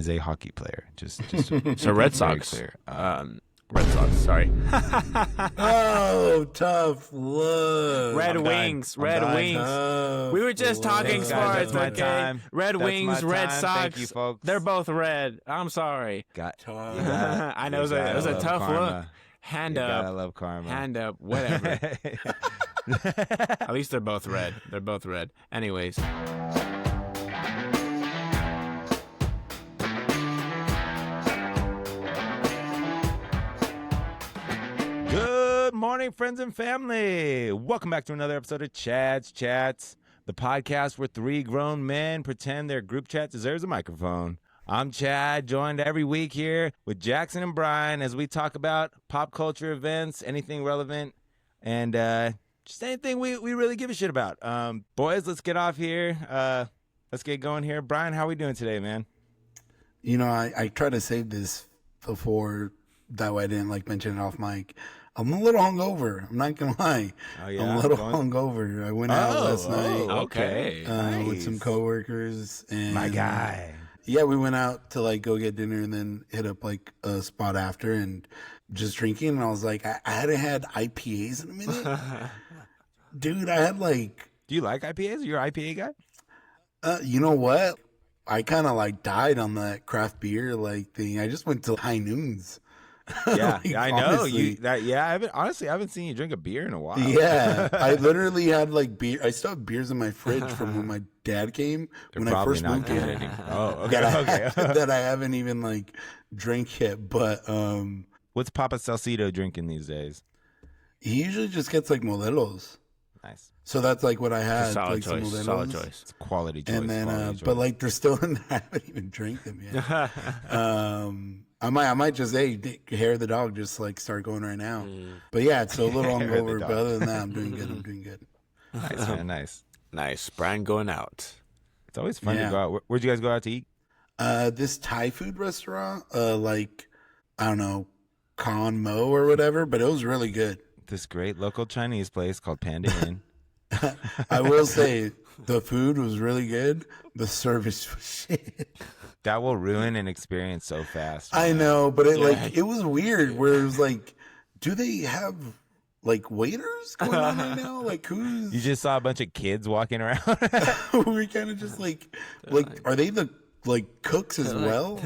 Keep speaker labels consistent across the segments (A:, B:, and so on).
A: is a hockey player. Just
B: So Red Sox.
A: clear.
B: Red Sox, sorry.
C: Oh, tough look.
B: Red
A: I'm
B: Wings.
A: done.
B: Red
A: I'm done.
B: Wings.
C: Tough
B: We were just talking
C: look.
A: Thanks, guys.
B: sports,
A: That's my
B: okay?
A: time.
B: Red
A: That's
B: Wings,
A: my
B: Red
A: time.
B: Sox.
A: Thank you, folks.
B: They're both red. I'm sorry.
A: Got.
C: Tough.
A: You gotta-
B: I know
A: you
B: it was
A: gotta
B: a
A: love
B: tough
A: karma.
B: look. Hand
A: You
B: up.
A: gotta love karma.
B: Hand up. Whatever. At least they're both red. They're both red. Anyways.
A: Good morning, friends and family. Welcome back to another episode of Chad's Chats, the podcast where three grown men pretend their group chat deserves a microphone. I'm Chad, joined every week here with Jackson and Brian as we talk about pop culture events, anything relevant, and just anything we really give a shit about. Boys, let's get off here. Let's get going here. Brian, how are we doing today, man?
C: You know, I tried to save this before, that way I didn't mention it off mic. I'm a little hungover. I'm not gonna lie.
A: Oh, yeah?
C: I'm a little hungover. I went out last night
B: Okay.
C: with some coworkers, and
A: My guy.
C: Yeah, we went out to go get dinner and then hit up a spot after and just drinking. And I was like, I hadn't had IPAs in a minute, dude. I had
A: Do you like IPAs? You're an IPA guy?
C: you know what? I kind of died on that craft beer thing. I just went to High Noons.
A: Yeah, I know
C: honestly.
A: I haven't seen you drink a beer in a while.
C: Yeah, I literally had beer. I still have beers in my fridge from when my dad came
A: They're
C: when I
A: probably
C: first
A: not
C: moved
A: good
C: here.
A: anymore. Oh, okay, okay.
C: That I haven't even drank yet. But
A: What's Papa Salcedo drinking these days?
C: he usually just gets Modelos.
A: Nice.
C: So that's what I had.
B: Solid
C: some
B: choice.
C: Modelos.
B: Solid choice.
A: It's quality choice.
C: And then,
A: quality
C: but
A: choice.
C: they're still in there. I haven't even drank them yet. I might just hair of the dog, just start going right now. But yeah, it's a little
A: Hair of the
C: hungover.
A: dog.
C: But other than that, I'm doing good. I'm doing good.
A: Nice, man, nice.
B: Nice. Brian going out.
A: It's always fun to
C: Yeah.
A: go out. Where'd you guys go out to eat?
C: This Thai food restaurant, I don't know, Con Mo or whatever, but it was really good.
A: This great local Chinese place called Panda Inn.
C: I will say the food was really good. The service was shit.
A: That will ruin an experience so fast.
C: I know, but it was weird where it was do they have waiters going on right now? Who's
A: You just saw a bunch of kids walking around.
C: we're kind of just are they the cooks as well?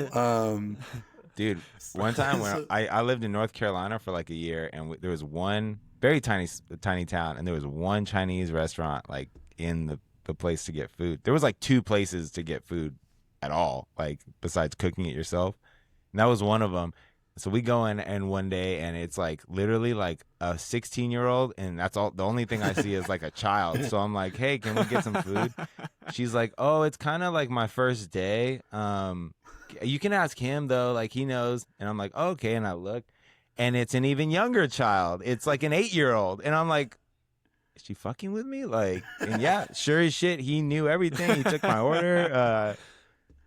A: Dude, one time when I lived in North Carolina for a year, and there was one very tiny town, and there was one Chinese restaurant in the place to get food. There was two places to get food at all, besides cooking it yourself, and that was one of them. So we go in and one day, and it's literally a 16-year-old, and that's all. The only thing I see is a child. So I'm like, hey, can we get some food? She's like, oh, it's kind of my first day. You can ask him though, he knows. And I'm like, oh, okay. And I look, and it's an even younger child. It's an 8-year-old, and I'm like, is she fucking with me? And yeah, sure as shit, he knew everything. He took my order.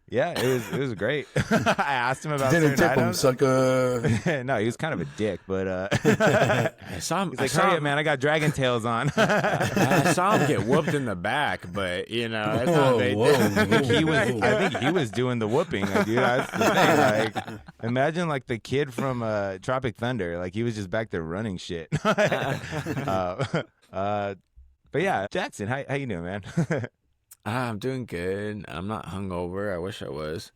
A: Yeah, it was great. I asked him about
C: Didn't
A: certain
C: tip him,
A: items.
C: sucker.
A: No, he was kind of a dick, but
B: I saw him.
A: he's hurry up, man, I got dragon tails on.
B: I saw him get whooped in the back, but that's not a big
C: Whoa,
B: deal.
A: I think he was doing the whooping, dude. That's the thing. Imagine the kid from Tropic Thunder, he was just back there running shit. But yeah, Jackson, how you doing, man?
B: I'm doing good. I'm not hungover. I wish I was.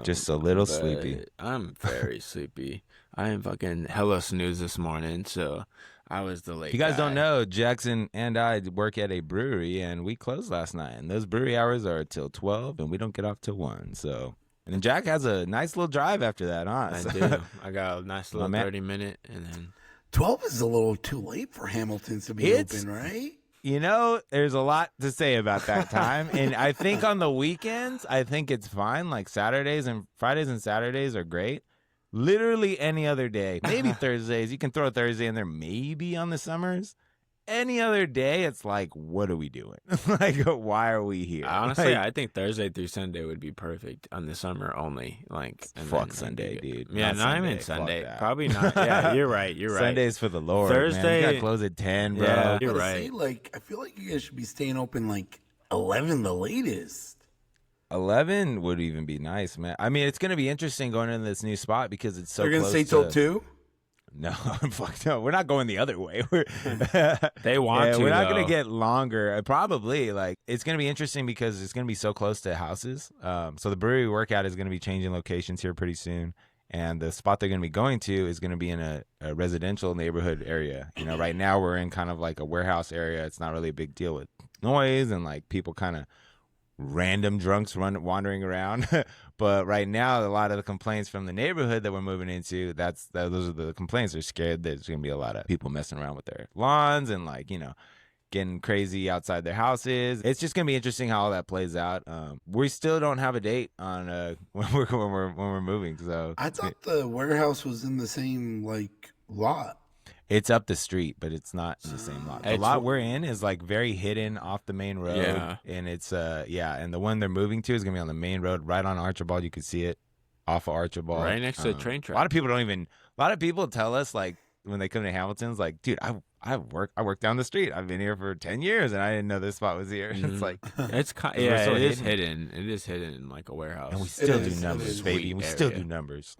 A: Just a little
B: but
A: sleepy.
B: I'm very sleepy. I am fucking hella snooze this morning, so I was the late
A: You guys
B: guy.
A: don't know, Jackson and I work at a brewery, and we closed last night. And those brewery hours are till 12, and we don't get off till 1. So, and then Jack has a nice little drive after that, huh?
B: I
A: So-
B: do. I got a nice little
A: My man-
B: 30-minute, and then
C: 12 is a little too late for Hamilton's to be
A: It's-
C: open, right?
A: You know, there's a lot to say about that time. And I think on the weekends, I think it's fine. Saturdays and Fridays and Saturdays are great. Literally any other day, maybe Thursdays. You can throw a Thursday in there, maybe on the summers. Any other day, it's what are we doing? Why are we here?
B: honestly, I think Thursday through Sunday would be perfect on the summer only. And
A: Fuck
B: then
A: Sunday,
B: maybe-
A: dude.
B: Yeah, not even
A: Fuck
B: Sunday.
A: that.
B: Probably not. Yeah, you're right. You're right.
A: Sunday's for the Lord. Man.
B: Thursday-
A: You gotta close at 10, bro.
B: Yeah. You're
C: But
B: right.
C: I feel like you guys should be staying open 11 the latest.
A: 11 would even be nice, man. I mean, it's gonna be interesting going into this new spot because it's so.
C: They're gonna
A: close
C: stay till 2.
A: No, fuck no. We're not going the other way.
B: They want to.
A: We're not
B: though.
A: gonna get longer. Probably like it's gonna be interesting because it's gonna be so close to houses. So the brewery we work at is gonna be changing locations here pretty soon, and the spot they're gonna be going to is gonna be in a residential neighborhood area. You know, right now we're in kind of like a warehouse area. It's not really a big deal with noise and like people kind of random drunks wandering around. But right now, a lot of the complaints from the neighborhood that we're moving into, those are the complaints. They're scared that there's going to be a lot of people messing around with their lawns and like, you know, getting crazy outside their houses. It's just going to be interesting how all that plays out. We still don't have a date on when we're moving. So
C: I thought the warehouse was in the same like lot.
A: it's up the street, but it's not in the same lot. The lot we're in is like very hidden off the main road.
B: Yeah.
A: And it's and the one they're moving to is gonna be on the main road right on Archibald. You could see it off of Archibald.
B: Right next to the train track.
A: A lot of people tell us like when they come to Hamilton's like, dude, I work down the street. I've been here for 10 years and I didn't know this spot was here. It's like
B: it is hidden. It is hidden in like a warehouse.
A: and we still do numbers, baby. We still do numbers.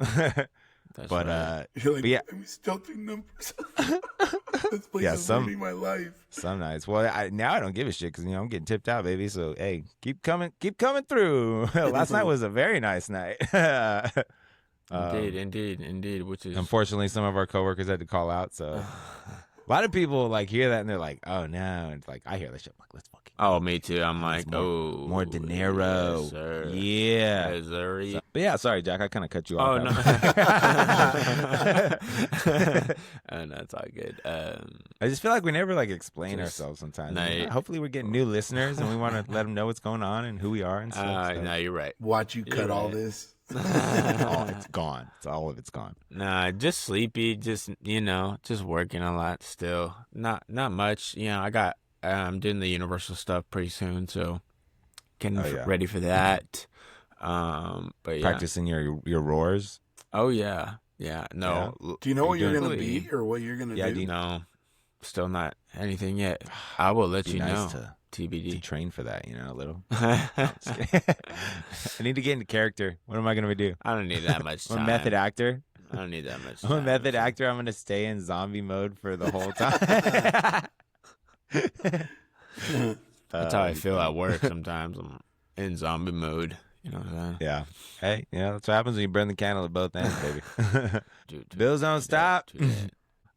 B: That's
A: But
B: right.
C: You're like,
A: but yeah.
C: we still do numbers. This place is
A: some-
C: ruining my life.
A: Some nights. Well, now I don't give a shit because I'm getting tipped out, baby. So hey, keep coming through. Last night was a very nice night.
B: Indeed. Which is
A: Unfortunately, some of our coworkers had to call out. So a lot of people like hear that and they're like, "Oh no!" And it's like I hear that shit. I'm like, let's fucking.
B: Oh, me too. I'm like,
A: more dinero.
B: Yes, sir.
A: Yeah.
B: Yes, sir.
A: So- but yeah, sorry, Jack. I kind of cut you
B: Oh
A: off.
B: no. Oh, no, it's all good.
A: I just feel like we never like explain
B: Just-
A: ourselves sometimes.
B: No,
A: Hopefully, we're getting new listeners and we want to let them know what's going on and who we are and stuff.
B: no, you're right.
C: Watch you cut all
B: right.
C: this.
A: Oh, it's gone. All of it's gone.
B: Nah, just sleepy. Just just working a lot still. Not much. I'm doing the Universal stuff pretty soon, so getting ready for that. But yeah.
A: Practicing your roars.
B: Oh yeah. No.
C: Do you know what you're
B: doing
C: gonna
B: really-
C: be or what you're gonna
A: Yeah,
C: do?
B: No. Still not anything yet. I will let
A: Be
B: you
A: nice
B: know.
A: to
B: TBD.
A: train for that, a little. I need to get into character. What am I going to do?
B: I don't need that much
A: I'm
B: time.
A: a method actor.
B: I don't need that much
A: I'm
B: time.
A: a method actor. I'm going to stay in zombie mode for the whole time.
B: That's how I feel at work sometimes. I'm in zombie mode. You know what I'm saying?
A: Yeah. Hey, that's what happens when you burn the candle at both ends, baby.
B: Dude,
A: Bills don't stop.
B: do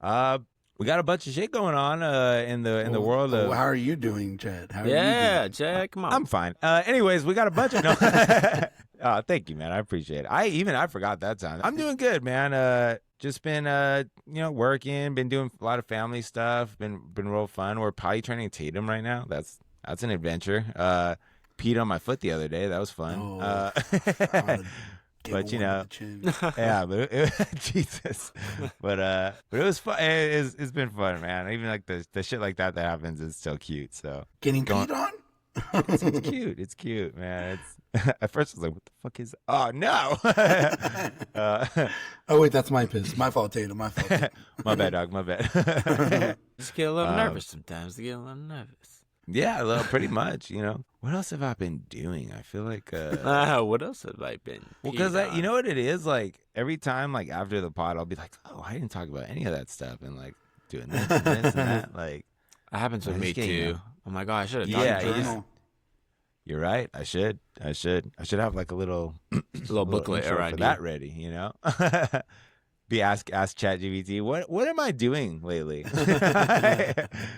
B: that.
A: We got a bunch of shit going on in the world of.
C: How are you doing, Chad? How are you
B: Yeah,
C: doing?
B: Jack, come on.
A: I'm fine. Anyways, we got a bunch of. No. Thank you, man. I appreciate it. I forgot that time. I'm doing good, man. Just been working, been doing a lot of family stuff. Been real fun. We're potty training Tatum right now. That's an adventure. Peed on my foot the other day. That was fun.
C: Oh,
A: But yeah, but Jesus, but it was fun. It's been fun, man. Even like the shit like that happens is so cute. So
C: getting peed on.
A: it's cute. It's cute, man. It's at first I was like, what the fuck is? Oh no.
C: Oh wait, that's my piss. My fault, Tatum. My fault. Tatum.
A: My bad, dog. My bad.
B: Just get a little nervous sometimes. Get a little nervous.
A: Yeah, pretty much. What else have I been doing? I feel like
B: what else have I been?
A: well, because
B: peed on?
A: you know what it is. Like every time, like after the pod, I'll be like, oh, I didn't talk about any of that stuff, and like doing this and this and that. Like
B: That happens with
A: I'm
B: me
A: just kidding,
B: too. Oh my god, I should have
A: Yeah,
B: talked
A: you
B: to
C: Journal.
A: you're right. I should have like a little
B: little booklet
A: intro
B: or
A: for that ready. Be ask ChatGPT. What am I doing lately?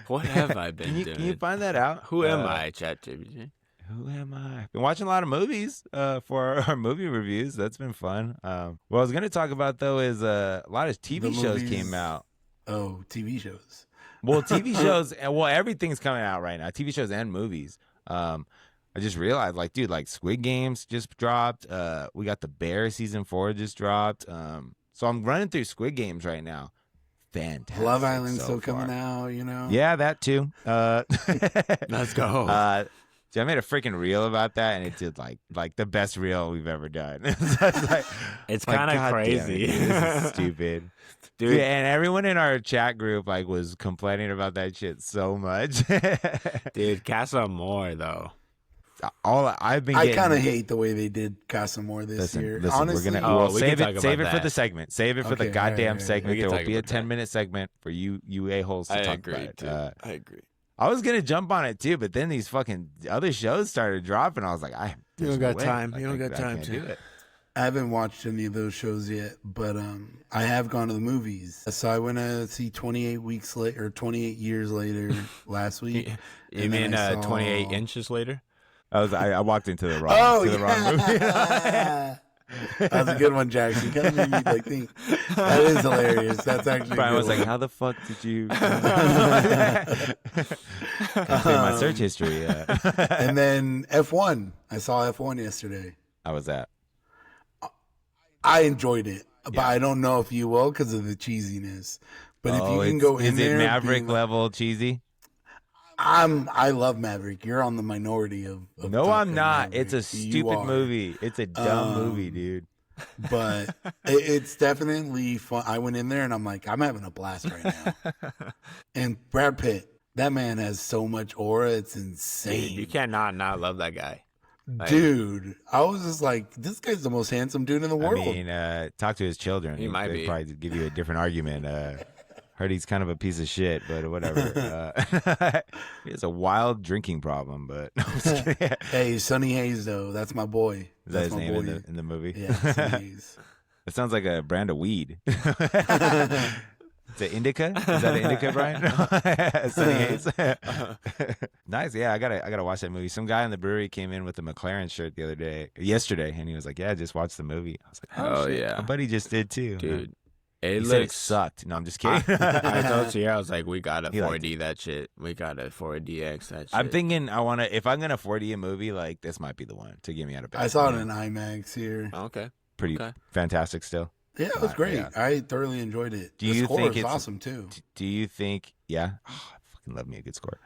B: What have I been doing?
A: Can you find that out?
B: Who am I, ChatGPT?
A: Who am I? Been watching a lot of movies for our movie reviews. That's been fun. What I was going to talk about though is a lot of TV
C: The
A: shows
C: movies.
A: came out.
C: Oh, TV shows.
A: Well, TV shows. Well, everything's coming out right now. TV shows and movies. I just realized, like, dude, like Squid Games just dropped. We got The Bear season 4 just dropped. So I'm running through Squid Games right now. Fantastic.
C: Love Island's
A: so
C: still
A: far.
C: coming out.
A: Yeah, that too.
B: Let's go.
A: So I made a freaking reel about that, and it did like the best reel we've ever done. So it's like,
B: It's
A: like,
B: kind of
A: God damn it,
B: crazy.
A: dude, this is stupid, dude. And everyone in our chat group like was complaining about that shit so much.
B: Dude, Casa Amor though.
A: all I've been.
C: I kind of hate the way they did Casamore this year. Honestly,
A: we're gonna save it for the segment. Save it for the goddamn segment. There will be a 10-minute segment for you a-holes to talk about.
B: I agree.
A: I was gonna jump on it too, but then these fucking other shows started dropping. I was like,
B: you don't got time. You don't got time to
A: do it.
C: I haven't watched any of those shows yet, but I have gone to the movies. So I went to see 28 weeks later, or 28 years later last week.
B: You mean 28 inches later?
A: I walked into the wrong movie.
C: That was a good one, Jackson. Kind of made me like think that is hilarious. That's actually
A: Brian was like, "How the fuck did you?" Can't say my search history.
C: And then F1. I saw F1 yesterday.
A: How was that?
C: I enjoyed it, but I don't know if you will because of the cheesiness. But if you can go in there,
A: is it Maverick level cheesy?
C: I love Maverick. You're on the minority of
A: no, I'm not.
C: Maverick.
A: It's a stupid movie. It's a dumb movie, dude.
C: But it's definitely fun. I went in there and I'm like, I'm having a blast right now. And Brad Pitt, that man has so much aura. It's insane.
B: You cannot not love that guy.
C: Dude, I was just like, this guy's the most handsome dude in the world.
A: I mean, talk to his children.
B: He might
A: be.
B: Probably
A: give you a different argument. Heard he's kind of a piece of shit, but whatever. He has a wild drinking problem, but no, I'm just kidding.
C: Hey, Sonny Hayes, though, that's my boy.
A: Is that his name in the movie?
C: Yeah, Sonny Hayes.
A: It sounds like a brand of weed. Is it indica? Is that an indica, Brian? Sonny Hayes. Nice. Yeah, I gotta watch that movie. Some guy in the brewery came in with a McLaren shirt yesterday, and he was like, "Yeah, just watch the movie." I was like, "Oh shit. Yeah, my buddy just did too,
B: dude."
A: He said it sucked. No, I'm just kidding.
B: I told you, I was like, we gotta 4D that shit. We gotta 4DX that shit.
A: I'm thinking if I'm gonna 4D a movie, like this might be the one to get me out of bed.
C: I saw it in IMAX here.
B: Okay.
A: Pretty fantastic still.
C: Yeah, it was great. Yeah. I thoroughly enjoyed it. The score is awesome too.
A: Do you think? Yeah, I fucking love me a good score.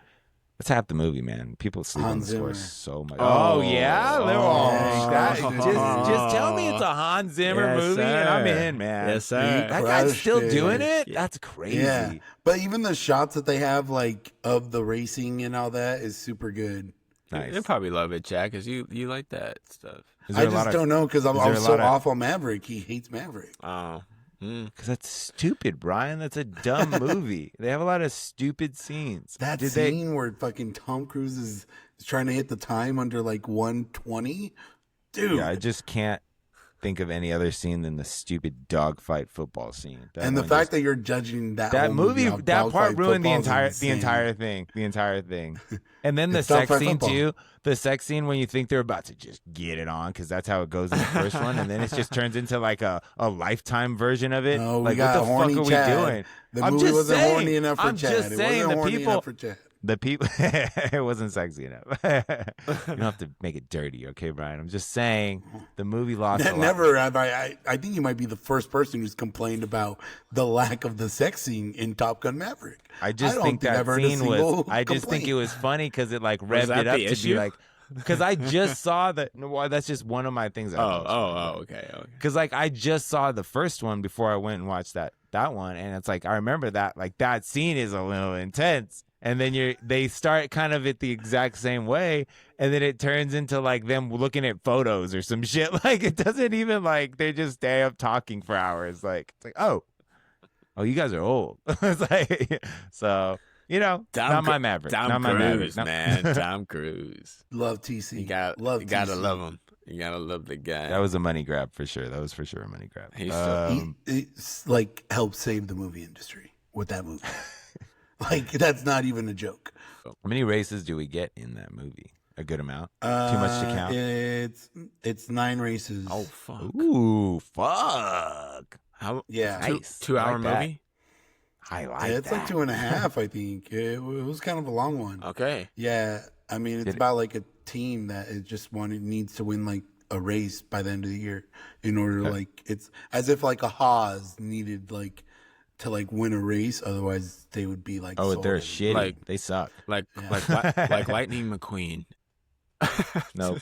A: That's half the movie, man. People sleep on the score so much. Oh yeah, just tell me it's a Hans Zimmer movie, and I'm in, man.
B: Yes, sir.
A: That guy's still doing it. That's crazy.
C: Yeah, but even the shots that they have, like of the racing and all that, is super good.
B: Nice. They probably love it, Jack, because you like that stuff.
C: I just don't know because I'm so off on Maverick. He hates Maverick.
B: Oh.
A: Because that's stupid, Brian. That's a dumb movie. They have a lot of stupid scenes.
C: That scene where fucking Tom Cruise is trying to hit the time under like 120, dude.
A: Yeah, I just can't think of any other scene than the stupid dogfight football scene.
C: And the fact that you're judging that
A: movie, that part ruined the entire thing. And then the sex scene too. The sex scene when you think they're about to just get it on, because that's how it goes in the first one, and then it just turns into like a Lifetime version of it.
C: No,
A: like
C: what the fuck are
A: we doing?
C: The movie wasn't horny enough for Chad. I'm just saying
A: the people, it wasn't sexy enough. You don't have to make it dirty, okay, Brian? I'm just saying the movie lost a lot.
C: Never have I think you might be the first person who's complained about the lack of the sex scene in Top Gun Maverick.
A: I just think that scene was. I just think it was funny because it like revved it up to be like. Because I just saw that. No, that's just one of my things.
B: Okay.
A: Because like I just saw the first one before I went and watched that one, and it's like I remember that like that scene is a little intense. And then they start kind of at the exact same way, and then it turns into like them looking at photos or some shit. Like it doesn't even like they just stay up talking for hours. Like it's like oh, you guys are old. It's like so not my Maverick.
B: Not my Maverick, man. Tom Cruise.
C: Love TC.
B: You gotta love him. You gotta love the guy.
A: That was a money grab for sure. That was for sure a money grab.
C: It's like helped save the movie industry with that movie. Like, that's not even a joke.
A: How many races do we get in that movie? A good amount? Too much to count?
C: It's 9 races.
B: Oh, fuck.
A: Ooh, fuck.
C: Yeah.
B: Nice. 2-hour movie?
A: I like
C: it's
A: that.
C: like 2.5, I think. It was kind of a long one.
B: Okay.
C: Yeah. I mean, it's about like a team that is just needs to win like a race by the end of the year in order like it's as if like a Haas needed like to like win a race, otherwise they would be like
A: they're shitty. Like they suck.
B: Like Lightning McQueen.
A: No.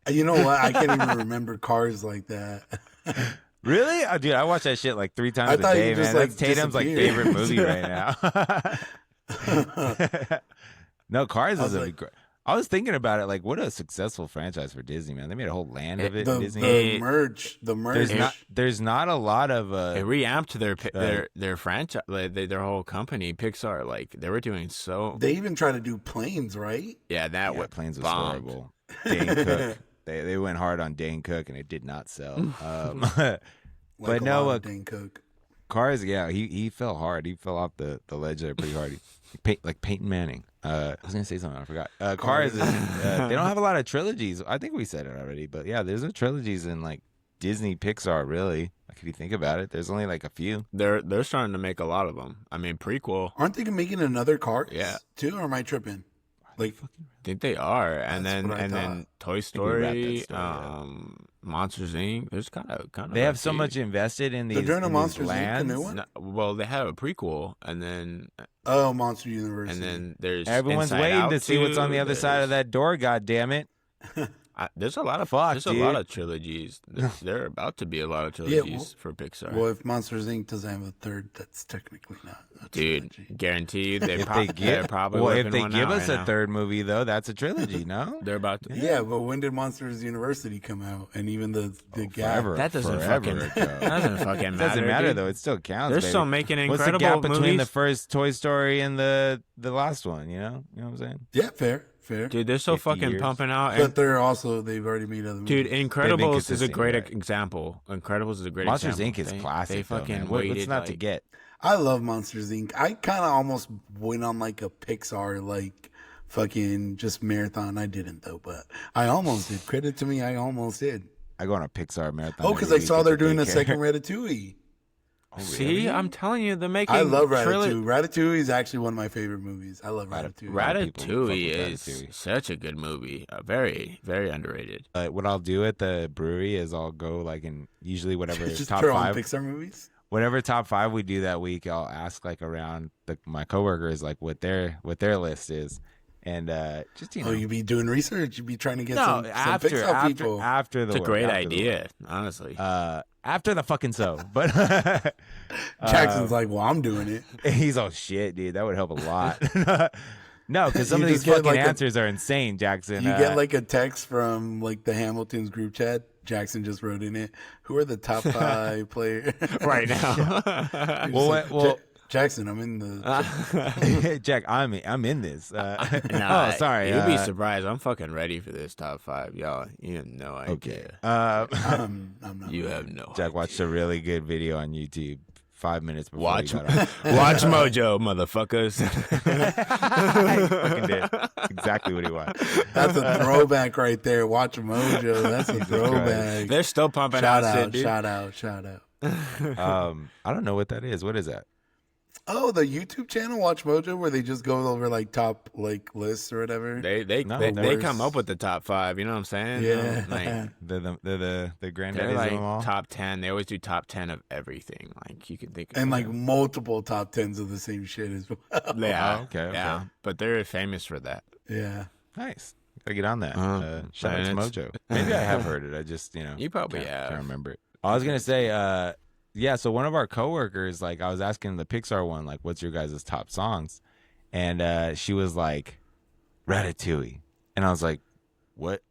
C: You know what? I can't even remember cars like that.
A: Really? Oh, dude, I watch that shit like 3 times a day, man. That's Tatum's like favorite movie right now. No, Cars is I was thinking about it, like, what a successful franchise for Disney, man. They made a whole land of it in Disney.
C: The merch.
A: There's not a lot of
B: They reamped their franchise, their whole company, Pixar. Like they were doing so.
C: They even tried to do Planes, right?
B: Yeah,
A: Planes was
B: bombed.
A: horrible. Dane Cook, they went hard on Dane Cook, and it did not sell. But no,
C: Dane Cook.
A: Cars, yeah, he fell hard. He fell off the ledge there pretty hard. Like Peyton Manning. I was gonna say something, I forgot. Cars is they don't have a lot of trilogies. I think we said it already, but yeah, there's no trilogies in like Disney Pixar really. Like if you think about it, there's only like a few.
B: They're starting to make a lot of them. I mean, prequel.
C: Aren't they making another Cars?
B: Yeah.
C: Too, or am I tripping? Like,
B: I think they are, and then Toy Story, Monsters Inc. There's kind of.
A: They have so much invested in these.
C: They're doing a Monsters
A: Inc.
C: the new one.
B: No, well, they have a prequel, and then
C: Monster University,
B: and then there's
A: everyone's
B: Inside
A: waiting
B: Out
A: to see what's on the other side of that door. God damn it!
B: There's a lot of a lot of trilogies. There are about to be a lot of trilogies for Pixar.
C: Well, if Monsters Inc. doesn't have a third, that's technically not a trilogy.
B: Guarantee you they're probably
A: well, if they
B: one
A: give
B: out
A: us
B: right
A: a
B: now.
A: third movie though, that's a trilogy. No,
B: They're about to.
C: Yeah, but when did Monsters University come out? And even the gap.
A: forever.
B: That doesn't
A: Forever
B: fucking
A: ago.
B: that doesn't fucking matter.
A: Doesn't matter
B: dude.
A: though. It still counts.
B: They're
A: baby.
B: still making incredible
A: What's the gap between
B: movies?
A: the first Toy Story and the last one? You know what I'm saying?
C: Yeah, fair.
B: Dude, they're so
A: 50
B: fucking
A: years.
B: pumping out.
C: But they've already made other movies.
B: Dude, Incredibles is a
A: consistent,
B: great
A: right?
B: example. Incredibles is a great
A: Monsters
B: example.
A: Inc. is classic.
B: They
A: though,
B: fucking
A: man.
B: waited.
A: What's not to get?
C: I love Monsters Inc. I kind of almost went on like a Pixar like fucking just marathon. I didn't though, but I almost did. Credit to me, I almost did.
A: I go on a Pixar marathon.
C: Oh, because I saw they're doing a second Ratatouille.
A: Oh,
B: See,
A: really?
B: I'm telling you, they're making.
C: I love Ratatouille. Ratatouille is actually one of my favorite movies. I love Ratatouille.
B: Ratatouille
A: fuck with
B: is
A: Ratatouille.
B: such a good movie. Very, very underrated.
A: What I'll do at the brewery is I'll go like in usually whatever
C: Just
A: top
C: throw on
A: 5,
C: Pixar movies.
A: whatever top 5 we do that week. I'll ask like around my coworkers like what their list is, and just
C: Oh, you be doing research. You be trying to get some
A: after
C: Pixar people.
A: after the
B: It's a
A: work,
B: great
A: after the
B: idea, honestly.
A: work. After the fucking but
C: Jackson's like, well, I'm doing it.
A: he's all shit, dude. That would help a lot. No, because some
C: You
A: of these
C: just get,
A: fucking
C: like,
A: answers are insane, Jackson.
C: You get like a text from like the Hamilton's group chat. Jackson just wrote in it. Who are the top 5 players
B: right now.
A: well,
C: Jackson, I'm in the.
A: Jack, I'm in this.
B: Nah,
A: sorry.
B: You'd be surprised. I'm fucking ready for this top 5, y'all. You have no idea.
A: Okay.
C: I'm not.
B: You have no.
A: Jack watched a really good video on YouTube 5 minutes before
B: Watch,
A: he got on.
B: watch Mojo, motherfuckers.
A: He fucking did exactly what he wanted.
C: That's a throwback right there. Watch Mojo. That's a throwback.
B: They're still pumping
C: Shout
B: out
C: out,
B: shit, dude.
C: shout out.
A: I don't know what that is. What is that?
C: Oh, the YouTube channel Watch Mojo, where they just go over like top like lists or whatever.
B: They come up with the top 5. You know what I'm saying?
C: Yeah.
B: Like,
A: They're the granddaddies
B: they're
A: of
B: like
A: them all.
B: top 10. They always do top 10 of everything. Like you can think of
C: And like multiple top 10s of the same shit as well.
B: yeah,
A: Oh, okay.
B: yeah. But they're famous for that.
C: Yeah.
A: Nice. Gotta get on that. Shout out to
B: and it's-
A: Mojo. Maybe I have heard it. I just
B: You probably
A: can't
B: have.
A: remember it. I was gonna say, yeah. So one of our coworkers, like, I was asking the Pixar one, like, what's your guys' top songs? And she was like, Ratatouille, and I was like, what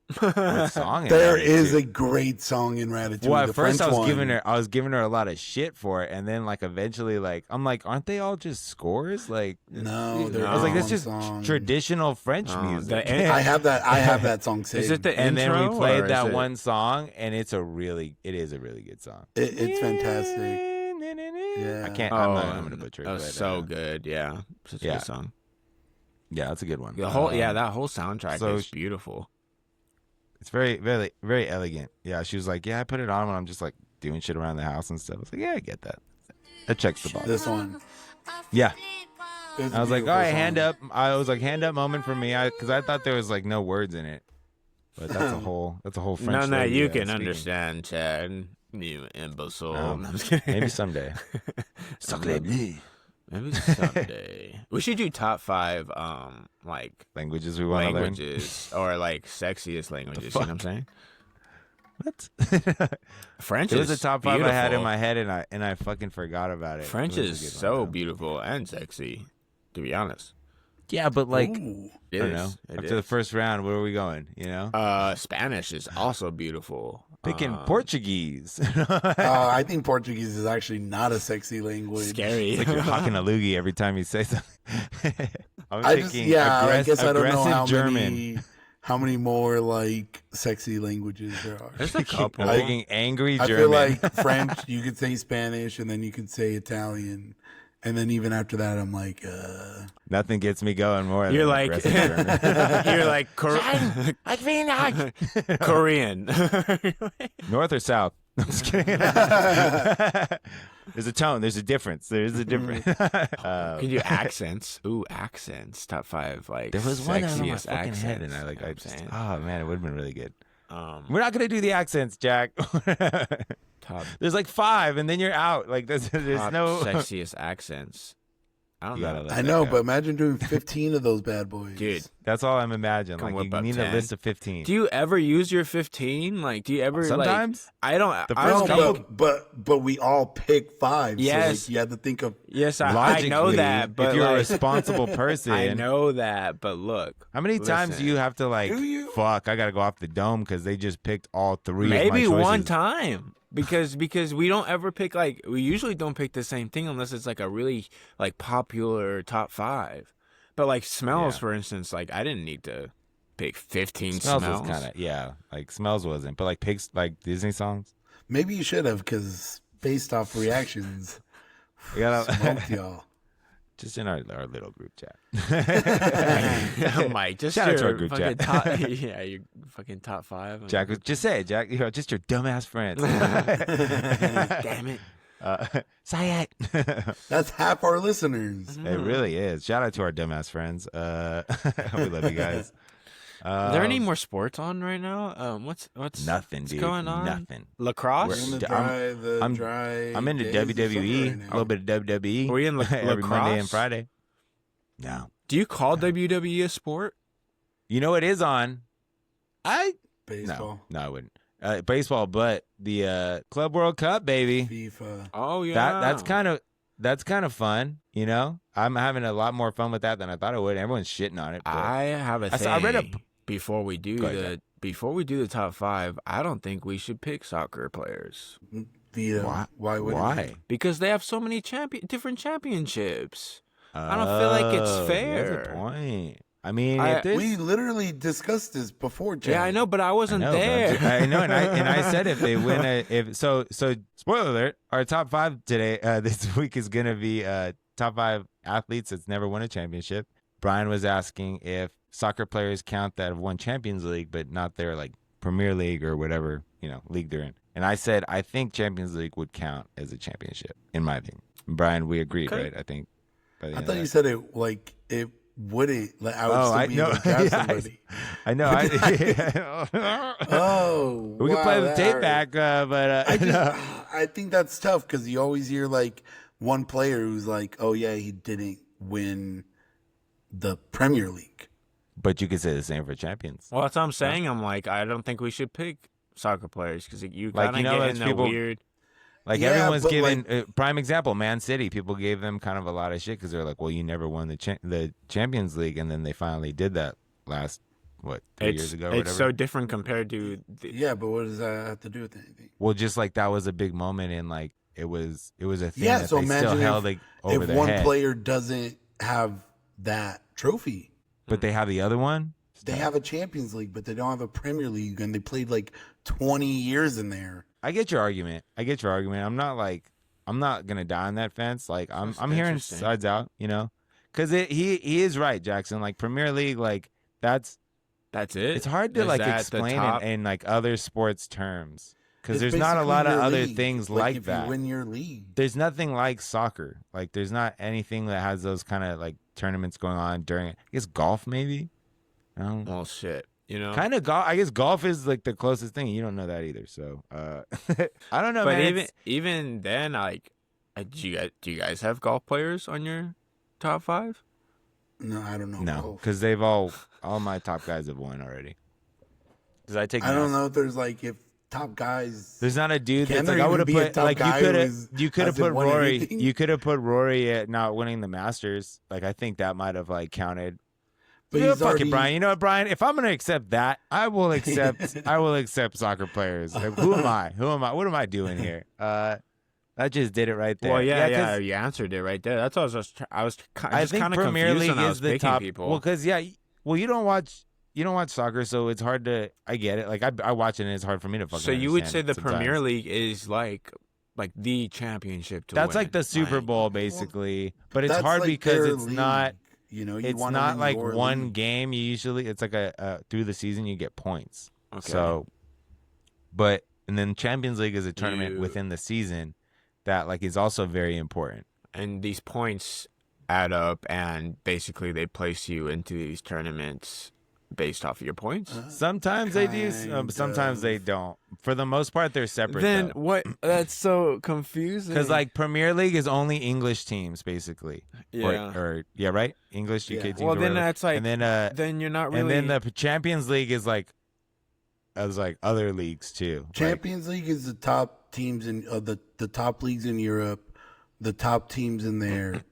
A: song?
C: There is a great song in Ratatouille.
A: Well,
C: the
A: at first
C: French
A: I was
C: one.
A: giving her a lot of shit for it, and then like eventually, like, I'm like, aren't they all just scores? Like,
C: No, they're
A: I was like, that's
C: long
A: just
C: songs.
A: traditional French music.
C: I have that song saved.
B: Is it the
A: And then
B: intro,
A: we
B: or
A: played
B: is
A: that
B: it-
A: one song, and it is a really good song.
C: It's fantastic.
A: I can't.
B: Oh,
A: I'm gonna butcher it.
B: That was
A: but,
B: so good. Yeah, such a
A: yeah.
B: good song.
A: Yeah, that's a good one.
B: The whole that whole soundtrack
A: so
B: is beautiful.
A: It's very, very, very elegant. Yeah, she was like, yeah, I put it on when I'm just like doing shit around the house and stuff. I was like, yeah, I get that. That checks the box.
C: This one.
A: Yeah.
C: It's a
A: I was like,
C: beautiful
A: all right,
C: song.
A: hand up. I was like, hand up moment for me, because I thought there was like no words in it. But that's a whole French.
B: None that
A: lady,
B: you can
A: speaking.
B: understand, Chad. You imbecile.
A: No.
B: No, I'm just kidding.
A: Maybe someday.
B: Maybe someday. We should do top 5 like
A: Languages we want to learn.
B: languages or like sexiest languages. You know what I'm saying?
A: What?
B: French
A: It
B: is
A: was a top 5 I had in
B: beautiful.
A: my head, and I fucking forgot about it.
B: French
A: It was a
B: is
A: good one,
B: so
A: though.
B: beautiful and sexy, to be honest.
A: Yeah, but like,
C: Ooh.
A: I don't know. After the first round, where are we going?
B: Spanish is also beautiful.
A: Picking Portuguese.
C: I think Portuguese is actually not a sexy language.
B: Scary.
A: It's like you're hawking a loogie every time you say something.
C: I guess I don't know
A: German.
C: how many more like sexy languages there are.
B: There's a couple.
A: I'm thinking angry
C: I
A: German.
C: feel like French, you could say Spanish, and then you could say Italian. And then even after that, I'm like,
A: nothing gets me going more.
B: You're
A: than
B: like,
A: aggressive German.
B: you're like Korean.
A: North or south? I'm just kidding. There's a tone. There's a difference. There's a difference.
B: Can you do accents? Ooh, accents. Top 5 like
A: there was one on my
B: sexiest
A: fucking
B: accents.
A: head, and I just, oh man, it would have been really good.
B: We're
A: not gonna do the accents, Jack. There's like 5, and then you're out. Like there's no
B: sexiest accents. I don't know.
C: I know, but imagine doing 15 of those bad boys,
B: dude.
A: That's all I'm imagining. Like you need
B: 10.
A: a list of 15.
B: Do you ever use your 15? Like, do you ever?
A: Sometimes
B: like, I don't.
A: The first couple,
C: but we all pick 5.
B: Yes,
C: so like, you have to think of.
B: Yes, I know that. But
A: if you're
B: like,
A: a responsible person,
B: I know that. But look,
A: how many times do you have to like? Fuck, I gotta go off the dome because they just picked all 3.
B: Maybe
A: of my
B: one
A: choices.
B: time. Because we don't ever pick we usually don't pick the same thing unless it's like a really like popular top 5. But like smells, for instance, like I didn't need to pick 15 smells.
A: Was kind of like smells wasn't, but like pigs, like Disney songs.
C: Maybe you should have, because based off reactions,
A: we gotta
C: smoked y'all.
A: Just in our little group chat.
B: Mike, just
A: shout out to our group
B: fucking
A: chat.
B: your fucking top 5.
A: Jack, just say it, Jack. Just your dumbass friends.
B: Damn it.
A: Say it.
C: That's half our listeners.
A: It really is. Shout out to our dumbass friends. We love you guys.
B: Are there any more sports on right now? What's
A: nothing,
B: what's
A: dude.
B: going on?
A: Nothing.
B: Lacrosse?
A: I'm into WWE. A little bit of WWE.
B: Are we in
A: every
B: lacrosse?
A: Monday and Friday. No.
B: Do you call WWE a sport?
A: You know it is on.
C: Baseball.
A: No, I wouldn't. Baseball, but the Club World Cup, baby.
C: FIFA.
B: Oh yeah.
A: That's kind of fun, you know? I'm having a lot more fun with that than I thought I would. Everyone's shitting on it.
B: I have a thing.
A: I read
B: before we do the top 5, I don't think we should pick soccer players.
C: Why would
A: Why?
B: Because they have so many different championships. I don't feel like it's fair.
A: That's a point. I mean,
C: we literally discussed this before, Jack.
B: Yeah, I know, but I wasn't there.
A: I know, and I said if they win so spoiler alert, our top 5 today this week is gonna be top 5 athletes that's never won a championship. Brian was asking if soccer players count that have won Champions League but not their like Premier League or whatever, league they're in. And I said I think Champions League would count as a championship, in my opinion. And Brian, we agreed, right? I think.
C: I thought you said it wouldn't. Like, I would still be able to grab somebody.
A: I know. We can play the tape back, but
C: I think that's tough because you always hear like one player who's like, "Oh yeah, he didn't win the Premier League."
A: But you could say the same for champions.
B: Well, that's what I'm saying. I'm like, I don't think we should pick soccer players because you kind of get in that weird.
A: Like everyone's giving prime example, Man City. People gave them kind of a lot of shit because they're like, "Well, you never won the Champions League," and then they finally did that last 3 years ago.
B: It's so different compared to.
C: But what does that have to do with anything?
A: Well, just like that was a big moment in like it was a thing.
C: Yeah,
A: that
C: so
A: they
C: imagine
A: still held over
C: if
A: their
C: one
A: head.
C: player doesn't have that trophy,
A: but they have the other one.
C: They have a Champions League, but they don't have a Premier League, and they played like 20 years in there.
A: I get your argument. I'm not gonna die on that fence. Like I'm hearing sides out, because he is right, Jackson. Like Premier League, like that's
B: it.
A: It's hard to like explain it in like other sports terms because there's not a lot of other things like that.
C: You win your league.
A: There's nothing like soccer. Like there's not anything that has those kind of like tournaments going on during it. I guess golf maybe.
B: Well, shit.
A: Kind of golf. I guess golf is like the closest thing. You don't know that either, so I don't know.
B: But
A: man.
B: even then, like, do you guys have golf players on your top 5?
C: No, I don't know.
A: No, because they've all my top guys have won already. Because I
C: don't know if there's like if top guys.
A: There's not a dude
C: Can
A: that's like
C: there
A: I would have
C: even be a
A: put
C: top
A: like
C: guy
A: you could have
C: hasn't
A: put
C: won
A: Rory.
C: anything?
A: You could have put Rory at not winning the Masters. Like I think that might have like counted.
C: But
A: Yeah,
C: he's
A: fuck
C: already...
A: it, Brian. You know what, Brian? If I'm gonna accept that, I will accept soccer players. Like, who am I? Who am I? What am I doing here? I just did it right there.
B: Well, yeah, you answered it right there. That's what I was just
A: I think
B: kind of
A: Premier
B: confused
A: League
B: when I
A: is
B: was
A: the
B: picking
A: top.
B: people.
A: Well, because you don't watch soccer, so it's hard to. I get it. Like I watch it, and it's hard for me to fucking.
B: So you would say
A: understand
B: the
A: it sometimes.
B: Premier League is like the championship to
A: That's
B: win.
A: like the Super Bowl, basically. But it's
C: That's
A: hard
C: like
A: because
C: their
A: it's
C: league.
A: not.
C: You know, you
A: It's
C: wanna
A: not
C: win
A: like
C: your
A: one
C: league.
A: game. You usually it's like a through the season you get points.
B: Okay.
A: So, and then Champions League is a tournament within the season that like is also very important.
B: And these points add up, and basically they place you into these tournaments based off of your points.
A: Sometimes they do, sometimes they don't. For the most part, they're separate.
B: Then
A: though.
B: what? That's so confusing.
A: Because like Premier League is only English teams, basically.
B: Yeah.
A: Or yeah, right. English UK teams.
B: Well,
A: or
B: then
A: whatever.
B: that's like.
A: And
B: then you're not really.
A: And then the Champions League is like, as like other leagues too.
C: Champions League is the top teams in the top leagues in Europe. The top teams in there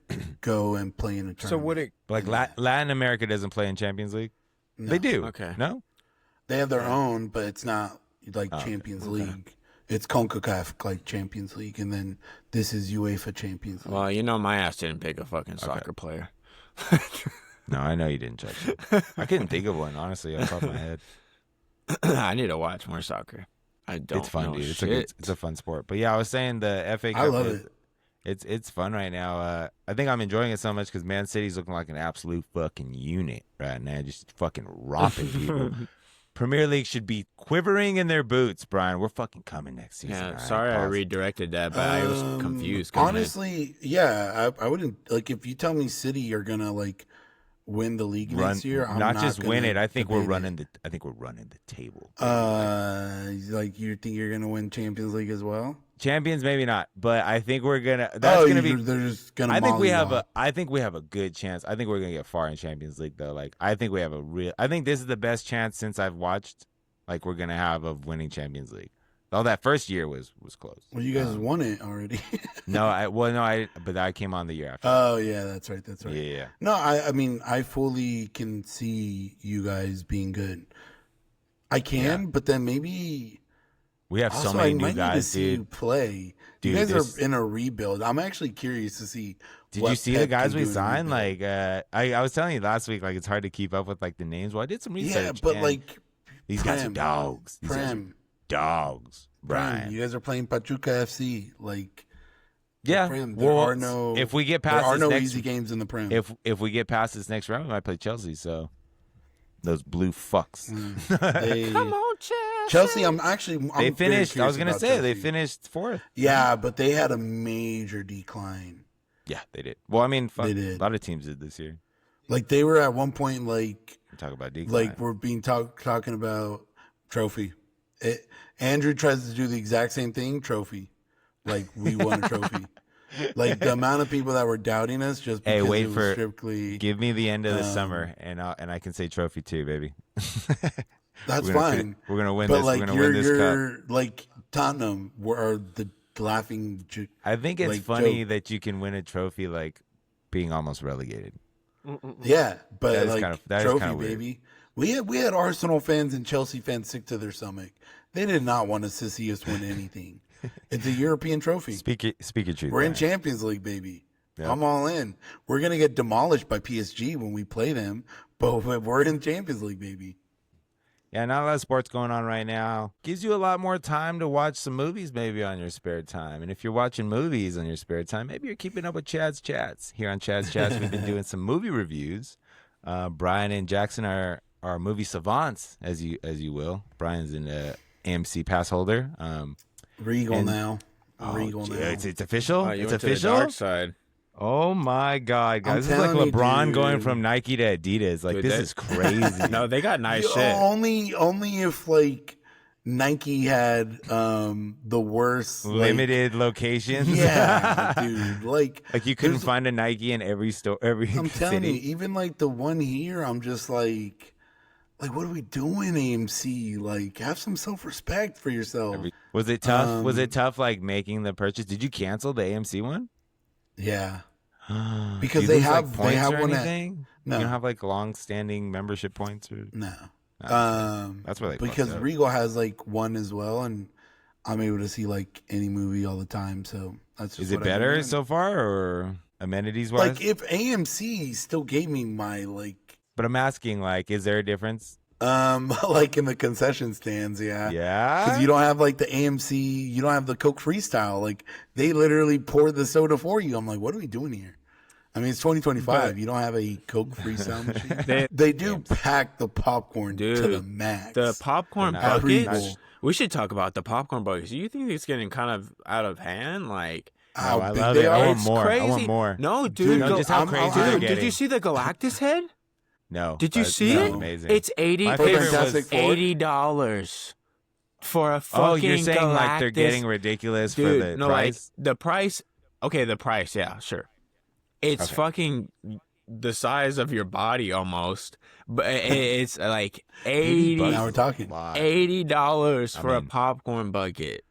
C: go and play in a tournament.
B: So would it?
A: Like Latin America doesn't play in Champions League.
C: No.
A: They do.
B: Okay.
A: No.
C: They have their own, but it's not like Champions League. It's CONCACAF like Champions League, and then this is UEFA Champions League.
B: Well, you know, my ass didn't pick a fucking soccer player.
A: No, I know you didn't judge it. I couldn't think of one, honestly, off the top of my head.
B: I need to watch more soccer. I don't.
A: It's fun,
B: know
A: dude.
B: shit.
A: It's a fun sport. But yeah, I was saying the FA Cup.
C: I love it.
A: It's fun right now. I think I'm enjoying it so much because Man City's looking like an absolute fucking unit right now, just fucking romping people. Premier League should be quivering in their boots, Brian. We're fucking coming next season.
B: Yeah,
A: all right?
B: sorry I
A: Pause.
B: redirected that, but I was confused. coming in.
C: Honestly, yeah, I wouldn't like if you tell me City are gonna like win the league next year. I'm
A: not just
C: gonna
A: win it. I think we're
C: debate
A: running the. I think we're running the table.
C: Like you think you're gonna win Champions League as well?
A: Champions, maybe not, but I think we're gonna. That's gonna be.
C: They're just gonna.
A: I think we have
C: mollywop.
A: I think we have a good chance. I think we're gonna get far in Champions League though. Like I think we have I think this is the best chance since I've watched. Like we're gonna have of winning Champions League. Oh, that first year was close.
C: Well, you guys won it already.
A: But I came on the year after.
C: Oh yeah, that's right.
A: Yeah.
C: No, I mean, I fully can see you guys being good. I can, but then maybe
A: we have
C: also,
A: so many
C: I
A: new
C: might need to
A: guys,
C: see you
A: dude.
C: play.
A: Dude,
C: you guys are in a rebuild. I'm actually curious to see.
A: Did
C: what
A: you see
C: Pep
A: the guys
C: can
A: we
C: do in a
A: signed?
C: rebuild.
A: Like, I was telling you last week, like it's hard to keep up with like the names. Well, I did some research.
C: Yeah, but
A: and
C: like
A: these guys are dogs. These guys are dogs, Brian.
C: You guys are playing Pachuca FC. Like,
A: Yeah.
C: Prem,
A: Well, if we get past
C: there are
A: this
C: no
A: next,
C: easy games in the Prem.
A: if we get past this next round, we might play Chelsea. So those blue fucks.
B: Come on,
C: Chelsea, I'm
A: They finished. I was
C: gonna
A: say they finished fourth.
C: Yeah, but they had a major decline.
A: Yeah, they did. Well, I mean,
C: They did.
A: a lot of teams did this year.
C: Like they were at one point, like
A: Talk about decline.
C: like we're being talking about trophy. Andrew tries to do the exact same thing. Trophy, like we won a trophy. Like the amount of people that were doubting us just because
A: Hey, wait
C: it was
A: for
C: strictly.
A: Give me the end of the summer, and I can say trophy too, baby.
C: That's
A: we're gonna
C: fine.
A: We're gonna win
C: But
A: this.
C: like
A: We're gonna win this cup.
C: you're like Tottenham are the laughing.
A: I think it's
C: like,
A: funny
C: joke.
A: that you can win a trophy like being almost relegated.
C: Yeah, but
A: That is
C: like
A: kind of- that is
C: trophy,
A: kind of weird.
C: baby. We had Arsenal fans and Chelsea fans sick to their stomach. They did not want to see us win anything. It's a European trophy.
A: Speak your truth.
C: We're in
A: Brian.
C: Champions League, baby.
A: Yeah.
C: I'm all in. We're gonna get demolished by PSG when we play them, but we're in Champions League, baby.
A: Yeah, not a lot of sports going on right now. Gives you a lot more time to watch some movies maybe on your spare time. And if you're watching movies on your spare time, maybe you're keeping up with Chad's Chats. Here on Chad's Chats, we've been doing some movie reviews. Brian and Jackson are movie savants, as you will. Brian's an AMC pass holder.
C: Regal
A: and-
C: now. Regal
A: gee,
C: now.
A: it's official.
B: You
A: It's
B: went to the
A: official.
B: dark side.
A: Oh my God, guys!
C: I'm
A: This is like
C: telling you,
A: LeBron
C: dude.
A: going from Nike to Adidas. Like
B: Dude,
A: this
B: that-
A: is crazy.
B: No, they got nice
C: Yo,
B: shit.
C: only if like Nike had the worst like,
A: Limited locations.
C: Yeah, dude. Like
A: Like you couldn't
C: there's-
A: find a Nike in every store, every
C: I'm telling
A: city.
C: you, even like the one here, I'm just like, like, what are we doing, AMC? Like, have some self-respect for yourself.
A: Was it tough? Was it tough, like, making the purchase? Did you cancel the AMC one?
C: Yeah.
A: Because
C: they
A: have
C: have
A: points or
C: one
A: anything?
C: No.
A: You don't have, like, long-standing membership points? Or
C: No.
A: That's where they
C: because Regal has, like, one as well, and I'm able to see, like, any movie all the time, so that's just
A: Is it better so far, or amenities-wise?
C: Like, if AMC still gave me my, like...
A: But I'm asking, like, is there a difference?
C: Like in the concession stands, yeah.
A: Yeah?
C: Because you don't have, like, the AMC, you don't have the Coke Freestyle. Like, they literally pour the soda for you. I'm like, what are we doing here? I mean, it's 2025. You don't have a Coke Freestyle machine. They do pack the popcorn to the max.
B: The popcorn buckets. We should talk about the popcorn buckets. Do you think it's getting kind of out of hand? Like,
A: oh, I love it. I want more.
B: Crazy.
A: I want more.
B: No, dude.
A: No, just how crazy they're getting.
B: Did you see the Galactus head?
A: No.
B: Did you see it?
A: Amazing.
B: It's $80 for a fucking
A: Oh, you're saying
B: Galactus.
A: Like they're getting ridiculous for the price?
B: Like the price. Okay, the price. Yeah, sure. It's fucking the size of your body almost, but it's like $80.
C: Now we're talking
B: $80 for a popcorn bucket.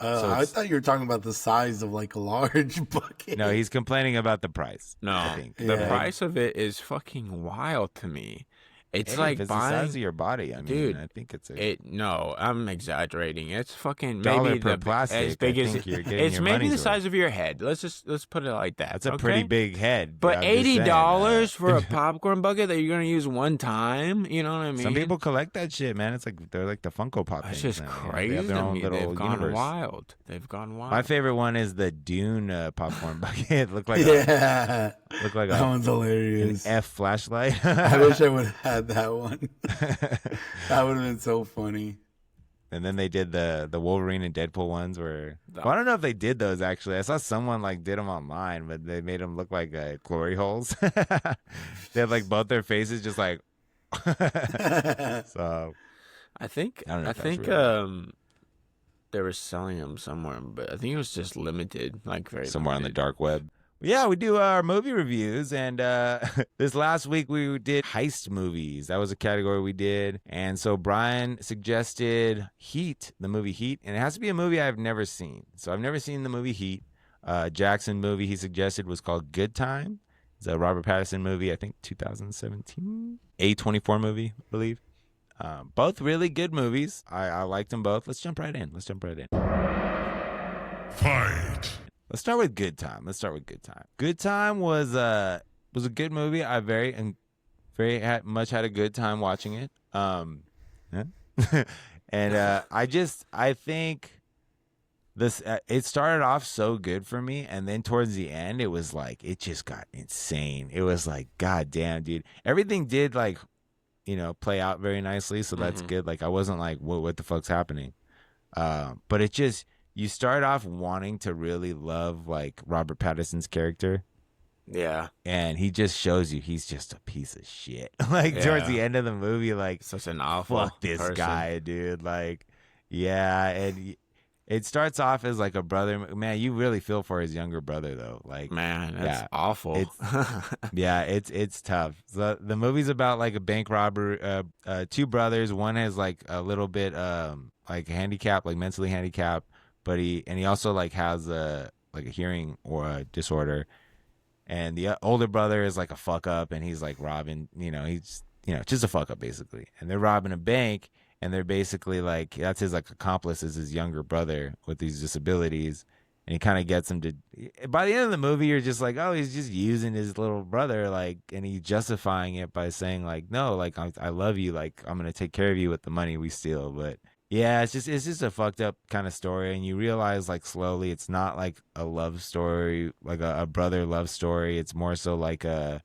C: I thought you were talking about the size of like a large bucket.
A: No, he's complaining about the price.
B: No,
A: I think.
B: The price of it is fucking wild to me. It's like
A: it's
B: buying
A: the size of your body. I mean,
B: dude,
A: I think it's
B: no, I'm exaggerating. It's fucking
A: $1
B: maybe
A: per plastic.
B: as big as
A: you're getting
B: it's
A: your
B: maybe the
A: money's
B: size
A: worth.
B: of your head. Let's put it like that.
A: That's a pretty big head.
B: But $80 for a popcorn bucket that you're gonna use one time. You know what I mean?
A: Some people collect that shit, man. It's like they're like the Funko Pop.
B: That's
A: things
B: just
A: now,
B: crazy.
A: They have their own
B: to me.
A: little
B: They've gone
A: universe.
B: wild. They've gone wild.
A: My favorite one is the Dune popcorn bucket. Looked like
C: that one's
A: an
C: hilarious.
A: F flashlight.
C: I wish I would have had that one. That would have been so funny.
A: And then they did the Wolverine and Deadpool ones where I don't know if they did those actually. I saw someone like did them online, but they made them look like glory holes. They had like both their faces just like. So,
B: I think they were selling them somewhere, but I think it was just limited, like very
A: somewhere
B: limited.
A: on the dark web. Yeah, we do our movie reviews, and this last week we did heist movies. That was a category we did, and so Brian suggested Heat, the movie Heat, and it has to be a movie I've never seen. So I've never seen the movie Heat. Jackson movie he suggested was called Good Time. It's a Robert Pattinson movie, I think 2017. A24 movie, I believe. Both really good movies. I liked them both. Let's jump right in. Fight. Let's start with Good Time. Good Time was a good movie. I very much had a good time watching it. And I think this it started off so good for me, and then towards the end it was like it just got insane. It was like, god damn, dude. Everything did like, play out very nicely, so that's good. Like I wasn't like, what the fuck's happening? But it just, you start off wanting to really love like Robert Pattinson's character. Yeah. And he just shows you he's just a piece of shit. Like towards the end of the movie, like
B: such an awful
A: fuck this
B: person.
A: guy, dude. Like, yeah, and it starts off as like a brother. Man, you really feel for his younger brother though. Like,
B: man, that's awful.
A: It's tough. So the movie's about like a bank robbery. Two brothers. One has like a little bit like handicap, like mentally handicapped, but he also like has a hearing or a disorder. And the older brother is like a fuck up, and he's like robbing. He's just a fuck up basically. And they're robbing a bank. And they're basically like, that's his like accomplice is his younger brother with these disabilities. And he kind of gets him to, by the end of the movie, you're just like, oh, he's just using his little brother. Like, and he's justifying it by saying like, no, like, I love you. Like, I'm going to take care of you with the money we steal. But yeah, it's just a fucked up kind of story. And you realize like slowly, it's not like a love story, like a brother love story. It's more so like a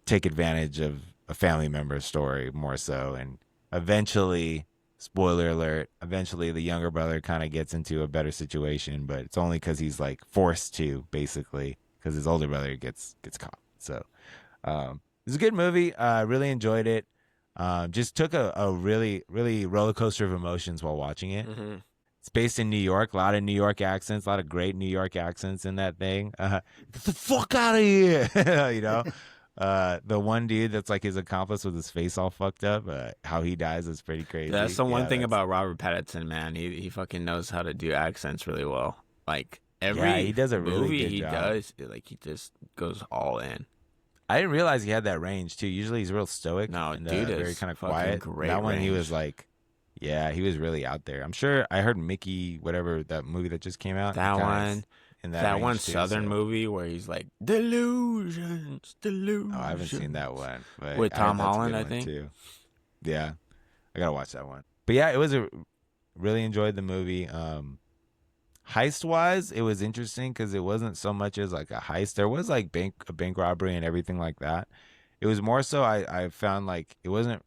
A: take advantage of a family member story more so. And eventually, spoiler alert, eventually the younger brother kind of gets into a better situation, but it's only because he's like forced to, basically, because his older brother gets caught. So it's a good movie. I really enjoyed it. Just took a really, really roller coaster of emotions while watching it. Mm-hmm. It's based in New York, a lot of New York accents, a lot of great New York accents in that thing. Get the fuck out of here, The one dude that's like his accomplice with his face all fucked up, how he dies is pretty crazy.
B: That's the one thing about Robert Pattinson, man. He fucking knows how to do accents really well. Like every
A: he does a really
B: movie
A: good
B: he
A: job.
B: does, like he just goes all in.
A: I didn't realize he had that range too. Usually he's real stoic.
B: No,
A: and,
B: dude,
A: very kind of quiet.
B: Great
A: that one
B: range.
A: he was like, yeah, he was really out there. I'm sure I heard Mickey, whatever that movie that just came out.
B: That one.
A: In
B: that one
A: too,
B: Southern movie where he's like delusions.
A: Oh, I haven't seen that one. But
B: with Tom Holland, I think.
A: Too. Yeah, I gotta watch that one. But yeah, it was really enjoyed the movie. Heist wise, it was interesting because it wasn't so much as like a heist. There was like a bank robbery and everything like that. It was more so I found like it wasn't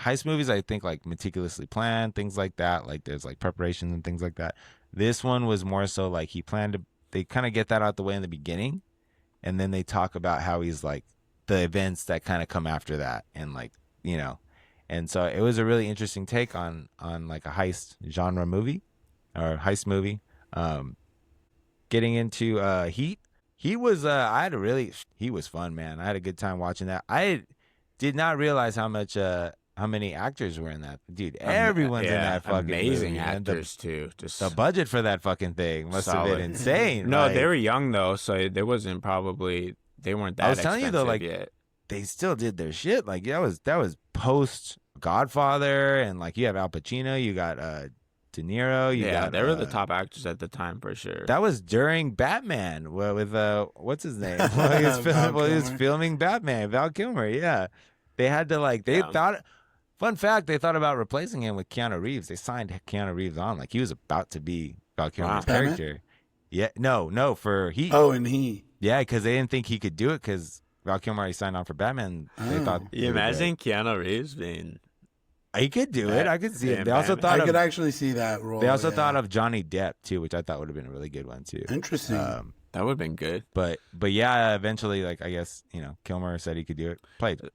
A: heist movies. I think like meticulously planned things like that. Like there's like preparations and things like that. This one was more so like he planned to. They kind of get that out the way in the beginning, and then they talk about how he's like the events that kind of come after that, and like and so it was a really interesting take on like a heist genre movie or heist movie. Getting into Heat. He was he was fun, man. I had a good time watching that. I did not realize how many actors were in that. Dude, everyone's in that fucking
B: amazing
A: movie,
B: actors too. Just
A: the budget for that fucking thing must have been insane.
B: No,
A: like,
B: they were young though, so they weren't that
A: I was telling you though, like
B: yet.
A: They still did their shit. Like that was post Godfather, and like you have Al Pacino, you got De Niro,
B: they were the top actors at the time for sure.
A: That was during Batman with what's his name? He was filming Batman, Val Kilmer. Yeah, they had to thought. Fun fact, they thought about replacing him with Keanu Reeves. They signed Keanu Reeves on. Like, he was about to be Val Kilmer's character. Yeah, no, for Heat.
C: Oh, and Heat.
A: Yeah, because they didn't think he could do it because Val Kilmer already signed on for Batman. They thought.
B: You imagine Keanu Reeves being...
A: He could do it. I could see it. They also
C: I could actually see that role.
A: They also thought of Johnny Depp, too, which I thought would have been a really good one, too.
C: Interesting.
B: That would have been good.
A: But yeah, eventually, like I guess Kilmer said he could do it.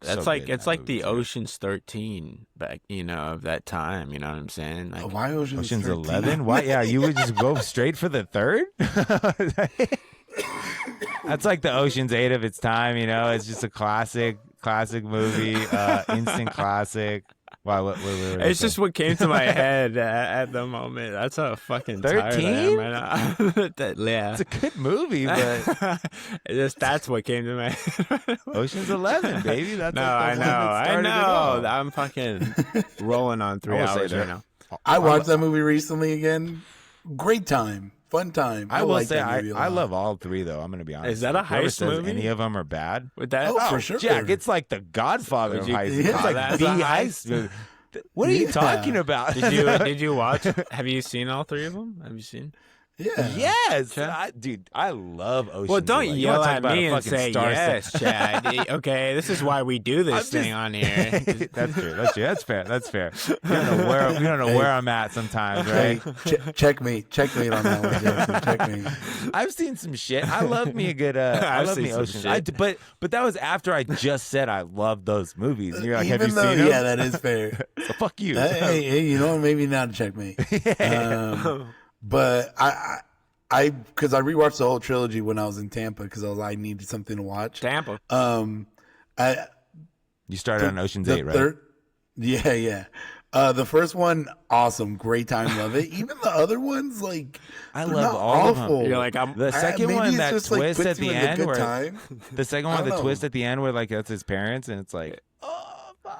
B: It's like the Ocean's 13 back, of that time. You know what I'm saying? Like,
C: why Ocean's
A: 11? Why? Yeah, you would just go straight for the third. That's like the Ocean's 8 of its time. It's just a classic movie, instant classic. Wow, what
B: it's just what came to my head at the moment. That's how fucking
A: 13?
B: tired I am right now. Yeah.
A: It's a good movie, but
B: that's what came to my head.
A: Ocean's 11, baby. That's
B: I know. I'm fucking rolling on 3 hours right now.
C: I watched that movie recently again. Great time. Fun time.
A: I will say I love all 3 though. I'm gonna be honest.
B: Is that a heist movie?
A: Any of them are bad?
B: With that?
C: Oh, for sure.
A: Jack, it's like the Godfather of heist. It's like the heist movie. What are you talking about?
B: Did you watch? Have you seen all 3 of them? Have you seen?
C: Yeah.
A: Yes, dude. I love Ocean's.
B: Well, don't yell at me and say yes, Chad. Okay, this is why we do this thing on here.
A: That's true. That's fair. We don't know where I'm at sometimes, right?
C: Checkmate on that one, Jackson. Checkmate.
A: I've seen some shit. I love me a good. I love me Ocean's. But that was after I just said I love those movies. And you're like, have you seen them?
C: Yeah, that is fair.
A: So fuck you.
C: Hey, you know what? Maybe not a checkmate. But I because I rewatched the whole trilogy when I was in Tampa because I needed something to watch.
B: Tampa.
A: You started on Ocean's 8, right?
C: Yeah. The first one, awesome, great time, love it. Even the other ones, like
A: I love all
C: awful.
A: of them.
B: You're like
A: the second one that
C: just,
A: twist at the end
C: time.
A: The second one, the twist at the end where like that's his parents and it's like,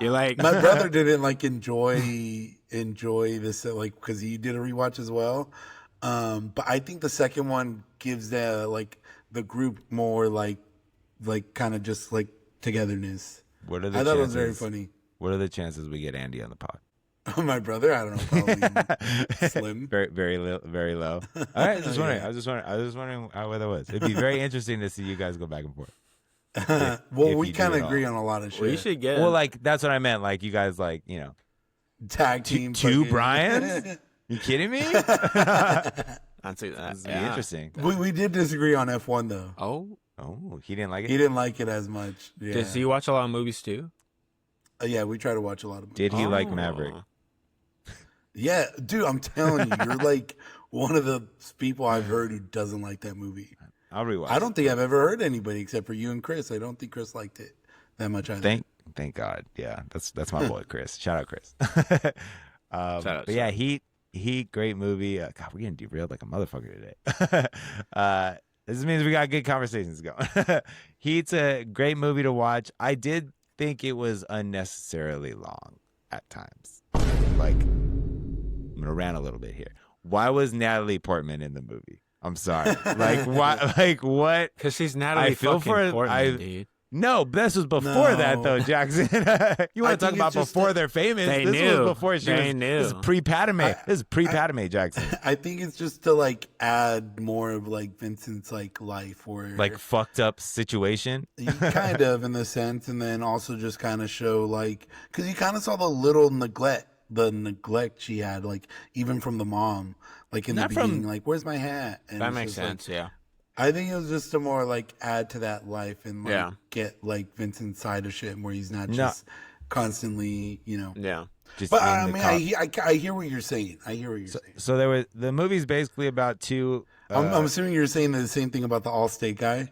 B: you're like
C: my brother didn't like enjoy this like because he did a rewatch as well. But I think the second one gives the group more like kind of just like togetherness.
A: What are the
C: I thought
A: chances,
C: it was very funny.
A: What are the chances we get Andy on the pod?
C: My brother, I don't know, probably slim.
A: Very, very low. Very low. All right, I was just wondering where that was. It'd be very interesting to see you guys go back and forth.
C: Well, we kind of agree on a lot of shit.
B: We should get.
A: Well, like that's what I meant. Like you guys, like
C: tag team.
A: Two Brians? You kidding me?
B: I'd say that.
A: This would be interesting.
C: We did disagree on F1 though.
A: Oh, he didn't like it.
C: He didn't like it as much. Yeah.
B: Does he watch a lot of movies too?
C: Yeah, we try to watch a lot of movies.
A: Did he like Maverick?
C: Yeah, dude, I'm telling you, you're like one of the people I've heard who doesn't like that movie.
A: I'll rewatch.
C: I don't think I've ever heard anybody except for you and Chris. I don't think Chris liked it. that much either.
A: Thank God. Yeah, that's my boy Chris. Shout out Chris. But yeah, Heat, great movie. God, we're getting derailed like a motherfucker today. This means we got good conversations going. Heat's a great movie to watch. I did think it was unnecessarily long at times. Like, I'm gonna rant a little bit here. Why was Natalie Portman in the movie? I'm sorry. Like, why? Like, what?
B: Because she's Natalie Portman, dude.
A: No, this was before that, though, Jackson. You want to talk about before they're famous? This was before she was. This is pre-Padme. This is pre-Padme, Jackson.
C: I think it's just to like add more of like Vincent's like life, or
A: like fucked up situation.
C: Kind of in the sense, and then also just kind of show like, because you kind of saw the little neglect she had, like even from the mom, like in the beginning, like where's my hat?
B: And that makes sense, yeah.
C: I think it was just to more like add to that life and like get like Vincent's side of shit where he's not just constantly, you know.
B: Yeah.
A: Just
C: but I mean, I hear what you're saying. Saying.
A: So there was the movie's basically about two.
C: I'm assuming you're saying the same thing about the Allstate guy.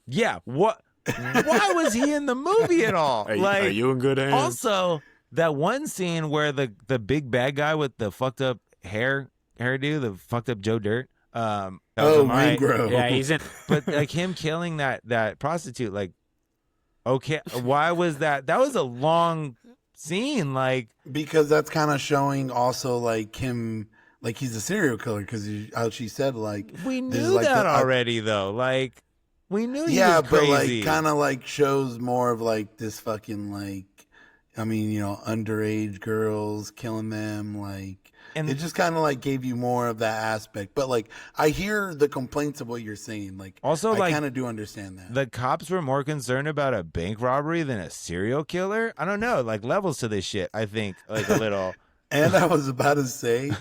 A: Yeah. What? Why was he in the movie at all?
B: Are you in good hands?
A: Also, that one scene where the big bad guy with the fucked up hairdo, the fucked up Joe Dirt.
C: Ringgrove.
B: Yeah, he's in.
A: But like him killing that prostitute, like, okay, why was that? That was a long scene, like,
C: because that's kind of showing also like him, like he's a serial killer. Because how she said, like,
A: we knew like that already, though. Like, we knew he was crazy.
C: But like kind of like shows more of like this fucking like, I mean, you know, underage girls killing them, like. And it just kind of like gave you more of that aspect. But like, I hear the complaints of what you're saying. Like,
A: also,
C: I kind of do understand that.
A: The cops were more concerned about a bank robbery than a serial killer. I don't know, like levels to this shit, I think, like a little.
C: And I was about to say,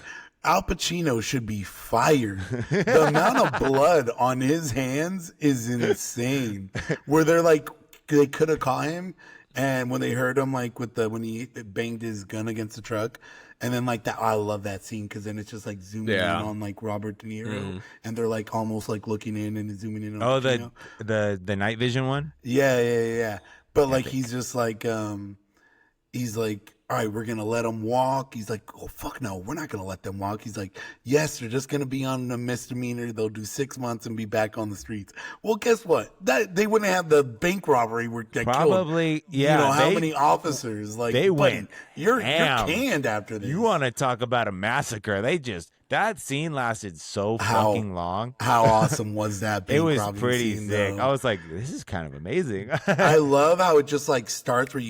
C: Al Pacino should be fired. The amount of blood on his hands is insane. Where they're like, they could have caught him. And when they heard him, like when he banged his gun against the truck, and then like that, I love that scene because then it's just like zooming in on like Robert De Niro, and they're like almost like looking in and zooming in on.
A: Oh, the night vision one.
C: Yeah. But like he's just like he's like, all right, we're going to let them walk. He's like, oh, fuck no, we're not going to let them walk. He's like, yes, they're just going to be on a misdemeanor. They'll do 6 months and be back on the streets. Well, guess what? They wouldn't have the bank robbery where they
A: probably
C: killed, you know, how many officers. Like,
A: they went,
C: you're canned after this.
A: You want to talk about a massacre. That scene lasted so fucking long.
C: How awesome was that?
A: It was pretty sick. Though? I was like, this is kind of amazing.
C: I love how it just like starts where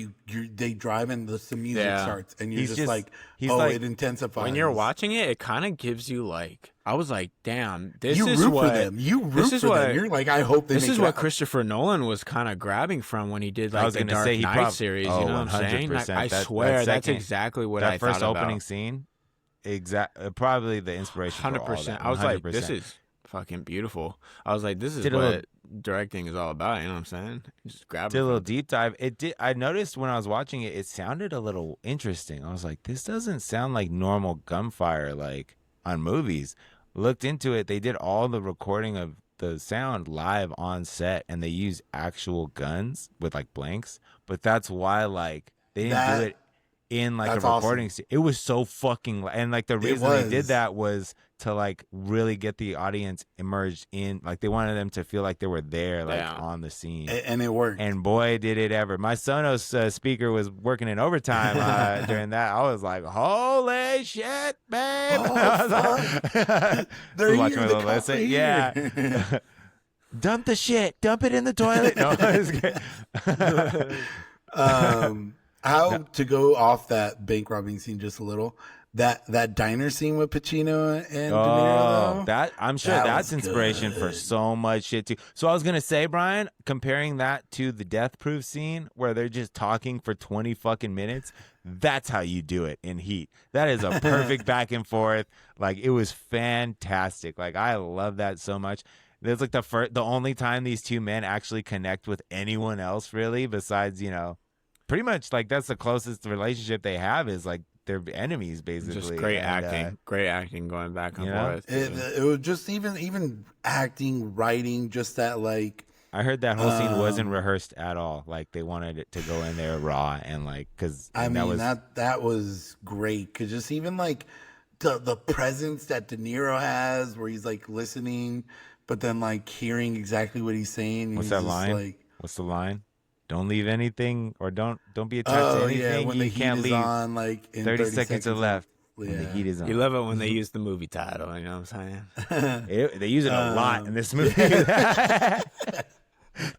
C: they drive and the music starts and you're just like, it intensifies.
B: When you're watching it, it kind of gives you like, I was like, damn, this
C: you
B: is
C: root
B: what
C: for them. You root for them. You're like, I hope they.
B: This is what Christopher Nolan was kind of grabbing from when he did like the Dark Knight series. You know what I'm saying? Like, I swear that's exactly what I thought about.
A: That first opening scene. Probably the inspiration.
B: 100%. I was like, this is fucking beautiful. I was like, this is what directing is all about. You know what I'm saying? Just grab it.
A: Did a little deep dive. I noticed when I was watching it, it sounded a little interesting. I was like, this doesn't sound like normal gunfire like on movies. Looked into it. They did all the recording of the sound live on set, and they used actual guns with like blanks. But that's why like they didn't do it in like a recording scene. It was so fucking, and like the reason they did that was to like really get the audience immersed in, like they wanted them to feel like they were there, like on the scene,
C: and it worked.
A: And boy, did it ever! My Sonos speaker was working in overtime during that. I was like, "Holy shit, babe!"
C: They're watching the let's say,
A: yeah. Dump the shit. Dump it in the toilet. No,
C: to go off that bank robbing scene just a little, that diner scene with Pacino and De Niro,
A: though, I'm sure that's inspiration for so much shit too. So I was gonna say, Brian, comparing that to the Death Proof scene where they're just talking for 20 fucking minutes, that's how you do it in Heat. That is a perfect back and forth. Like, it was fantastic. Like, I love that so much. It's like the only time these two men actually connect with anyone else, really, besides, you know, pretty much like that's the closest relationship they have is like they're enemies, basically.
B: Just great acting going back and forth.
C: It was just even acting, writing, just that like
A: I heard that whole scene wasn't rehearsed at all. Like they wanted it to go in there raw and like because
C: that was great because just even like the presence that De Niro has, where he's like listening, but then like hearing exactly what he's saying.
A: What's that line?
C: Like,
A: what's the line? Don't leave anything, or don't be attached to anything.
C: Yeah, when
A: you can't leave.
C: On, like in
A: 30 seconds are left.
C: Yeah.
A: When the heat is on.
B: You love it when they use the movie title. You know what I'm saying?
A: They use it a lot in this movie.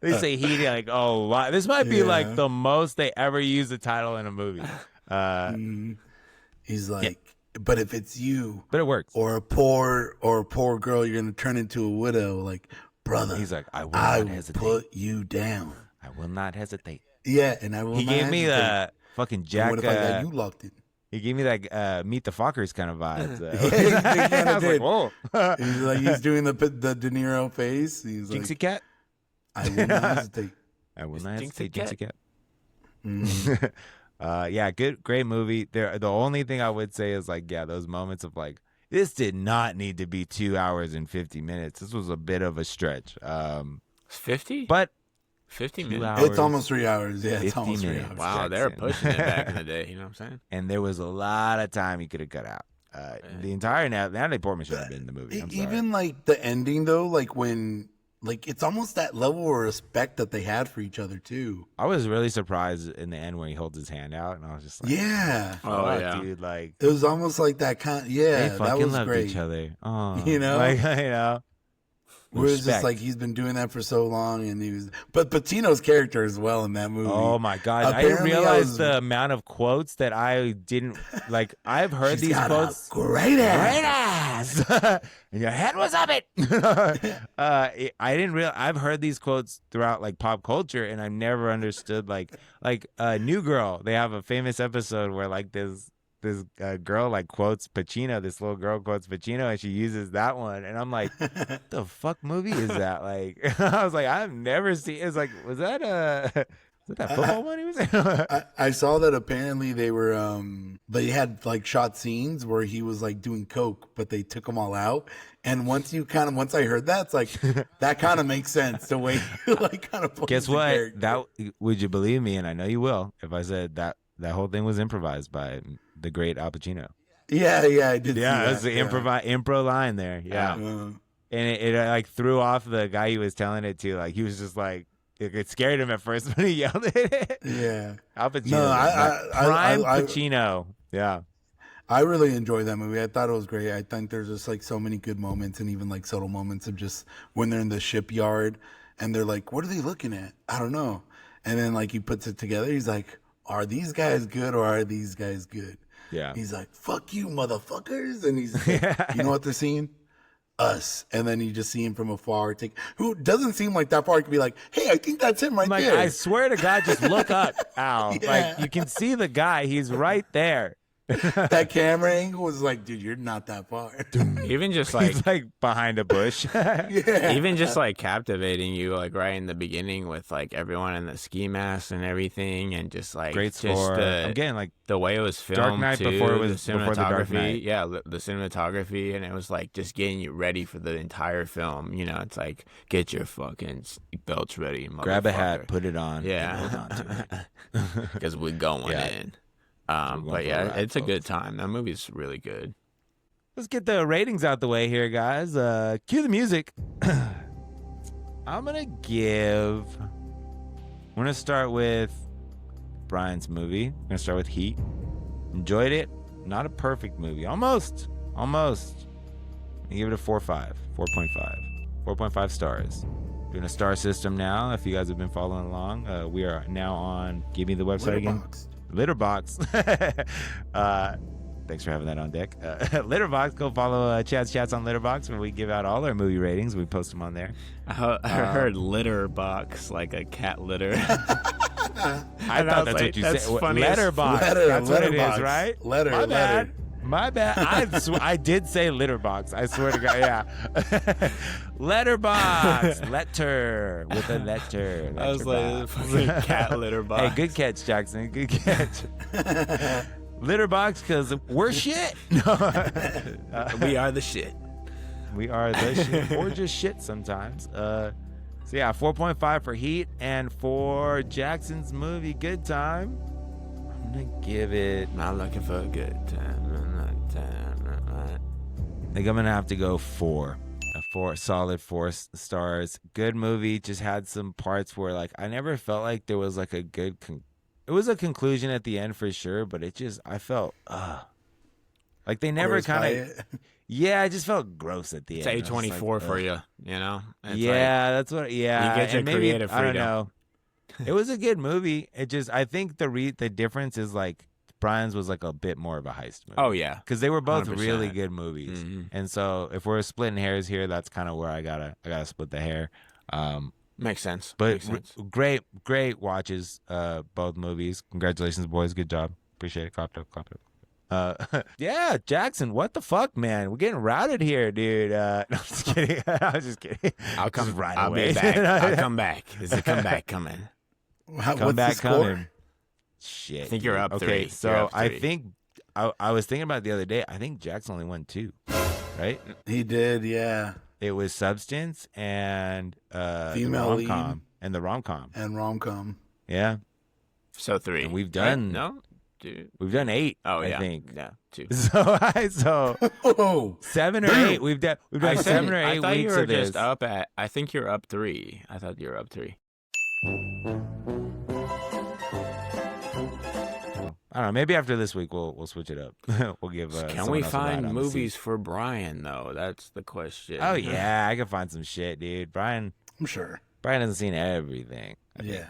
A: They say heat like a lot. This might be like the most they ever use the title in a movie.
C: He's like, but if it's you,
A: but it works,
C: or a poor girl, you're gonna turn into a widow. Like, brother,
A: he's like, I will
C: put you down.
A: I will not hesitate.
C: Yeah, and I will.
A: He gave me the fucking Jack.
C: What if I got you locked in?
A: He gave me like Meet the Fockers kind of vibes.
C: I
A: was like, whoa.
C: He's like, he's doing the De Niro face. He's
A: Jinxie
C: like,
A: Cat.
C: I will not hesitate.
A: I will not hesitate. Jinxie Cat.
C: Mm.
A: Yeah, great movie. The only thing I would say is like, yeah, those moments of like, this did not need to be 2 hours and 50 minutes. This was a bit of a stretch.
B: 50?
A: But
B: 50 minutes.
A: Hours,
C: it's almost 3 hours. Yeah, it's almost 3 hours.
B: Wow, they were pushing it back in the day. You know what I'm saying?
A: And there was a lot of time you could have cut out. The entire Natalie Portman should have been in the movie. I'm sorry.
C: Even like the ending though, like when. Like, it's almost that level of respect that they had for each other, too.
A: I was really surprised in the end when he holds his hand out, and I was just like,
C: yeah.
A: Dude, like.
C: It was almost like that kind
A: they
C: that
A: fucking
C: was
A: loved
C: great.
A: each other. Oh,
C: you know?
A: Like, you know.
C: Whereas just like he's been doing that for so long, and but Pacino's character as well in that movie.
A: Oh my god! Apparently I realized the amount of quotes that I didn't like. I've heard these quotes.
C: Great ass,
A: and your head was up it. I didn't realize. I've heard these quotes throughout like pop culture, and I never understood like New Girl. They have a famous episode where like this girl like quotes Pacino. This little girl quotes Pacino, and she uses that one. And I'm like, what the fuck movie is that? Like, I was like, I've never seen. It's like, was that football one he was in?
C: I saw that apparently they had like shot scenes where he was like doing coke, but they took them all out. And once I heard that, it's like that kind of makes sense. The way like kind of
A: guess what? Character. That would you believe me? And I know you will if I said that whole thing was improvised by the great Al Pacino.
C: Yeah, I did.
A: Yeah, it was the improv line there. Yeah, and it like threw off the guy he was telling it to. Like he was just like, it scared him at first when he yelled at it.
C: Yeah,
A: Al Pacino, prime Pacino. Yeah,
C: I really enjoyed that movie. I thought it was great. I think there's just like so many good moments, and even like subtle moments of just when they're in the shipyard and they're like, "What are they looking at? I don't know." And then like he puts it together. He's like, "Are these guys good or are these guys good?"
A: Yeah.
C: He's like, "Fuck you, motherfuckers." And he's like, you know what they're seeing? Us. And then you just see him from afar. Who doesn't seem like that far. He could be like, "Hey, I think that's him right there."
A: I swear to God, just look up, Al. Yeah. Like, you can see the guy. He's right there.
C: That camera angle was like, dude, you're not that far.
B: Even just like
A: he's like behind a bush.
C: Yeah.
B: Even just like captivating you like right in the beginning with like everyone in the ski mask and everything, and just like
A: great score. I'm getting like
B: the way it was filmed.
A: Dark Knight
B: too,
A: before it was
B: the cinematography.
A: Before the Dark Knight.
B: Yeah, the cinematography, and it was like just getting you ready for the entire film. You know, it's like get your fucking belts ready, motherfucker.
A: Grab a hat, put it on.
B: Yeah,
A: hold on to it.
B: Because we're going in. But yeah, it's a good time. That movie's really good.
A: Let's get the ratings out the way here, guys. Cue the music. I'm gonna start with Brian's movie. I'm gonna start with Heat. Enjoyed it. Not a perfect movie. Almost. I'm gonna give it a 4.5. 4.5 stars. Doing a star system now. If you guys have been following along, we are now on. Give me the website again. Litterbox. Thanks for having that on deck. Litterbox. Go follow Chats on Litterbox, where we give out all our movie ratings. We post them on there.
B: I heard litter box, like a cat litter.
A: I thought that's what you said. Letterbox. That's what it is, right? My bad. I did say litterbox. I swear to God. Yeah. Letterbox. Letter with a letter.
B: I was like, fucking cat litter box.
A: Hey, good catch, Jackson. Good catch. Litterbox, because we're shit.
B: We are the shit.
A: We are the shit. Or just shit sometimes. So yeah, 4.5 for Heat, and for Jackson's movie Good Time, I'm gonna give it.
B: Not looking for a good time.
A: I think I'm gonna have to go 4. Solid 4 stars. Good movie. Just had some parts where like I never felt like there was like a good. It was a conclusion at the end for sure, but I felt like they never kind of. Yeah, I just felt gross at the
B: it's
A: end.
B: It's A24 for you, you know? It's
A: yeah, that's what. Yeah,
B: you get your
A: maybe,
B: creative freedom.
A: I don't know. It was a good movie. It just, I think the difference is like Brian's was like a bit more of a heist movie.
B: Oh yeah,
A: because they were both
B: 100%.
A: really good movies. And so if we're splitting hairs here, that's kind of where I gotta split the hair.
B: Makes sense.
A: But great watches. Both movies. Congratulations, boys. Good job. Appreciate it. Clap up. Yeah, Jackson, what the fuck, man? We're getting routed here, dude. No, I'm just kidding. I was just kidding.
B: I'll come
A: just right
B: I'll
A: away.
B: be back. I'll come back. There's a comeback coming.
C: What's the score?
A: Coming. Shit.
B: I think you're up 3.
A: Okay, so I think I was thinking about it the other day. I think Jackson only won 2, right?
C: He did, yeah.
A: It was Substance and
C: Female
A: the rom-com
C: lead.
A: and the rom-com.
C: And rom-com.
A: Yeah.
B: So 3.
A: And we've done
B: right? No? Dude.
A: We've done 8.
B: Oh yeah.
A: I think.
B: Yeah, 2.
A: So 7 or 8. We've done 7 or 8
B: I thought
A: weeks
B: you were
A: of this.
B: just up at. I think you're up 3. I thought you were up 3.
A: I don't know. Maybe after this week we'll switch it up. We'll give.
B: Can we find movies for Brian though? That's the question.
A: Oh yeah, I can find some shit, dude. Brian.
C: I'm sure.
A: Brian hasn't seen everything.
C: Yeah.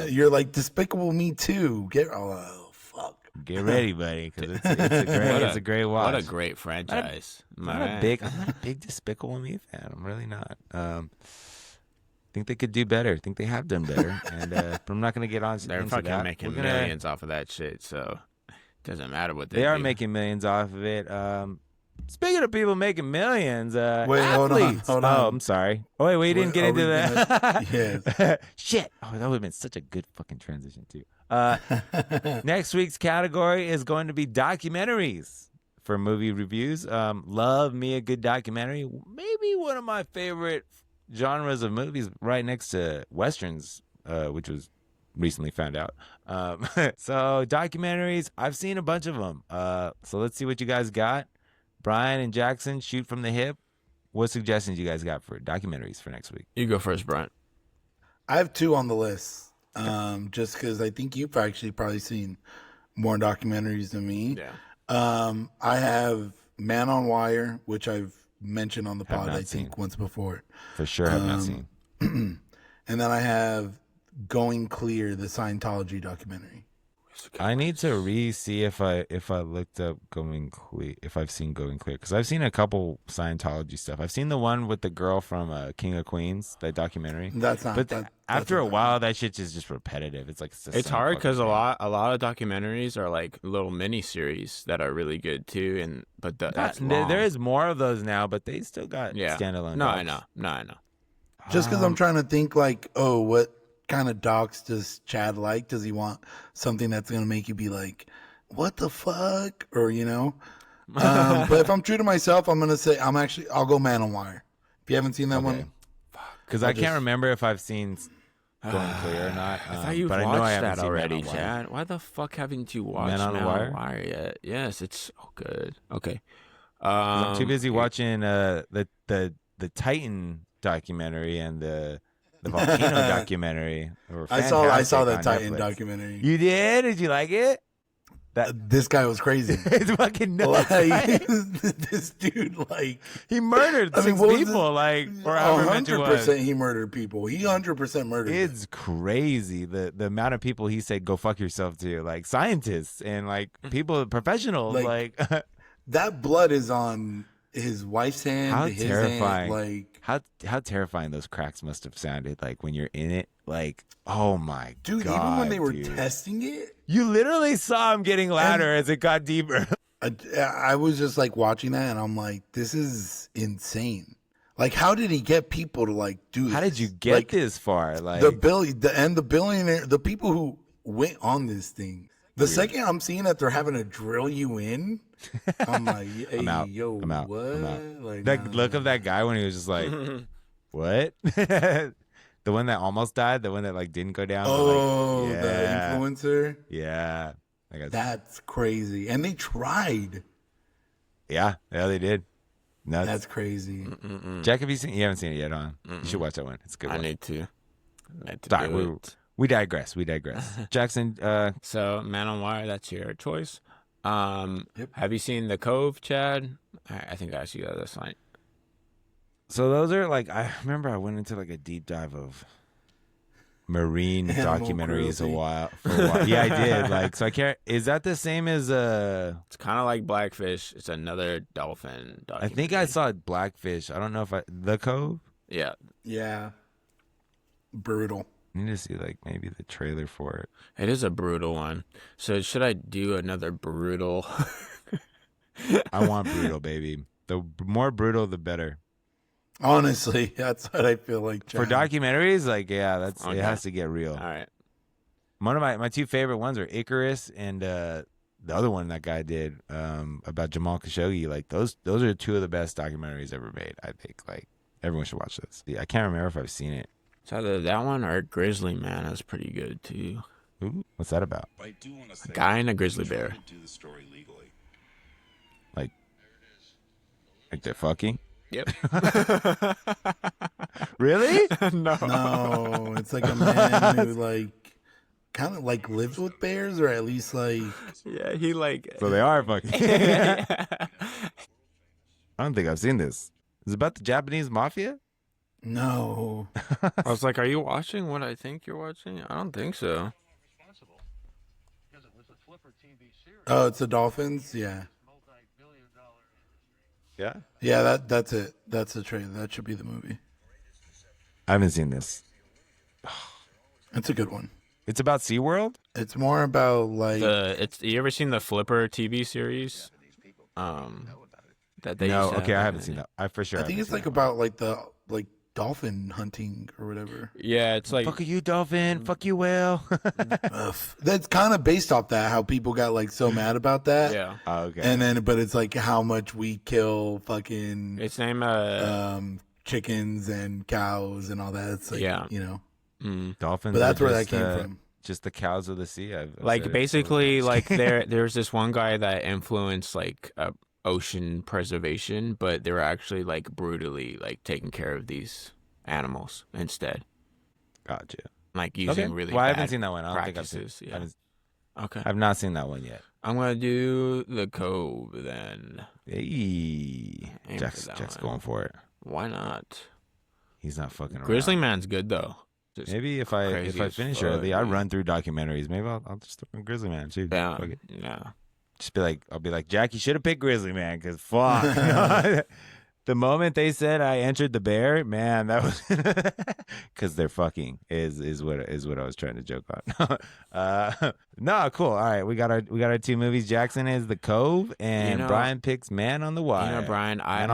C: You're like Despicable Me Too. Fuck.
A: Get ready, buddy, because it's a great watch.
B: What a great franchise.
A: I'm not a big Despicable Me fan. I'm really not. Think they could do better. Think they have done better. And but I'm not going to get on.
B: They're fucking making millions off of that shit, so it doesn't matter what they do.
A: They are making millions off of it. Speaking of people making millions,
C: wait,
A: athletes.
C: Hold on.
A: Oh, I'm sorry. Oh, wait, we didn't get into that.
C: Yes.
A: Shit. Oh, that would have been such a good fucking transition, too. Next week's category is going to be documentaries for movie reviews. Love me a good documentary. Maybe one of my favorite genres of movies, right next to Westerns, which was recently found out. So documentaries, I've seen a bunch of them. So let's see what you guys got. Brian and Jackson, shoot from the hip. What suggestions you guys got for documentaries for next week?
B: You go first, Brian.
C: I have 2 on the list, just because I think you've actually probably seen more documentaries than me.
B: Yeah.
C: I have Man on Wire, which I've mentioned on the pod, I think,
A: seen.
C: once before.
A: For sure, I've not seen.
C: And then I have Going Clear, the Scientology documentary.
A: I need to see if I looked up Going Clear, if I've seen Going Clear, because I've seen a couple Scientology stuff. I've seen the one with the girl from King of Queens, that documentary.
C: That's not.
A: But after a while, that shit is just repetitive. It's like
B: it's hard because a lot of documentaries are like little mini series that are really good too. But that's long.
A: There is more of those now, but they still got standalone.
B: No, I know.
C: Just because I'm trying to think like, oh, what kind of docs does Chad like? Does he want something that's going to make you be like, what the fuck? Or, but if I'm true to myself, I'm going to say I'll go Man on Wire. If you haven't seen that one.
A: Because I can't remember if I've seen Going Clear or not.
B: I thought you've watched that already, Chad. Why the fuck haven't you watched Man on Wire yet? Yes, it's so good. Okay.
A: I'm too busy watching the Titan documentary and the volcano documentary.
C: I saw that Titan documentary.
A: You did? Did you like it?
C: This guy was crazy.
A: It's fucking nuts.
C: This dude,
A: he murdered 6 people, or however much it was.
C: 100% he murdered people. He 100% murdered.
A: It's crazy the amount of people he said go fuck yourself to, like scientists and people, professionals.
C: That blood is on his wife's hand.
A: How
C: his
A: terrifying! How terrifying those cracks must have sounded like when you're in it. Oh my
C: dude!
A: God,
C: even when they were testing it,
A: you literally saw him getting louder as it got deeper.
C: I was just watching that, and I'm like, this is insane. How did he get people to do this?
A: How did you get this far?
C: The billionaire, the people who went on this thing. The second I'm seeing that they're having to drill you in, I'm like, hey,
A: I'm out.
C: yo,
A: I'm out.
C: what?
A: I'm out. Look of that guy when he was just like, What? The one that almost died, the one that like didn't go down.
C: Oh,
A: like,
C: the influencer.
A: Yeah,
C: That's crazy. And they tried.
A: Yeah, they did. Nuts.
C: That's crazy.
A: Jack, have you seen? You haven't seen it yet, huh? You should watch that one. It's a good.
B: I
A: one.
B: need to.
A: Sorry, we digress. Jackson.
B: So, Man on Wire. That's your choice.
C: Yep.
B: Have you seen The Cove, Chad? I think I asked you that this night.
A: So those are like, I remember I went into like a deep dive of marine documentaries for a while. Yeah, I did. Like, so I can't. Is that the same as
B: It's kind of like Blackfish. It's another dolphin documentary.
A: I think I saw Blackfish. I don't know if The Cove.
B: Yeah.
C: Yeah. Brutal.
A: I need to see like maybe the trailer for it.
B: It is a brutal one. So should I do another brutal?
A: I want brutal, baby. The more brutal, the better.
C: Honestly, that's what I feel like. John.
A: For documentaries, like It has to get real.
B: All right.
A: One of my two favorite ones are Icarus and the other one that guy did about Jamal Khashoggi. Like those are two of the best documentaries ever made. I think like everyone should watch this. Yeah, I can't remember if I've seen it.
B: It's either that one or Grizzly Man is pretty good too.
A: Ooh, what's that about?
B: A guy and a grizzly bear.
A: Like they're fucking?
B: Yep.
A: Really?
C: No, it's like a man who like kind of like lives with bears, or at least like
B: Yeah, he like.
A: So they are fucking. I don't think I've seen this. Is it about the Japanese mafia?
C: no.
B: I was like, "Are you watching what I think you're watching?" I don't think so.
C: Oh, it's the Dolphins. Yeah,
A: Yeah.
C: yeah. That's it. That's the trailer. That should be the movie.
A: I haven't seen this.
C: It's a good one.
A: It's about SeaWorld?
C: It's more about like
B: You ever seen the Flipper TV series? That they
A: No,
B: used to
A: okay, I
B: have
A: haven't seen that. I for sure.
C: I think it's like about like the dolphin hunting or whatever.
B: Yeah, it's like
A: Fuck you, dolphin. Fuck you, whale.
C: That's kind of based off that, how people got like so mad about that.
B: yeah.
A: Oh, okay.
C: And then, but it's like how much we kill fucking
B: Its name
C: chickens and cows and all that. It's like,
B: Yeah.
C: you know,
A: Dolphins.
C: but that's
A: are
C: where that
A: just,
C: came from.
A: Just the cows of the sea. I've said
B: like
A: it
B: basically
A: before.
B: like there's this one guy that influenced like ocean preservation, but they were actually like brutally like taking care of these animals instead,
A: Gotcha.
B: like using
A: Okay.
B: really
A: Well, I
B: bad
A: haven't seen that one. I don't think I've seen.
B: practices.
A: I
B: Yeah.
A: haven't-
B: Okay.
A: I've not seen that one yet.
B: I'm gonna do The Cove then.
A: Hey,
B: Aim
A: Jack's
B: for that one.
A: going for it.
B: Why not?
A: He's not fucking around.
B: Grizzly Man's good though. Just
A: Maybe if I
B: crazy as
A: finish
B: fuck,
A: early, I
B: dude.
A: run through documentaries. Maybe I'll just throw in Grizzly Man too.
B: Yeah.
A: Fuck it.
B: Yeah.
A: Just be like, I'll be like, Jack, you should have picked Grizzly Man because fuck. The moment they said I entered the bear, man, that was because they're fucking is what I was trying to joke on. No, cool. All right, we got our two movies. Jackson is The Cove, and Brian picks Man on the Wire.
B: You know, Brian, I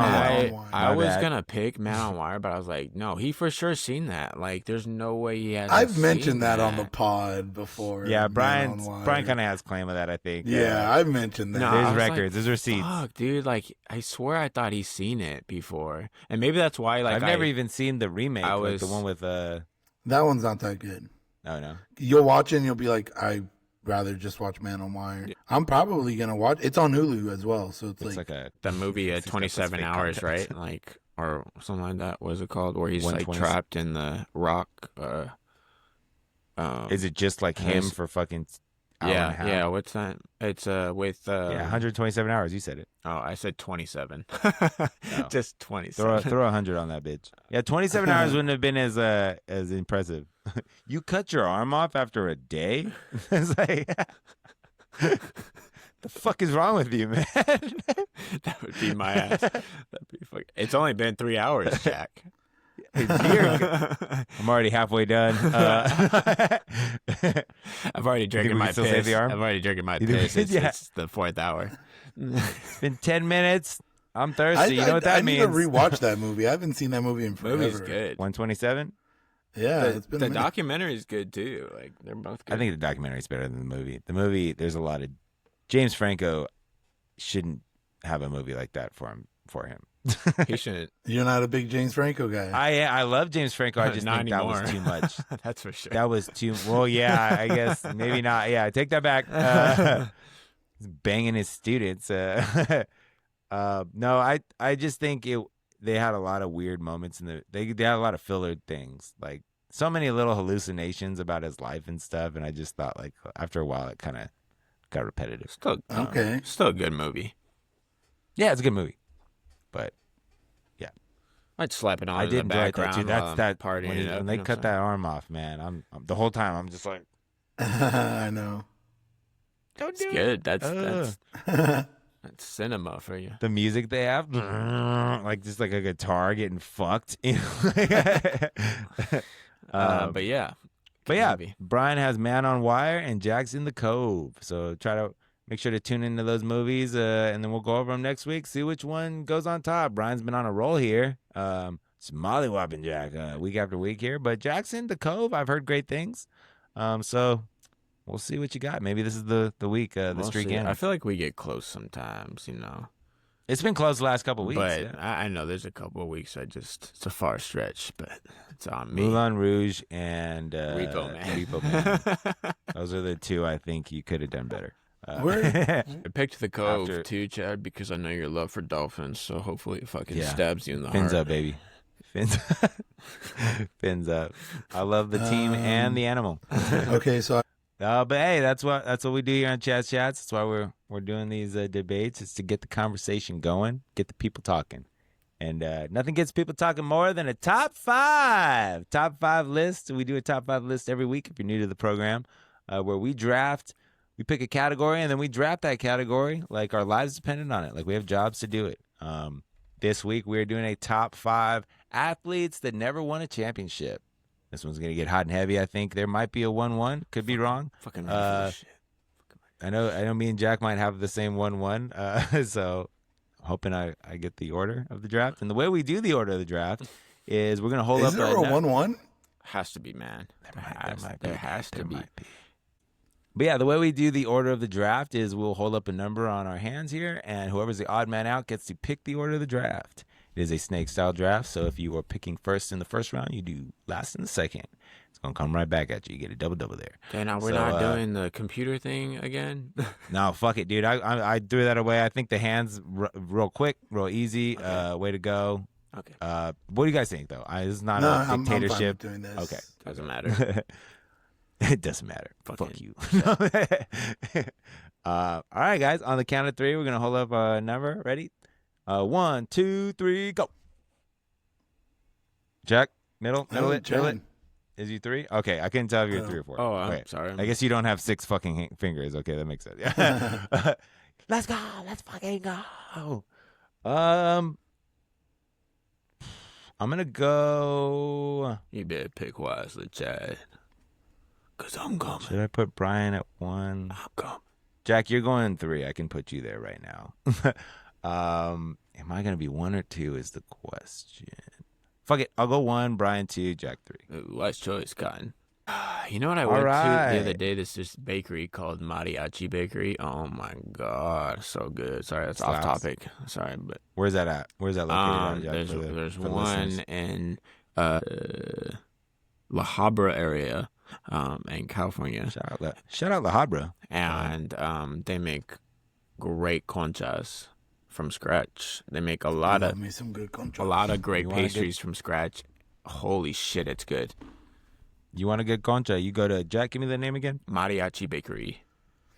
A: My
B: was
A: bad.
B: gonna pick Man on Wire, but I was like, no, he for sure seen that. Like, there's no way he hasn't.
C: I've
B: seen
C: mentioned that on the pod before.
A: Yeah,
C: Man
A: Brian
C: on Wire.
A: kind of has claim of that, I think.
C: Yeah, I've mentioned that.
B: No,
A: There's
B: I was
A: records,
B: like,
A: there's receipts.
B: Fuck, dude, like I swear I thought he's seen it before, and maybe that's why. Like,
A: I've never even seen the remake,
B: I
A: like the
B: was-
A: one with
C: That one's not that good.
A: no.
C: You'll watch it and you'll be like, I'd rather just watch Man on Wire. I'm probably gonna watch. It's on Hulu as well, so it's
A: It's
C: like
A: like a
B: the movie
A: He's got
B: 27
A: this fake
B: hours,
A: context.
B: right? Like, or something like that. What is it called? Where he's like
A: 120.
B: trapped in the rock.
A: Is it just like him
B: Yes.
A: for fucking hour and a half?
B: Yeah. What's that? It's with
A: Yeah, 127 hours. You said it.
B: Oh, I said 27. Just 27.
A: Throw 100 on that bitch. Yeah, 27 hours wouldn't have been as impressive. You cut your arm off after a day? It's like, the fuck is wrong with you, man?
B: That would be my ass. That'd be It's only been 3 hours, Jack.
A: I'm already halfway done.
B: I've already drinking
A: we
B: my
A: can still save
B: piss.
A: the arm?
B: I've already drinking my
A: You think we
B: piss.
A: could?
B: It's,
A: Yeah.
B: it's the 4th hour.
A: It's been 10 minutes. I'm thirsty. You know what that
C: I
A: means?
C: need to rewatch that movie. I haven't seen that movie in forever.
B: Movie's good.
A: 127?
C: Yeah,
B: The,
C: it's been
B: the
C: a minute.
B: documentary is good too. Like, they're both good.
A: I think the documentary is better than the movie. The movie, there's a lot of James Franco shouldn't have a movie like that for him.
B: He shouldn't.
C: You're not a big James Franco guy.
A: I love James Franco. I just think that was too much.
B: That's for sure.
A: That was too. Well, yeah, I guess maybe not. Yeah, I take that back. Banging his students. No, I just think they had a lot of weird moments they had a lot of filler things, like so many little hallucinations about his life and stuff, and I just thought like after a while it kind of got repetitive.
B: Still a good movie.
A: Yeah, it's a good movie, but yeah,
B: I'd slap it on.
A: I did
B: in the
A: enjoy
B: background
A: that too. That's that
B: party
A: when they cut that arm off, man. I'm the whole time I'm just like,
C: I know.
A: Don't do
B: it's
A: it.
B: Good. That's cinema for you.
A: The music they have, like just like a guitar getting fucked.
B: But yeah. Movie.
A: Brian has Man on Wire and Jack's in the Cove. So try to make sure to tune into those movies, and then we'll go over them next week. See which one goes on top. Brian's been on a roll here. It's mollywopping Jack week after week here, but Jack's in the Cove. I've heard great things. So we'll see what you got. Maybe this is the week, the streak ends.
B: I feel like we get close sometimes, you know.
A: It's been close the last couple of weeks.
B: But
A: yeah.
B: I know there's a couple of weeks it's a far stretch, but it's on me.
A: Moulin Rouge and
B: Repo Man.
A: Repo Man. Those are the two I think you could have done better.
B: I picked the Cove too, Chad, because I know your love for dolphins, so hopefully it fucking stabs you in the
A: Fins
B: heart.
A: up, baby. Fins up. I love the team and the animal.
C: Okay, so
A: But hey, that's what we do here on Chats. That's why we're doing these debates. It's to get the conversation going, get the people talking, and nothing gets people talking more than a top five list. We do a top 5 list every week. If you're new to the program, where we pick a category and then we draft that category like our lives dependent on it. Like we have jobs to do it. This week we're doing a top 5 athletes that never won a championship. This one's gonna get hot and heavy. I think there might be a 1-1. Could be wrong.
B: Fucking ready for this shit.
A: I know. Me and Jack might have the same 1-1. So, hoping I get the order of the draft. And the way we do the order of the draft is we're gonna hold up.
C: Is there a 1-1?
B: Has to be, man. There has to be.
A: But yeah, the way we do the order of the draft is we'll hold up a number on our hands here, and whoever's the odd man out gets to pick the order of the draft. It is a snake-style draft, so if you are picking first in the first round, you do last in the second. It's going to come right back at you. You get a double-double there.
B: Okay, now we're not doing the computer thing again?
A: No, fuck it, dude. I threw that away. I think the hands, real quick, real easy, way to go.
B: Okay.
A: What do you guys think, though? This is not a dictatorship.
C: I'm fine with doing this.
A: Okay.
B: Doesn't matter.
A: It doesn't matter. Fuck you. All right, guys. On the count of 3, we're going to hold up a number. Ready? 1, 2, 3, go. Jack, middle it. Is you 3? Okay, I couldn't tell if you're 3 or 4.
B: Oh, I'm sorry.
A: I guess you don't have 6 fucking fingers. Okay, that makes sense. Yeah. Let's go. Let's fucking go. I'm gonna go.
B: You better pick wisely, Chad. Cause I'm coming.
A: Should I put Brian at 1?
B: I'm coming.
A: Jack, you're going 3. I can put you there right now. Am I gonna be 1 or 2? Is the question. Fuck it. I'll go 1. Brian 2. Jack 3.
B: Ooh, wise choice, Cotton. You know what I went to the other day? This bakery called Mariachi Bakery. Oh my god, so good. Sorry, that's off topic. Sorry, but
A: where's that at? Where's that located?
B: There's one in La Habra area, in California.
A: Shout out La Habra.
B: And they make great conchas from scratch. They make a lot of great pastries from scratch. Holy shit, it's good.
A: You want a good concha? You go to Jack. Give me the name again.
B: Mariachi Bakery.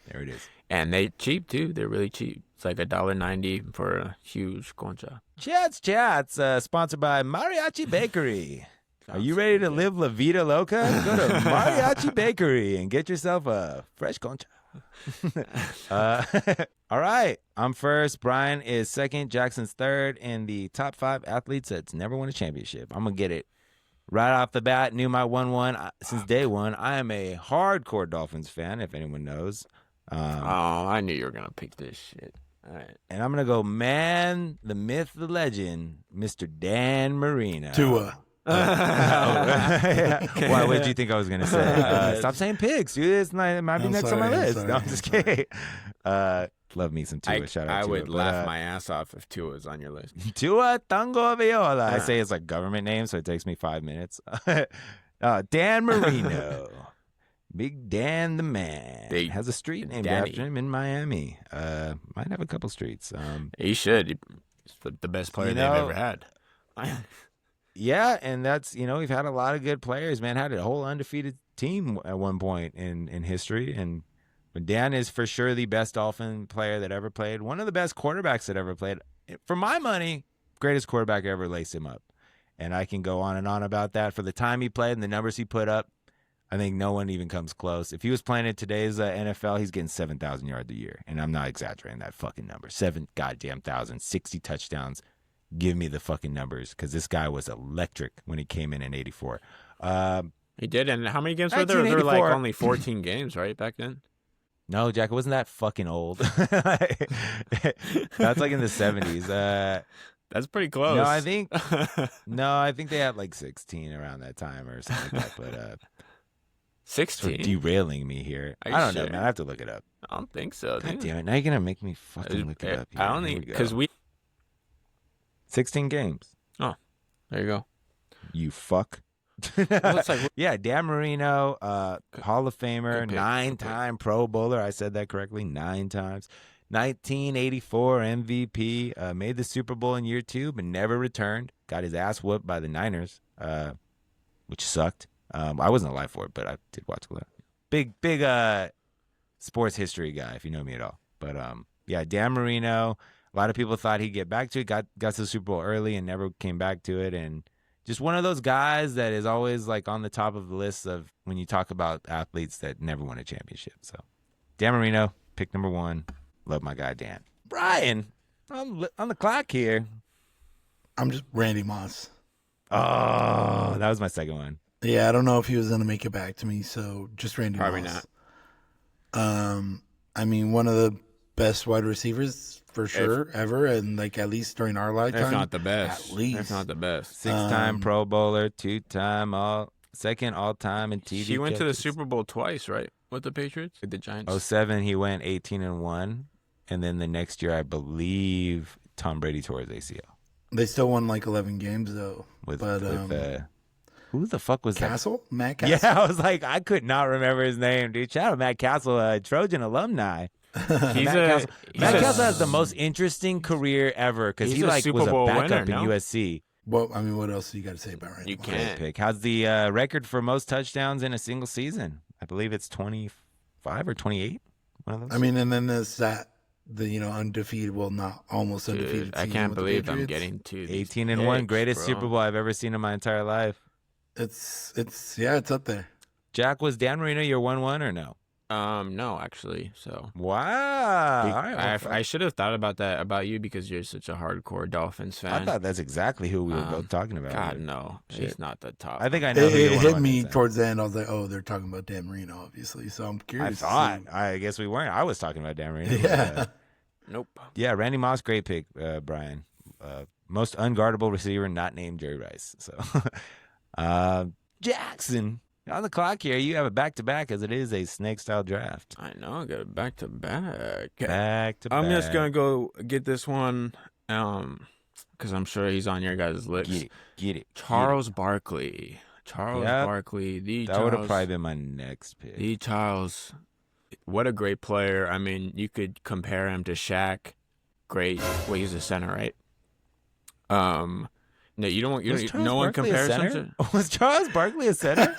A: There it is.
B: And they cheap too. They're really cheap. It's like $1.90 for a huge concha.
A: Chats, sponsored by Mariachi Bakery. Are you ready to live La Vida Loca? Go to Mariachi Bakery and get yourself a fresh concha. All right. I'm first. Brian is second. Jackson's third. In the top 5 athletes that's never won a championship. I'm going to get it right off the bat. Knew my 1-1 since day one. I am a hardcore Dolphins fan, if anyone knows.
B: I knew you were going to pick this shit. All right.
A: And I'm going to go, man, the myth, the legend, Mr. Dan Marino.
C: Tua.
A: Why? What did you think I was going to say? Stop saying pigs, dude. It might be next on my list. No, I'm just kidding. love me some Tua. Shout out
B: I
A: Tua.
B: would laugh my ass off if Tua was on your list.
A: Tua Tagovailoa. I say it's like government name, so it takes me 5 minutes. Dan Marino. Big Dan the man. Has a street named after him in Miami. Might have a couple streets.
B: He should. He's the best player they've ever had.
A: Yeah, and that's, we've had a lot of good players, man. Had a whole undefeated team at one point in history. And Dan is for sure the best Dolphin player that ever played. One of the best quarterbacks that ever played. For my money, greatest quarterback ever. Lace him up. And I can go on and on about that. For the time he played and the numbers he put up, I think no one even comes close. If he was playing in today's NFL, he's getting 7,000 yards a year. And I'm not exaggerating that fucking number. 7 goddamn thousand, 60 touchdowns. Give me the fucking numbers, because this guy was electric when he came in 84.
B: He did, and how many games were there? There were like only 14 games, right, back then?
A: No, Jack, it wasn't that fucking old. That's like in the 70s.
B: That's pretty close.
A: No, I think they had like 16 around that time or something like that. But
B: 16?
A: Derailing me here. I don't know, man. I have to look it up.
B: I don't think so.
A: God damn it. Now you're going to make me fucking look it up here.
B: I don't think, because
A: 16 games.
B: Oh, there you go.
A: You fuck. Yeah, Dan Marino, Hall of Famer, 9-time Pro Bowler. I said that correctly, 9 times. 1984 MVP, made the Super Bowl in year 2, but never returned. Got his ass whooped by the Niners, which sucked. I wasn't alive for it, but I did watch a lot. Big sports history guy, if you know me at all. But yeah, Dan Marino. A lot of people thought he'd get back to it. Got to the Super Bowl early and never came back to it. And just one of those guys that is always like on the top of the list of when you talk about athletes that never won a championship. So Dan Marino, pick number 1. Love my guy Dan. Brian, on the clock here.
C: I'm just Randy Moss.
A: Oh, that was my second one.
C: Yeah, I don't know if he was going to make it back to me, so just Randy Moss.
B: Probably not.
C: I mean, one of the best wide receivers for sure ever, and like at least during our lifetime.
B: If not the best.
C: At least.
B: If not the best.
A: 6-time Pro Bowler, 2-time second all-time in TV.
B: He went to the Super Bowl twice, right? With the Patriots? With the Giants?
A: 2007, he went 18-1. And then the next year, I believe Tom Brady tore his ACL.
C: They still won like 11 games though.
A: Who the fuck was
C: Castle?
A: that?
C: Matt Castle?
A: Yeah, I was like, I could not remember his name, dude. Shout out Matt Castle, Trojan alumni. Matt Castle has the most interesting career ever because he was a backup in USC.
C: Well, I mean, what else do you got to say about Randy?
B: You can't
A: pick. How's the record for most touchdowns in a single season? I believe it's 25 or 28. One of those.
C: I mean, and then there's that. The undefeated, well, not almost undefeated.
B: I can't believe I'm getting to
A: 18-1, greatest Super Bowl I've ever seen in my entire life.
C: It's up there.
A: Jack, was Dan Marino your 1-1 or no?
B: No, actually. So
A: wow,
B: I should have thought about that about you because you're such a hardcore Dolphins fan.
A: I thought that's exactly who we were both talking about.
B: God, no, he's not the top.
A: I think I know.
C: It hit me towards the end. I was like, oh, they're talking about Dan Marino, obviously. So I'm curious.
A: I guess we weren't. I was talking about Dan Marino.
C: Yeah.
B: Nope.
A: Yeah, Randy Moss, great pick, Brian. Most unguardable receiver, not named Jerry Rice. So, Jackson. On the clock here, you have a back-to-back as it is a snake-style draft.
B: I know, I got a back-to-back.
A: Back-to-back.
B: I'm just going to go get this one because I'm sure he's on your guys' lips.
A: Get it.
B: Charles Barkley. Barkley.
A: That would have probably been my next pick.
B: The Charles. What a great player. I mean, you could compare him to Shaq. Great. Well, he's a center, right? No, you don't. No one compares him to.
A: Was Charles Barkley a center?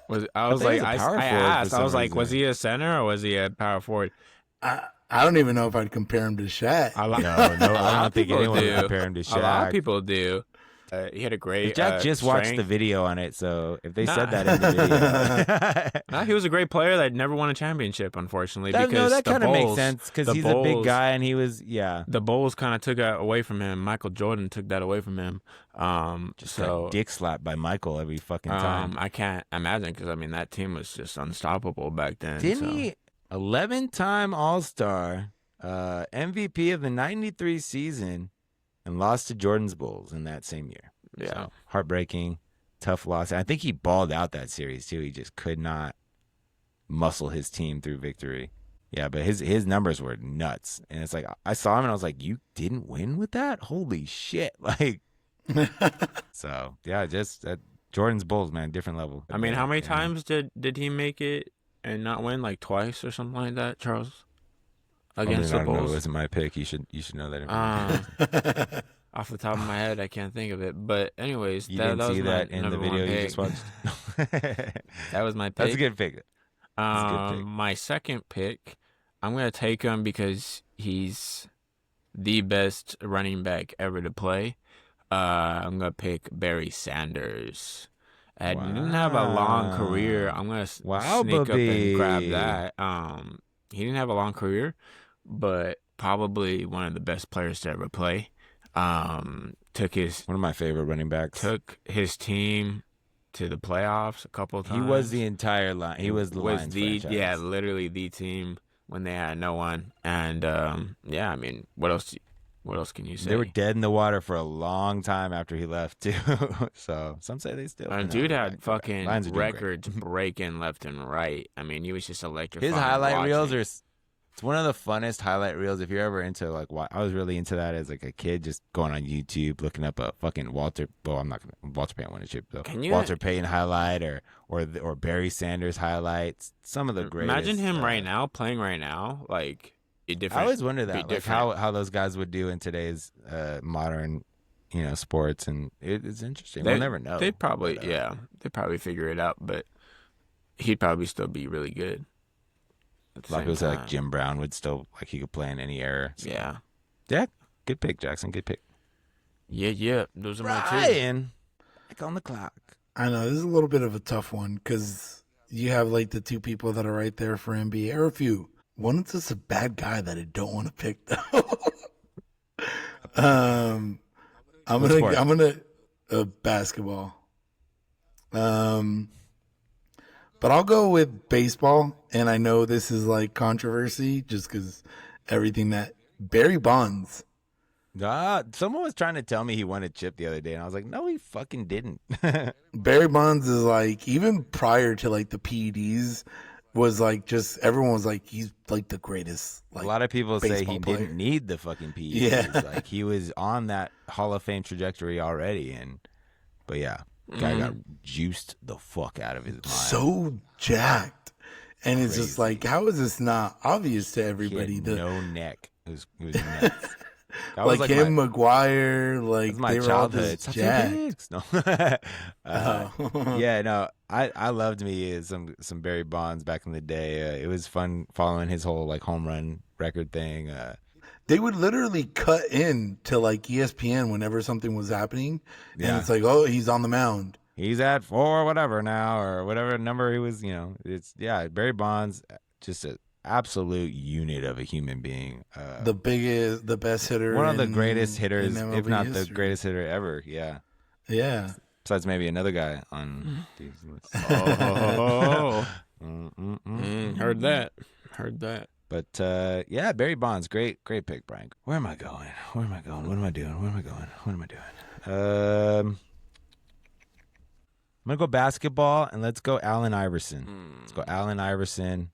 B: I asked. I was like, was he a center or was he a power forward?
C: I don't even know if I'd compare him to Shaq.
A: No, I don't think anyone would compare him to Shaq.
B: A lot of people do. He had a great.
A: Jack just watched the video on it, so if they said that in the video,
B: he was a great player that never won a championship, unfortunately.
A: That kind of makes sense because he's a big guy and he was
B: The Bulls kind of took that away from him. Michael Jordan took that away from him.
A: Just got dick slapped by Michael every fucking time.
B: I can't imagine because I mean that team was just unstoppable back then.
A: Didn't he? 11-time All-Star, MVP of the '93 season. And lost to Jordan's Bulls in that same year.
B: Yeah.
A: So, heartbreaking, tough loss. I think he balled out that series, too. He just could not muscle his team through victory. Yeah, but his numbers were nuts, and it's like I saw him and I was like, "You didn't win with that? Holy shit!" Like, so yeah, just Jordan's Bulls, man, different level.
B: I mean, how many times did he make it and not win? Like twice or something like that, Charles? Against the Bulls.
A: It wasn't my pick. You should know that information.
B: Off the top of my head, I can't think of it. But anyways,
A: you didn't see that in the video you just watched.
B: That was my pick.
A: That's a good pick.
B: My second pick, I'm gonna take him because he's the best running back ever to play. I'm gonna pick Barry Sanders. And he didn't have a long career. I'm gonna sneak up and grab that. He didn't have a long career, but probably one of the best players to ever play. Took his
A: one of my favorite running backs.
B: Took his team to the playoffs a couple of times.
A: He was the entire line. He was the Lions franchise.
B: Literally the team when they had no one. And yeah, I mean, what else can you say?
A: They were dead in the water for a long time after he left too. So some say they still.
B: And dude had fucking records breaking left and right. I mean, he was just electrifying.
A: His highlight reels are. It's one of the funnest highlight reels if you're ever into like. I was really into that as like a kid, just going on YouTube looking up a fucking Walter. Well, I'm not gonna Walter Payton won a chip though. Walter Payton highlight or Barry Sanders highlights. Some of the greatest.
B: Imagine him right now playing right now, like.
A: I always wonder that, like how those guys would do in today's modern, sports, and it's interesting. We'll never know.
B: They'd probably, they'd probably figure it out, but he'd probably still be really good.
A: A lot of people say like Jim Brown would still he could play in any era. So.
B: Yeah,
A: good pick, Jackson. Good pick.
B: Yeah. Those are my two.
A: Brian, back on the clock.
C: I know this is a little bit of a tough one because you have like the two people that are right there for NBA, or a few. One is just a bad guy that I don't want to pick though. I'm gonna basketball. But I'll go with baseball, and I know this is like controversy just because everything that Barry Bonds.
A: Someone was trying to tell me he won a chip the other day, and I was like, no, he fucking didn't.
C: Barry Bonds is like, even prior to like the PEDs, was like just everyone was like he's like the greatest. Like,
A: a lot of people say he
C: player.
A: Didn't need the fucking PEDs.
C: Yeah,
A: like he was on that Hall of Fame trajectory already, but yeah, guy got juiced the fuck out of his mind.
C: So jacked, and it's just like, how is this not obvious to everybody?
A: He had no neck. It was nuts.
C: Like him, McGuire, like
A: my
C: they were
A: childhood.
C: All jacked.
A: No. Yeah, no. I loved me some Barry Bonds back in the day. It was fun following his whole like home run record thing.
C: They would literally cut in to like ESPN whenever something was happening, and it's like, oh, he's on the mound.
A: He's at 4 whatever now, or whatever number he was. It's Barry Bonds, just a absolute unit of a human being.
C: The best hitter.
A: One of the greatest hitters, if not the greatest hitter ever. Yeah.
C: Yeah.
A: Besides maybe another guy on these lists.
B: Heard that.
A: But Barry Bonds, great pick, Brian. Where am I going? What am I doing? I'm gonna go basketball, and let's go Allen Iverson. Let's go Allen Iverson.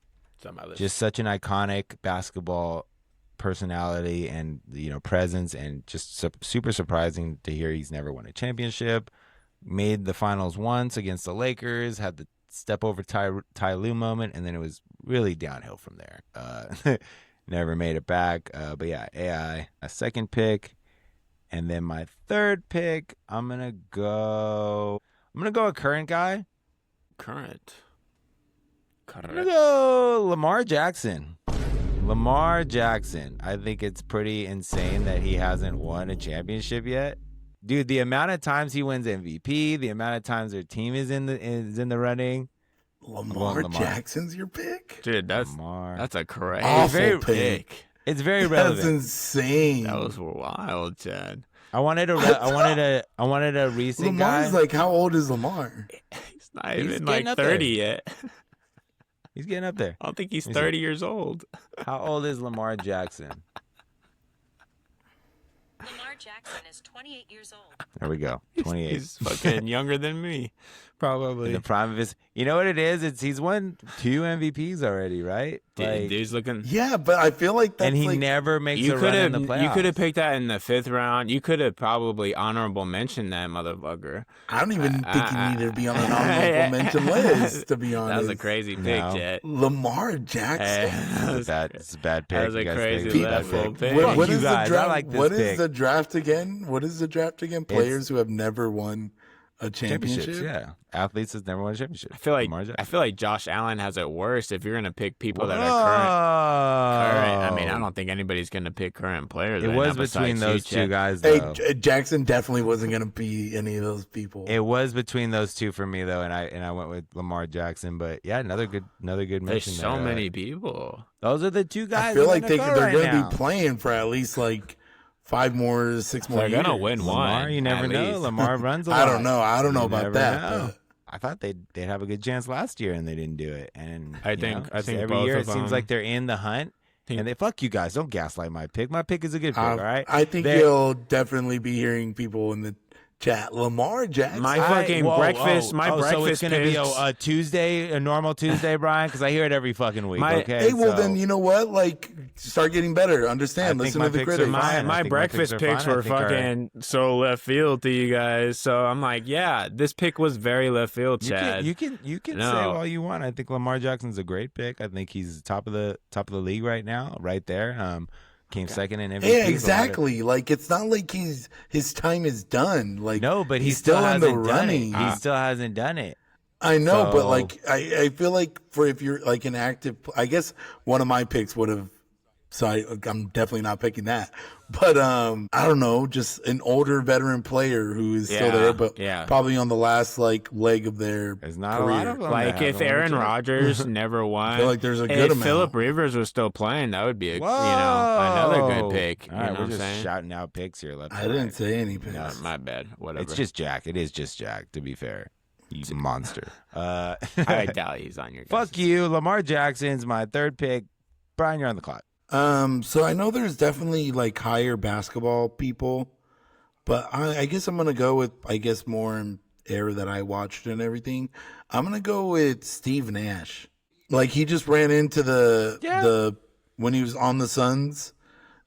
A: Just such an iconic basketball personality and presence, and just super surprising to hear he's never won a championship. Made the finals once against the Lakers, had the step over Ty Lue moment, and then it was really downhill from there. Never made it back. But yeah, AI, a second pick. And then my third pick, I'm gonna go a current guy. I'm gonna go Lamar Jackson. I think it's pretty insane that he hasn't won a championship yet. Dude, the amount of times he wins MVP, the amount of times their team is in the running.
C: Lamar Jackson's your pick?
B: Dude, that's a crazy
C: awful pick.
A: It's very relevant.
C: That's insane.
B: That was wild, Chad.
A: I wanted a recent
C: Lamar's
A: guy.
C: like, how old is Lamar?
B: He's not even like 30 yet.
A: He's getting up there.
B: I don't think he's 30 years old.
A: How old is Lamar Jackson?
D: Lamar Jackson is 28 years old.
A: There we go. 28.
B: He's fucking younger than me, probably.
A: In the prime of his. You know what it is? He's won 2 MVPs already, right? Like,
B: Dude's looking.
C: Yeah, but I feel like that's
A: and he
C: like,
A: never makes a run in the playoffs.
B: You could have picked that in the 5th round. You could have probably honorable mentioned that motherfucker.
C: I don't even think he needed to be on an honorable mention list, to be honest.
B: That was a crazy pick, Jet.
C: Lamar Jackson.
A: It's a bad pick.
B: That was a crazy level pick.
C: What
A: you
C: is
A: guys,
C: the draft?
A: I like this
C: What
A: pick.
C: is the draft again? What is the draft again? Players who have never won a championship.
A: Championships, yeah. Athletes has never won a championship.
B: I feel like Josh Allen has it worse if you're gonna pick people that are current. I mean, I don't think anybody's gonna pick current players.
A: It
B: right
A: was
B: now
A: between
B: besides
A: those
B: you,
A: two
B: Chet.
A: guys, though.
C: Hey, Jackson definitely wasn't going to be any of those people.
A: It was between those two for me, though, and I went with Lamar Jackson. But yeah, another good mention.
B: There's so
A: there.
B: many people.
A: Those are the two guys.
C: I feel like
A: they're
C: going to be playing for at least like 6 more
B: They're
C: years.
B: gonna win
A: Lamar,
B: one.
A: you never
B: at
A: know.
B: least.
A: Lamar runs a lot.
C: I don't know
A: You
C: about
A: never
C: that.
A: know.
C: But
A: I thought they'd have a good chance last year, and they didn't do it. And
B: I
A: you
B: think
A: know, just every
B: both
A: year
B: of
A: it seems
B: them-
A: like they're in the hunt. And they fuck you guys. Don't gaslight my pick. My pick is a good pick. All right.
C: I think you'll definitely be hearing people in the chat. Lamar Jackson.
B: My fucking breakfast.
A: So
B: breakfast
A: it's gonna be
B: picks.
A: a Tuesday, a normal Tuesday, Brian, because I hear it every fucking week. Okay.
C: Hey, well
A: so
C: then you know what? Like, start getting better. Understand?
A: I think
C: Listen
A: my
C: to the
A: picks are
C: critics.
A: fine. I
B: My
A: think
B: breakfast
A: are
B: picks
A: fine. I
B: were
A: think
B: fucking so left field to you guys. So I'm like, yeah, this pick was very left field, Chad.
A: You can say all you want. I think Lamar Jackson's a great pick. I think he's top of the league right now, right there. Came second in MVP.
C: Yeah, exactly. Like, it's not like his time is done. Like,
A: No, but
C: he's still in the
A: hasn't done it.
C: running.
A: He still hasn't done it.
C: I know,
A: So-
C: but like, I feel like if you're like an active, I guess one of my picks would have. So I'm definitely not picking that. But I don't know, just an older veteran player who is still there, but probably on the last like leg of their
A: There's not
C: career.
A: a lot of them.
B: Like
A: that
B: if
A: haven't won a
B: Aaron
A: chip.
B: Rodgers never won,
C: I feel like there's a good
B: if
C: amount.
B: Phillip Rivers was still playing, that would be another good pick.
A: All
B: You
A: right,
B: know
A: we're
B: what I'm
A: just
B: saying?
A: shouting out picks here. Left
C: I
A: and
C: didn't
A: right.
C: say any picks.
B: No, my bad. Whatever.
A: It's just Jack. It is just Jack. To be fair, you monster.
B: I doubt he's on your.
A: Fuck you, Lamar Jackson's my third pick. Brian, you're on the clock.
C: So I know there's definitely like higher basketball people, but I guess I'm gonna go with more in era that I watched and everything. I'm gonna go with Steve Nash. Like he just ran into the when he was on the Suns,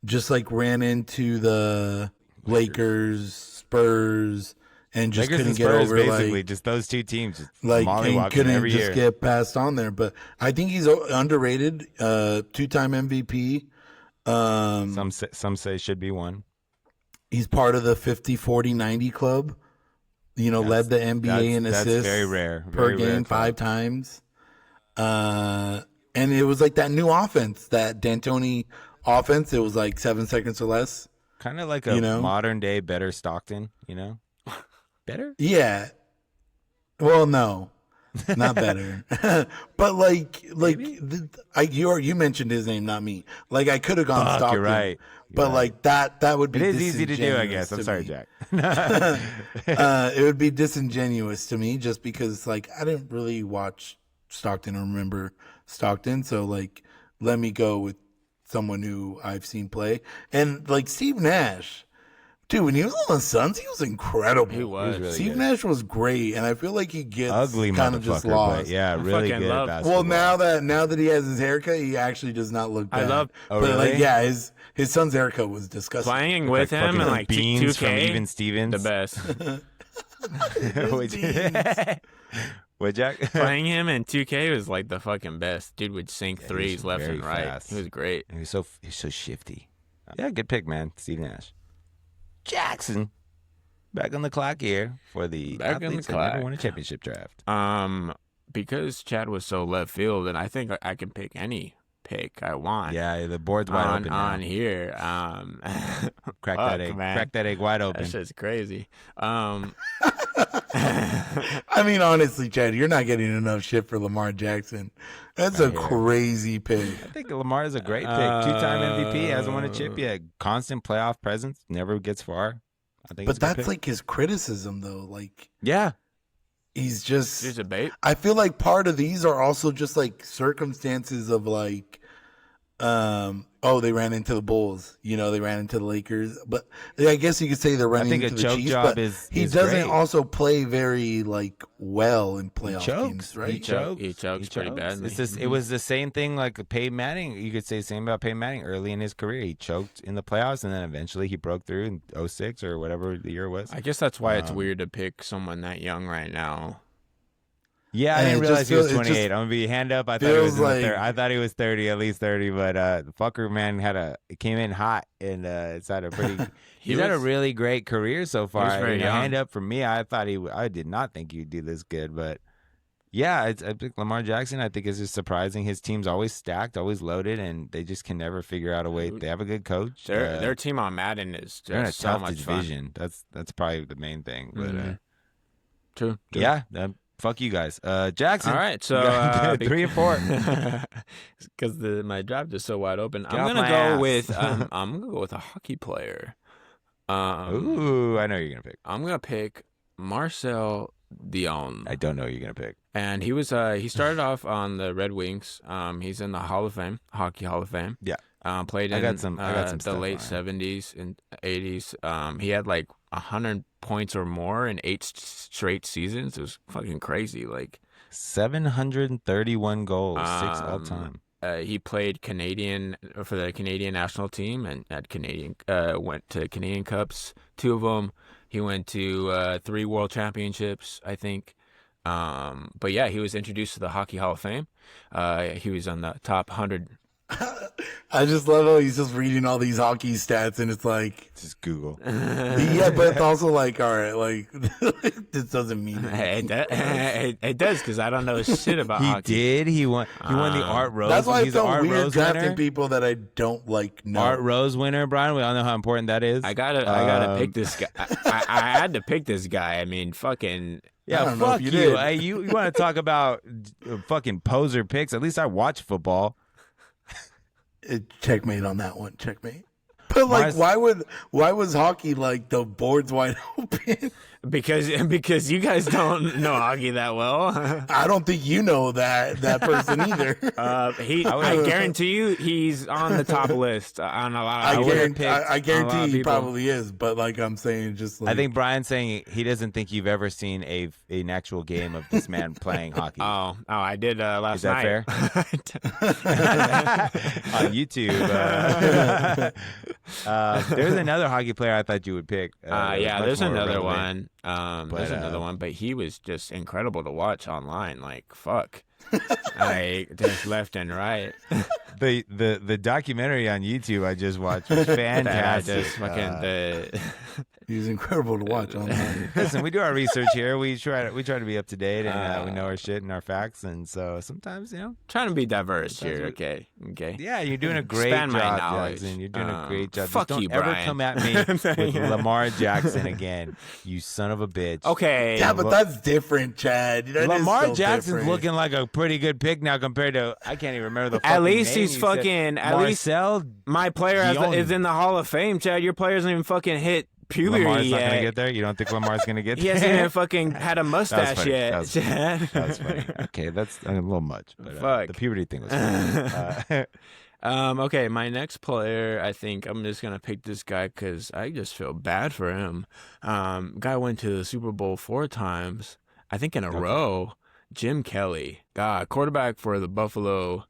C: just like ran into the Lakers, Spurs, and just
A: Lakers
C: couldn't
A: and
C: get
A: Spurs,
C: over
A: basically
C: like
A: just those two teams, just
C: and
A: mollywalking
C: couldn't
A: every
C: just
A: year.
C: get passed on there. But I think he's underrated. 2-time MVP.
A: Some say should be one.
C: He's part of the 50-40-90 club. You know, led the NBA in assists.
A: That's very rare.
C: Per
A: Very
C: game
A: rare
C: 5 times. And it was like that new offense, that D'Antoni offense. It was like 7 seconds or less.
A: Kind of like a modern day better Stockton, you know? Better?
C: Yeah. Well, no. Not better. But you mentioned his name, not me. Like I could have gone Stockton.
A: You're right.
C: But like that would be
A: It is easy to do, I guess. I'm sorry,
C: me.
A: Jack.
C: It would be disingenuous to me just because like I didn't really watch Stockton or remember Stockton, so like let me go with someone who I've seen play. And like Steve Nash, dude, when he was on the Suns, he was incredible.
B: He was really
C: Steve
B: good.
C: Nash was great, and I feel like he gets
A: Ugly
C: kind of just
A: motherfucker,
C: lost.
A: but yeah, really
B: fucking
A: good
B: love-
A: at
C: Well,
A: basketball.
C: now that he has his haircut, he actually does not look bad.
B: love-
A: Oh,
C: but
A: really?
C: like, yeah, his son's haircut was disgusting.
B: Playing with him
A: fucking
B: and like
A: beans from
B: 2K,
A: Even Stevens.
B: the best.
A: What, Jack?
B: Playing him in 2K was like the fucking best. Dude would sink
A: Yeah,
B: threes
A: he's
B: left
A: very
B: and right.
A: fast.
B: He was great.
A: He's so shifty. Yeah, good pick, man. Steve Nash. Jackson. Back on the clock here for the
B: Back on the
A: athletes that never
B: clock.
A: won a championship draft.
B: Because Chad was so left field, and I think I can pick any pick I want.
A: Yeah, the board's wide open now.
B: on here.
A: Crack
B: fuck,
A: that egg.
B: man.
A: Crack that egg wide open.
B: That shit's crazy.
C: I mean, honestly, Chad, you're not getting enough shit for Lamar Jackson. That's a crazy pick.
A: I think Lamar is a great pick. 2-time MVP, hasn't won a chip yet. Constant playoff presence, never gets far. I think.
C: But
A: it's a good
C: that's
A: pick.
C: like his criticism, though. Like,
A: yeah.
C: he's just.
B: There's a bait.
C: I feel like part of these are also just like circumstances of like They ran into the Bulls. They ran into the Lakers. But I guess you could say they're running into the Chiefs. He doesn't
A: great.
C: also play very well in playoff games, right?
B: He chokes pretty badly.
A: It was the same thing like Peyton Manning. You could say the same about Peyton Manning early in his career. He choked in the playoffs, and then eventually he broke through in 2006 or whatever the year was.
B: I guess that's why it's weird to pick someone that young right now.
A: Yeah, I didn't realize he was 28. I'm gonna be hand up. I thought he was I thought he was 30, at least 30. But the fucker man it came in hot, and it's had a pretty. He's had a really great career so far.
B: He was very young.
A: Hand up for me. I did not think he'd do this good, but yeah, I think Lamar Jackson. I think is just surprising. His team's always stacked, always loaded, and they just can never figure out a way. They have a good coach.
B: Their team on Madden is just
A: in a
B: so
A: tough
B: much
A: division.
B: fun.
A: That's probably the main thing. But
B: True.
A: Yeah. Fuck you guys, Jackson.
B: All right, so
A: 3 and 4
B: because my draft is so wide open. I'm gonna go with a hockey player.
A: Ooh, I know you're gonna pick.
B: I'm gonna pick Marcel Dion.
A: I don't know who you're gonna pick.
B: And he started off on the Red Wings. He's in the Hall of Fame, Hockey Hall of Fame.
A: Yeah.
B: Played in
A: I got some
B: the late 70s and 80s. He had like 100 points or more in 8 straight seasons. It was fucking crazy. Like
A: 731 goals, 6 all time.
B: He played Canadian for the Canadian national team and went to Canadian Cups, 2 of them. He went to 3 World Championships, I think. But yeah, he was introduced to the Hockey Hall of Fame. He was on the top 100.
C: I just love how he's just reading all these hockey stats, and it's like
A: just Google.
C: Yeah, but it's also like, all right, like this doesn't mean
B: it does because I don't know shit about hockey.
A: He won the Art Rose.
C: That's why I felt weird
A: Rose
C: drafting
A: winner.
C: People that I don't like know.
A: Art Rose winner, Brian. We all know how important that is.
B: I gotta pick this guy. I had to pick this guy. I mean, fucking.
A: Yeah, fuck you. Hey, you want to talk about fucking poser picks? At least I watch football.
C: Checkmate on that one. Checkmate. But like, why was hockey like the boards wide open?
B: Because you guys don't know hockey that well.
C: I don't think you know that person either.
B: I guarantee you, he's on the top list on a lot.
C: I guarantee he probably is. But like I'm saying, just like
A: I think Brian's saying he doesn't think you've ever seen an actual game of this man playing hockey.
B: Oh, I did last night.
A: Is that fair? On YouTube. There's another hockey player I thought you would pick.
B: There's another one. There's another one, but he was just incredible to watch online. Like fuck, just left and right.
A: The documentary on YouTube I just watched was fantastic.
C: He's incredible to watch online.
A: Listen, we do our research here. We try to be up to date, and we know our shit and our facts. And so sometimes,
B: trying to be diverse here. Okay.
A: Yeah, you're doing a great job, Jackson. You're doing a great job.
B: Fuck
A: Just
B: you,
A: don't ever
B: Brian.
A: come at me with Lamar Jackson again, you son of a bitch.
B: Okay.
C: Yeah, but that's different, Chad. That
A: Lamar
C: is
A: Jackson's
C: different.
A: looking like a pretty good pick now compared to I can't even remember the.
B: At
A: fucking
B: least
A: name
B: he's
A: you
B: fucking.
A: said.
B: At
A: Marcel
B: least my player is in the Hall of Fame, Chad. Your player hasn't even fucking hit puberty
A: Lamar's
B: yet.
A: not gonna get there. You don't think Lamar's gonna get there?
B: He hasn't even fucking had a mustache yet, Chad.
A: That was funny. Okay, that's a little much. But,
B: Fuck.
A: the puberty thing was funny.
B: Okay, my next player, I think I'm just going to pick this guy because I just feel bad for him. Guy went to the Super Bowl 4 times, I think in a row. Jim Kelly, quarterback for the Buffalo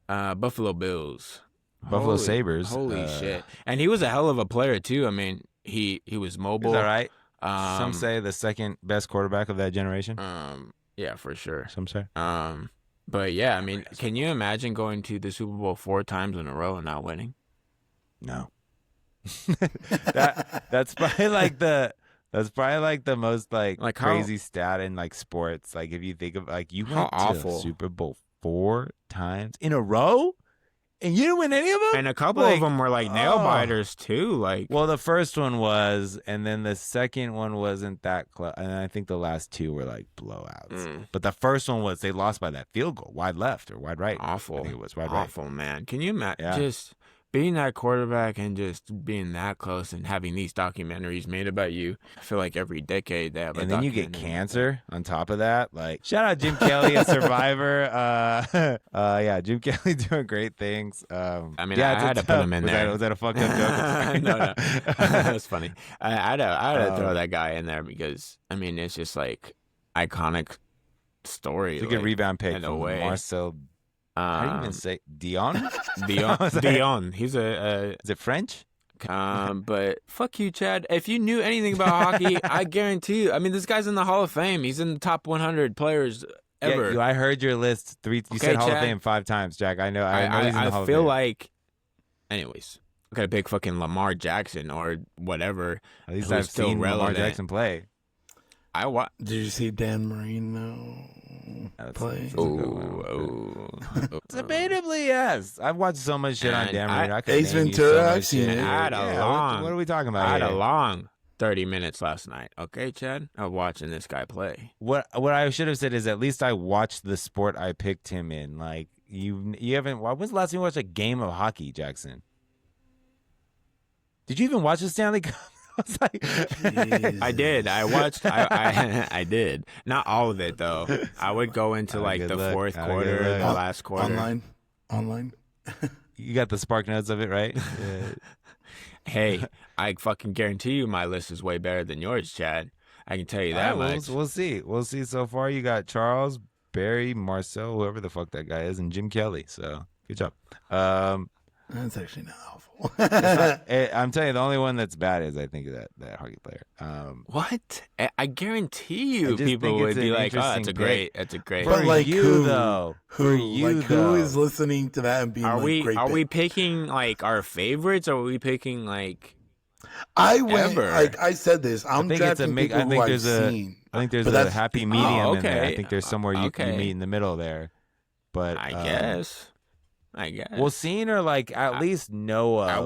B: Bills.
A: Buffalo Sabres.
B: Holy shit. And he was a hell of a player, too. I mean, he was mobile.
A: Is that right? Some say the second best quarterback of that generation.
B: Yeah, for sure.
A: Some say.
B: But yeah, I mean, can you imagine going to the Super Bowl 4 times in a row and not winning?
A: No. That's probably like the most like crazy stat in like sports. Like if you think of like you went to the Super Bowl 4 times in a row. And you didn't win any of them?
B: And a couple of them were like nail biters too. Like,
A: well, the first one was, and then the second one wasn't that close. And I think the last 2 were like blowouts. But the first one was they lost by that field goal, wide left or wide right.
B: Awful.
A: I think it was wide
B: awful,
A: right.
B: Man. Can you imagine?
A: Yeah.
B: Just being that quarterback and just being that close and having these documentaries made about you, I feel like every decade they have a
A: and then you get
B: documentary.
A: cancer on top of that. Like, shout out Jim Kelly, a survivor. Yeah, Jim Kelly doing great things.
B: I mean,
A: yeah,
B: I had to put him in there.
A: Was that a fucked up joke?
B: No, that's funny. I had to throw that guy in there because I mean, it's just like iconic story.
A: It's a good rebound pick
B: in a
A: from
B: way.
A: Marcel. How do you even say Dion?
B: Dion. He's
A: Is it French?
B: But fuck you, Chad. If you knew anything about hockey, I guarantee you. I mean, this guy's in the Hall of Fame. He's in the top 100 players ever.
A: Yeah, I heard your list 3. You said Hall
B: Chad.
A: of Fame 5 times, Jack. I know. I know he's in the Hall of
B: feel
A: Fame.
B: like, anyways, I gotta pick fucking Lamar Jackson or whatever.
A: At least I've seen Lamar Jackson play.
C: Did you see Dan Marino play?
A: Debatably, yes. I've watched so much shit on Dan Marino.
C: Ace Ventura, I've seen it.
A: What are we talking about?
B: I had
A: here?
B: a long 30 minutes last night. Okay, Chad, of watching this guy play.
A: What I should have said is at least I watched the sport I picked him in. Like you haven't. When's the last time you watched a game of hockey, Jackson? Did you even watch the Stanley Cup? I was like,
B: I did. I watched. I did. Not all of it though. I would go into like the fourth quarter, the last quarter.
C: Online.
A: You got the spark notes of it, right?
B: Hey, I fucking guarantee you, my list is way better than yours, Chad. I can tell you that much.
A: We'll see. We'll see. So far, you got Charles, Barry, Marcel, whoever the fuck that guy is, and Jim Kelly. So good job.
C: That's actually not awful.
A: I'm telling you, the only one that's bad is I think that hockey player.
B: What? I guarantee you, people would be like, "Oh, that's a great."
C: But like
A: you though,
C: who is listening to that and being great?
B: Are we picking like our favorites, or are we picking like?
C: I went like I said this. I'm drafting people who I've seen.
A: I think there's a happy medium in there. I think there's somewhere you meet in the middle there. But
B: I guess.
A: Well, seen or like at least know of. I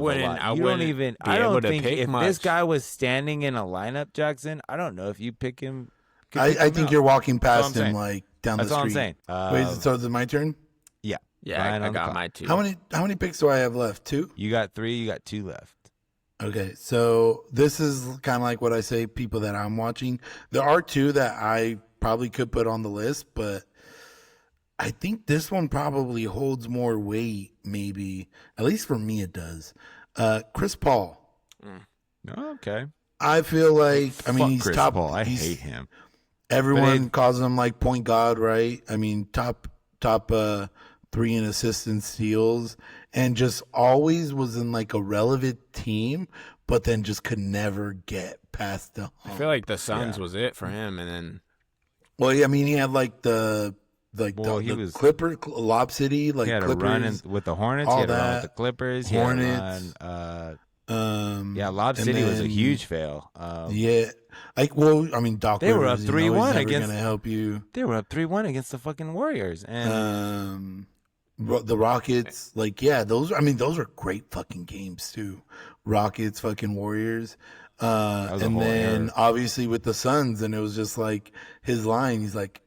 A: don't think if
B: much.
A: This guy was standing in a lineup, Jackson, I don't know if you pick him.
C: I think you're walking past him like down the street.
A: That's all I'm saying.
C: Wait, so is it my turn?
A: Yeah.
B: Yeah, I got my 2.
C: How many picks do I have left? 2?
A: You got 3. You got 2 left.
C: Okay, so this is kind of like what I say. People that I'm watching. There are 2 that I probably could put on the list, but I think this one probably holds more weight, maybe. At least for me it does. Chris Paul.
A: Okay.
C: I feel like, I mean, he's
A: Chris
C: top.
A: Paul. I hate him.
C: Everyone calls him like point guard, right? I mean, top 3 in assists and steals, and just always was in like a relevant team, but then just could never get past the hump.
B: I feel like the Suns was it for him, and then.
C: Well, yeah, I mean, he had like the Clipper, Lob City, like
A: he had
C: Clippers,
A: a run with the Hornets. He had a run with the Clippers.
C: Hornets.
A: Lob City was a huge fail.
C: I mean, Doc.
A: They were up 3-1
C: against. Gonna help you.
A: They were up 3-1 against the fucking Warriors, and
C: the Rockets. Those are great fucking games too. Rockets, fucking Warriors. And then obviously with the Suns, and it was just like his line. He's like,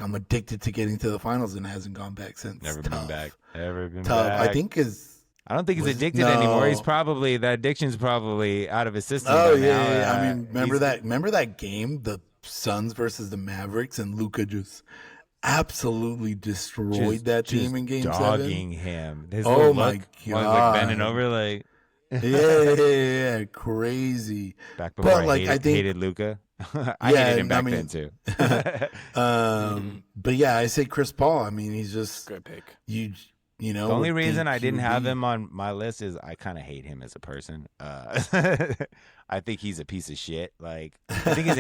C: I'm addicted to getting to the finals, and hasn't gone back since.
A: Never been back.
C: I think
A: I don't think he's addicted anymore. He's probably that addiction's probably out of his system.
C: Oh yeah. I mean, remember that game, the Suns versus the Mavericks, and Luka just absolutely destroyed that team in Game 7.
A: Dogging him.
C: My
A: God!
C: Like
A: bending over like.
C: Yeah, crazy.
A: Back before I
C: think
A: hated Luka. I hated him back then too.
C: But yeah, I say Chris Paul. I mean, he's just
B: good pick.
C: You know,
A: the only reason I didn't have him on my list is I kind of hate him as a person. I think he's a piece of shit. Like, I think he's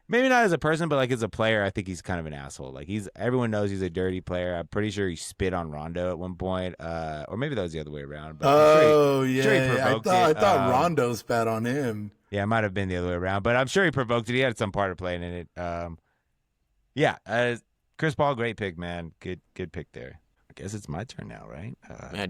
A: maybe not as a person, but like as a player, I think he's kind of an asshole. Like everyone knows he's a dirty player. I'm pretty sure he spit on Rondo at one point, or maybe that was the other way around. But
C: I thought Rondo spat on him.
A: Yeah, it might have been the other way around, but I'm sure he provoked it. He had some part of playing in it. Chris Paul, great pick, man. Good pick there. I guess it's my turn now, right?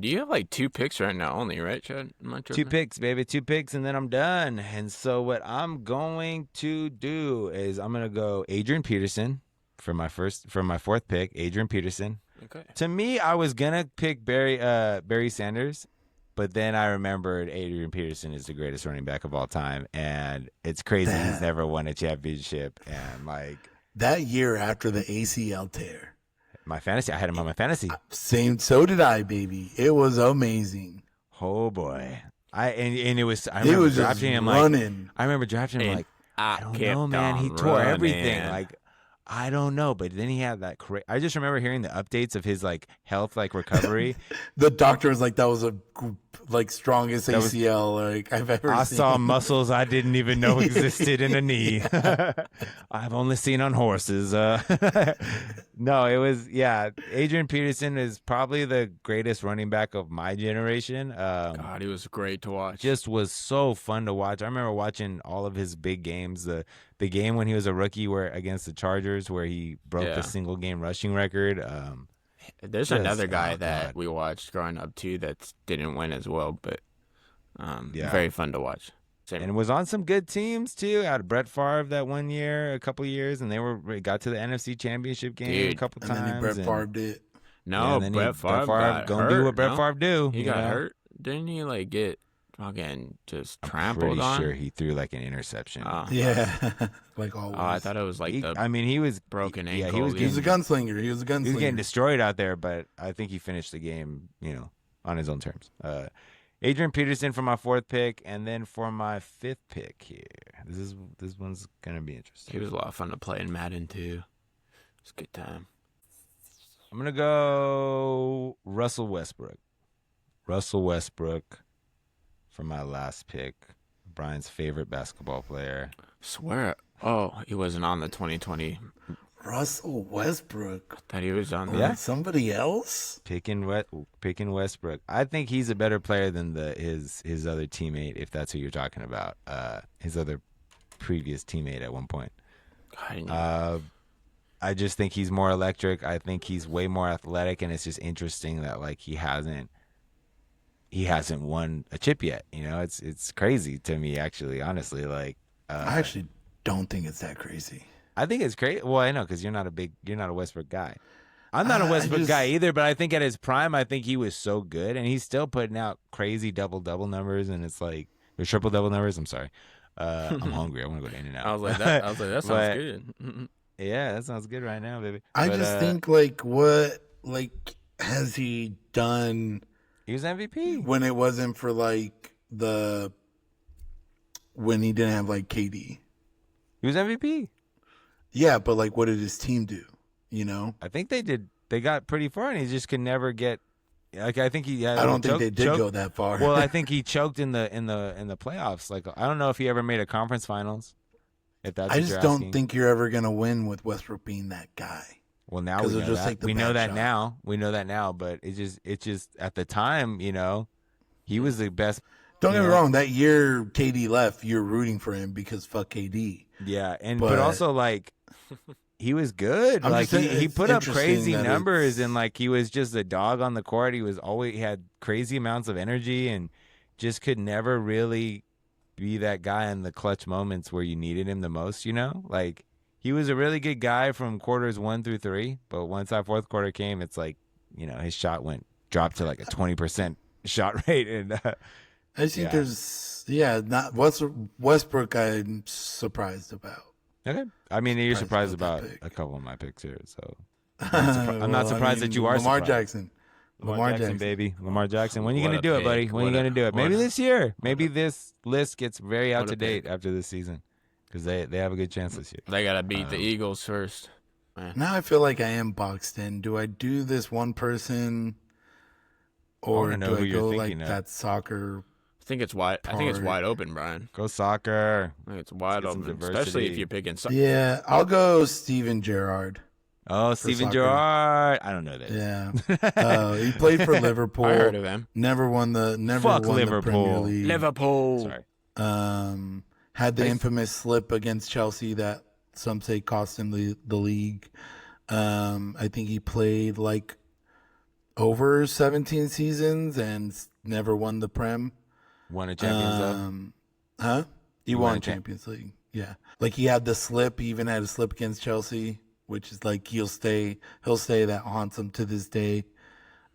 B: Do you have like 2 picks right now only, right, Chad?
A: 2 picks, baby. 2 picks, and then I'm done. And so what I'm going to do is I'm going to go Adrian Peterson for my 4th pick, Adrian Peterson.
B: Okay.
A: To me, I was going to pick Barry Sanders, But then I remembered Adrian Peterson is the greatest running back of all time, and it's crazy he's never won a championship. And like
C: that year after the ACL tear,
A: my fantasy, I had him on my fantasy.
C: Same, so did I, baby. It was amazing.
A: Oh boy, and it was. I remember drafting him
C: running.
A: like I remember drafting him like I don't know, man. He tore everything. Like I don't know, but then he had that. I just remember hearing the updates of his like health, like recovery.
C: The doctor was like, "That was a strongest ACL like I've ever seen."
A: I saw muscles I didn't even know existed in a knee. I've only seen on horses. No, it was Adrian Peterson is probably the greatest running back of my generation.
B: God, he was great to watch.
A: Just was so fun to watch. I remember watching all of his big games. The game when he was a rookie, where against the Chargers, where he broke the single game rushing record.
B: There's another guy that we watched growing up too that didn't win as well, but very fun to watch.
A: And was on some good teams too. Had Brett Favre that one year, a couple years, and they got to the NFC Championship game a couple times.
C: And then Brett Favre did.
B: No, Brett Favre got
A: gonna
B: hurt.
A: do what Brett Favre do.
B: He got hurt. Didn't he like get fucking just trampled
A: I'm
B: on?
A: pretty sure he threw like an interception.
C: Yeah, like always.
B: Oh, I thought it was like
A: he was
B: broken ankle.
A: Yeah,
C: he was a gunslinger. He was
A: getting destroyed out there, but I think he finished the game, on his own terms. Adrian Peterson for my 4th pick, and then for my 5th pick here. This one's gonna be interesting.
B: He was a lot of fun to play in Madden too. It's a good time.
A: I'm gonna go Russell Westbrook. Russell Westbrook for my last pick. Brian's favorite basketball player.
B: Swear. He wasn't on the 2020.
C: Russell Westbrook.
B: Thought he was on
C: somebody else?
A: Picking Westbrook. I think he's a better player than his other teammate, if that's who you're talking about. His other previous teammate at one point. I just think he's more electric. I think he's way more athletic, and it's just interesting that like he hasn't won a chip yet. It's crazy to me, actually, honestly. Like
C: I actually don't think it's that crazy.
A: I think it's crazy. Well, I know, because you're not a Westbrook guy. I'm not a Westbrook guy either, but I think at his prime, I think he was so good, and he's still putting out crazy double-double numbers, and it's like, or triple-double numbers. I'm sorry. I'm hungry. I want to go to In-N-Out.
B: I was like, that sounds good.
A: Yeah, that sounds good right now, baby.
C: I just think, like, what, like, has he done?
A: He was MVP.
C: When it wasn't for, like, when he didn't have, like, KD.
A: He was MVP.
C: Yeah, but like, what did his team do?
A: I think they did. They got pretty far, and he just could never get. Like I think he.
C: I don't think they did go that far.
A: Well, I think he choked in the playoffs. Like I don't know if he ever made a conference finals. If that's. I just
C: don't think you're ever gonna win with Westbrook being that guy.
A: Well, now we know that. We know that now. We know that now. But it's just at the time, he was the best.
C: Don't get me wrong. That year KD left, you're rooting for him because fuck KD.
A: Yeah, but also like. He was good. Like he put up crazy numbers, and like he was just a dog on the court. He had crazy amounts of energy, and just could never really be that guy in the clutch moments where you needed him the most. Like he was a really good guy from quarters 1 through 3, but once that 4th quarter came, it's like his shot dropped to like a 20% shot rate, and
C: I think not Westbrook. I'm surprised about.
A: Okay. I mean, you're surprised about a couple of my picks here, so I'm not surprised that you are
C: Lamar
A: surprised. Lamar Jackson, baby. Lamar Jackson. When are you going to do it, buddy? When are you going to do it? Maybe this year. Maybe this list gets very out to date after this season, because they have a good chance this year.
B: They got to beat the Eagles first.
C: Now I feel like I am boxed in. Do I do this one person, or do I go like that soccer?
B: I think it's wide open, Brian.
A: Go soccer.
B: I think it's wide open, especially if you're picking soccer.
C: Yeah, I'll go Steven Gerrard.
A: Oh, Steven Gerrard. I don't know that.
C: Yeah. He played for Liverpool.
B: I heard of him.
C: Never won the Premier League.
B: Liverpool.
C: Sorry. Had the infamous slip against Chelsea that some say cost him the league. I think he played like over 17 seasons and never won the Prem.
A: Won a Champions League.
C: He won Champions League. Yeah. Like he had the slip. He even had a slip against Chelsea, which is like he'll say that haunts him to this day.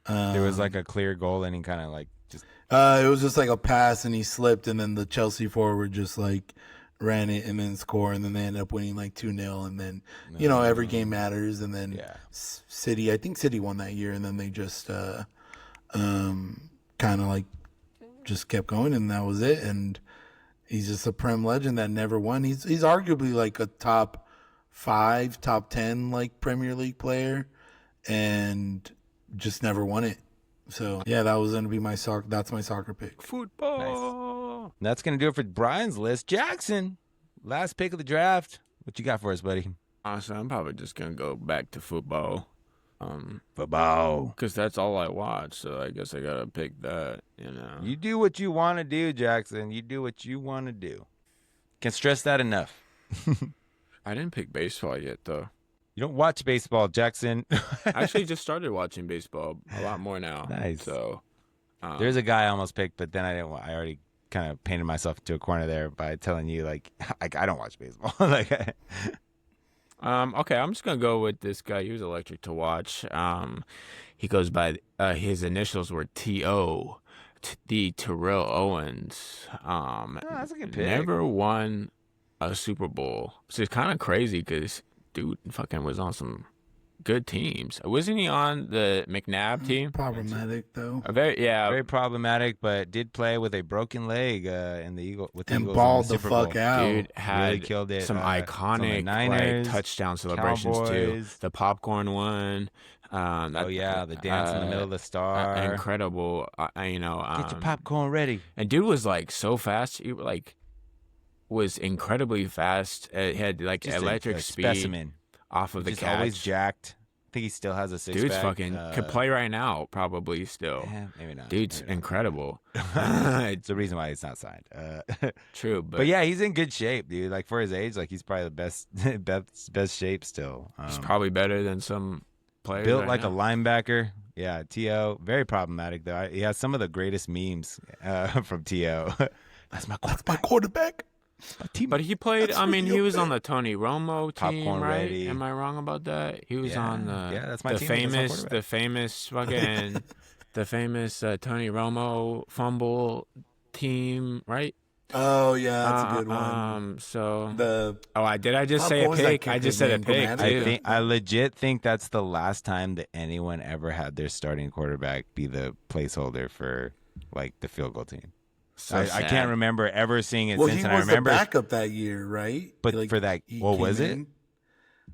A: There was like a clear goal, and he kind of like just.
C: It was just like a pass, and he slipped, and then the Chelsea forward just like ran it and then scored, and then they ended up winning like 2-0, and then every game matters, and then City, I think City won that year, and then they just kind of like just kept going, and that was it. And he's just a Prem legend that never won. He's arguably like a top 5, top 10 like Premier League player, and just never won it. So yeah, that was gonna be my soccer. That's my soccer pick.
B: Football.
A: Nice. That's gonna do it for Brian's list. Jackson, last pick of the draft. What you got for us, buddy?
B: Honestly, I'm probably just gonna go back to football.
A: Football,
B: because that's all I watch. So I guess I gotta pick that.
A: You do what you want to do, Jackson. You do what you want to do. Can't stress that enough.
B: I didn't pick baseball yet, though.
A: You don't watch baseball, Jackson.
B: I actually just started watching baseball a lot more now.
A: Nice.
B: So
A: there's a guy I almost picked, but then I didn't. I already kind of painted myself into a corner there by telling you like I don't watch baseball. Okay,
B: I'm just gonna go with this guy. He was electric to watch. He goes by his initials were T.O. The Terrell Owens.
A: That's a good pick.
B: Never won a Super Bowl, so it's kind of crazy because dude fucking was on some good teams. Wasn't he on the McNabb team?
C: Problematic though.
B: Very
A: problematic, but did play with a broken leg in the Eagles. With the
C: and
A: Eagles
C: balled
A: in
C: the
A: Super
C: fuck
A: Bowl.
C: out.
B: Dude had
A: really killed it.
B: some iconic
A: Niners,
B: touchdown celebrations too.
A: Cowboys.
B: The popcorn one.
A: The dance in the middle of the star.
B: Incredible.
A: Get your popcorn ready.
B: And dude was like so fast. He was incredibly fast. He had like
A: Just
B: electric
A: a
B: speed
A: specimen.
B: off of the
A: Just
B: catch.
A: always jacked. I think he still has a six-pack.
B: Dude's fucking could play right now, probably still.
A: Maybe not.
B: Dude's incredible.
A: It's the reason why he's not signed.
B: True,
A: but yeah, he's in good shape, dude. Like for his age, like he's probably the best shape still.
B: He's probably better than some players.
A: Built
B: right
A: like
B: now.
A: a linebacker. Yeah, T.O. Very problematic though. He has some of the greatest memes from T.O. That's my
C: quarterback.
B: But he played. I mean, he was on the Tony Romo team,
A: Popcorn
B: right?
A: ready.
B: Am I wrong about that? He was on
A: that's my
B: the
A: team.
B: famous fucking the famous Tony Romo fumble team, right?
C: Oh yeah, that's a good one.
B: Did I just say a pick? I just said a pick too.
A: I legit think that's the last time that anyone ever had their starting quarterback be the placeholder for like the field goal team. I can't remember ever seeing it since.
C: He
A: and
C: was
A: I remember
C: the backup that year, right?
A: But for that, what was it?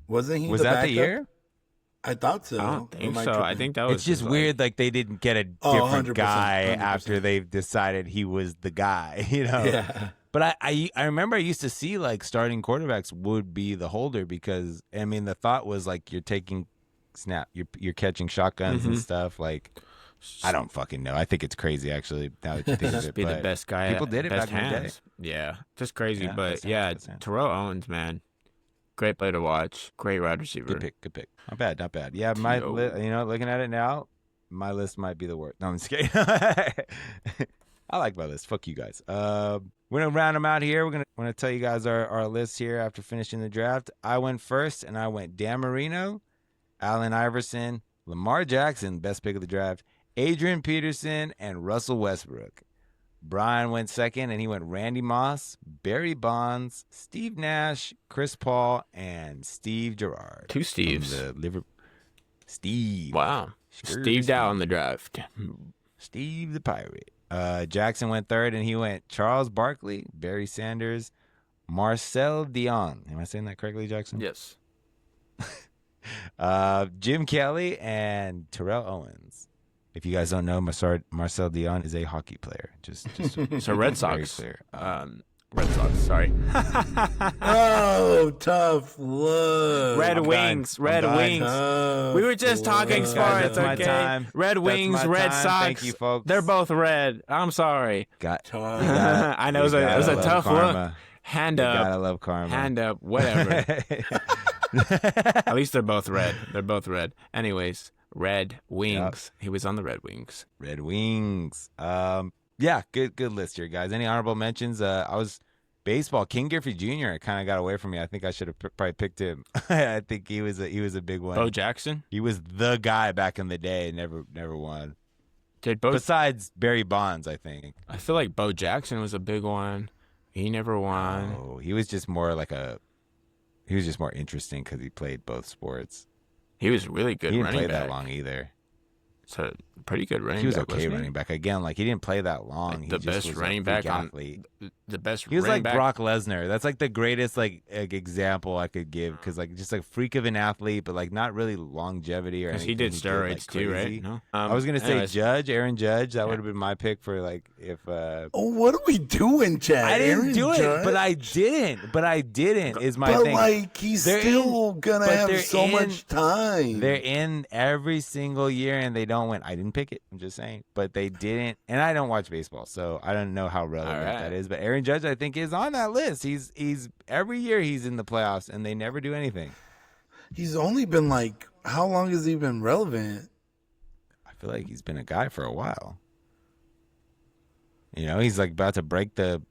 C: Wasn't he?
A: Was that the year?
C: I thought so.
B: I don't think so. I think that was.
A: It's just weird. Like they didn't get a different guy 100%. After they've decided he was the guy.
C: Yeah.
A: But I remember I used to see like starting quarterbacks would be the holder because I mean the thought was like you're taking you're catching shotguns and stuff like. I don't fucking know. I think it's crazy, actually. Now that you think of it,
B: be the best guy.
A: People did it back in the day.
B: Yeah, just crazy.
A: Yeah,
B: but yeah, Terrell Owens, man, great player to watch. Great wide receiver.
A: Good pick. Not bad. Yeah, looking at it now, my list might be the worst. No, I'm just kidding. I like my list. Fuck you guys. We're gonna round them out here. We're gonna tell you guys our list here after finishing the draft. I went first, and I went Dan Marino, Allen Iverson, Lamar Jackson, best pick of the draft. Adrian Peterson and Russell Westbrook. Brian went second, and he went Randy Moss, Barry Bonds, Steve Nash, Chris Paul, and Steve Gerrard.
B: Two Steves.
A: Steve.
B: Wow. Steved out on the draft.
A: Steve the Pirate. Jackson went third, and he went Charles Barkley, Barry Sanders, Marcel Dion. Am I saying that correctly, Jackson?
B: Yes.
A: Jim Kelly and Terrell Owens. If you guys don't know, Marcel Dion is a hockey player. Just
B: so Red Sox. Clear. Red Sox. Sorry.
C: Oh, tough look.
B: Red Wings. Red Wings. We were just talking sports. Okay. Red Wings. Red Sox.
A: Thank you, folks.
B: They're both red. I'm sorry.
A: I
B: know it was a tough
A: karma.
B: Look. Hand up.
A: Gotta love karma.
B: Hand up. Whatever. At least they're both red. They're both red. Anyways. Red Wings. Yep. He was on the Red Wings.
A: Red Wings. Yeah, good list here, guys. Any honorable mentions? I was baseball. King Griffey Jr. kind of got away from me. I think I should have probably picked him. I think he was a big one.
B: Bo Jackson.
A: He was the guy back in the day. Never won. Besides Barry Bonds, I think.
B: I feel like Bo Jackson was a big one. He never won.
A: Oh, he was just more interesting because he played both sports.
B: He was really good.
A: He didn't
B: running
A: play
B: back.
A: that long either.
B: So pretty good running back.
A: He was okay running back. Again, like he didn't play that long.
B: Like the best running back athlete. The best.
A: He was like
B: back.
A: Brock Lesnar. That's like the greatest like example I could give because like just like freak of an athlete, but like not really longevity or anything.
B: He did steroids too, right? No.
A: I was gonna say Aaron Judge. That would have been my pick for like if.
C: What are we doing, Chad?
A: I didn't do it, but I didn't. Is my thing.
C: But like he's still gonna have so much time.
A: They're in every single year and they don't win. I didn't pick it. I'm just saying, but they didn't. And I don't watch baseball, so I don't know how relevant that is. But Aaron Judge, I think, is on that list. He's every year he's in the playoffs, and they never do anything.
C: He's only been like, how long has he been relevant?
A: I feel like he's been a guy for a while. You know, he's like about to break the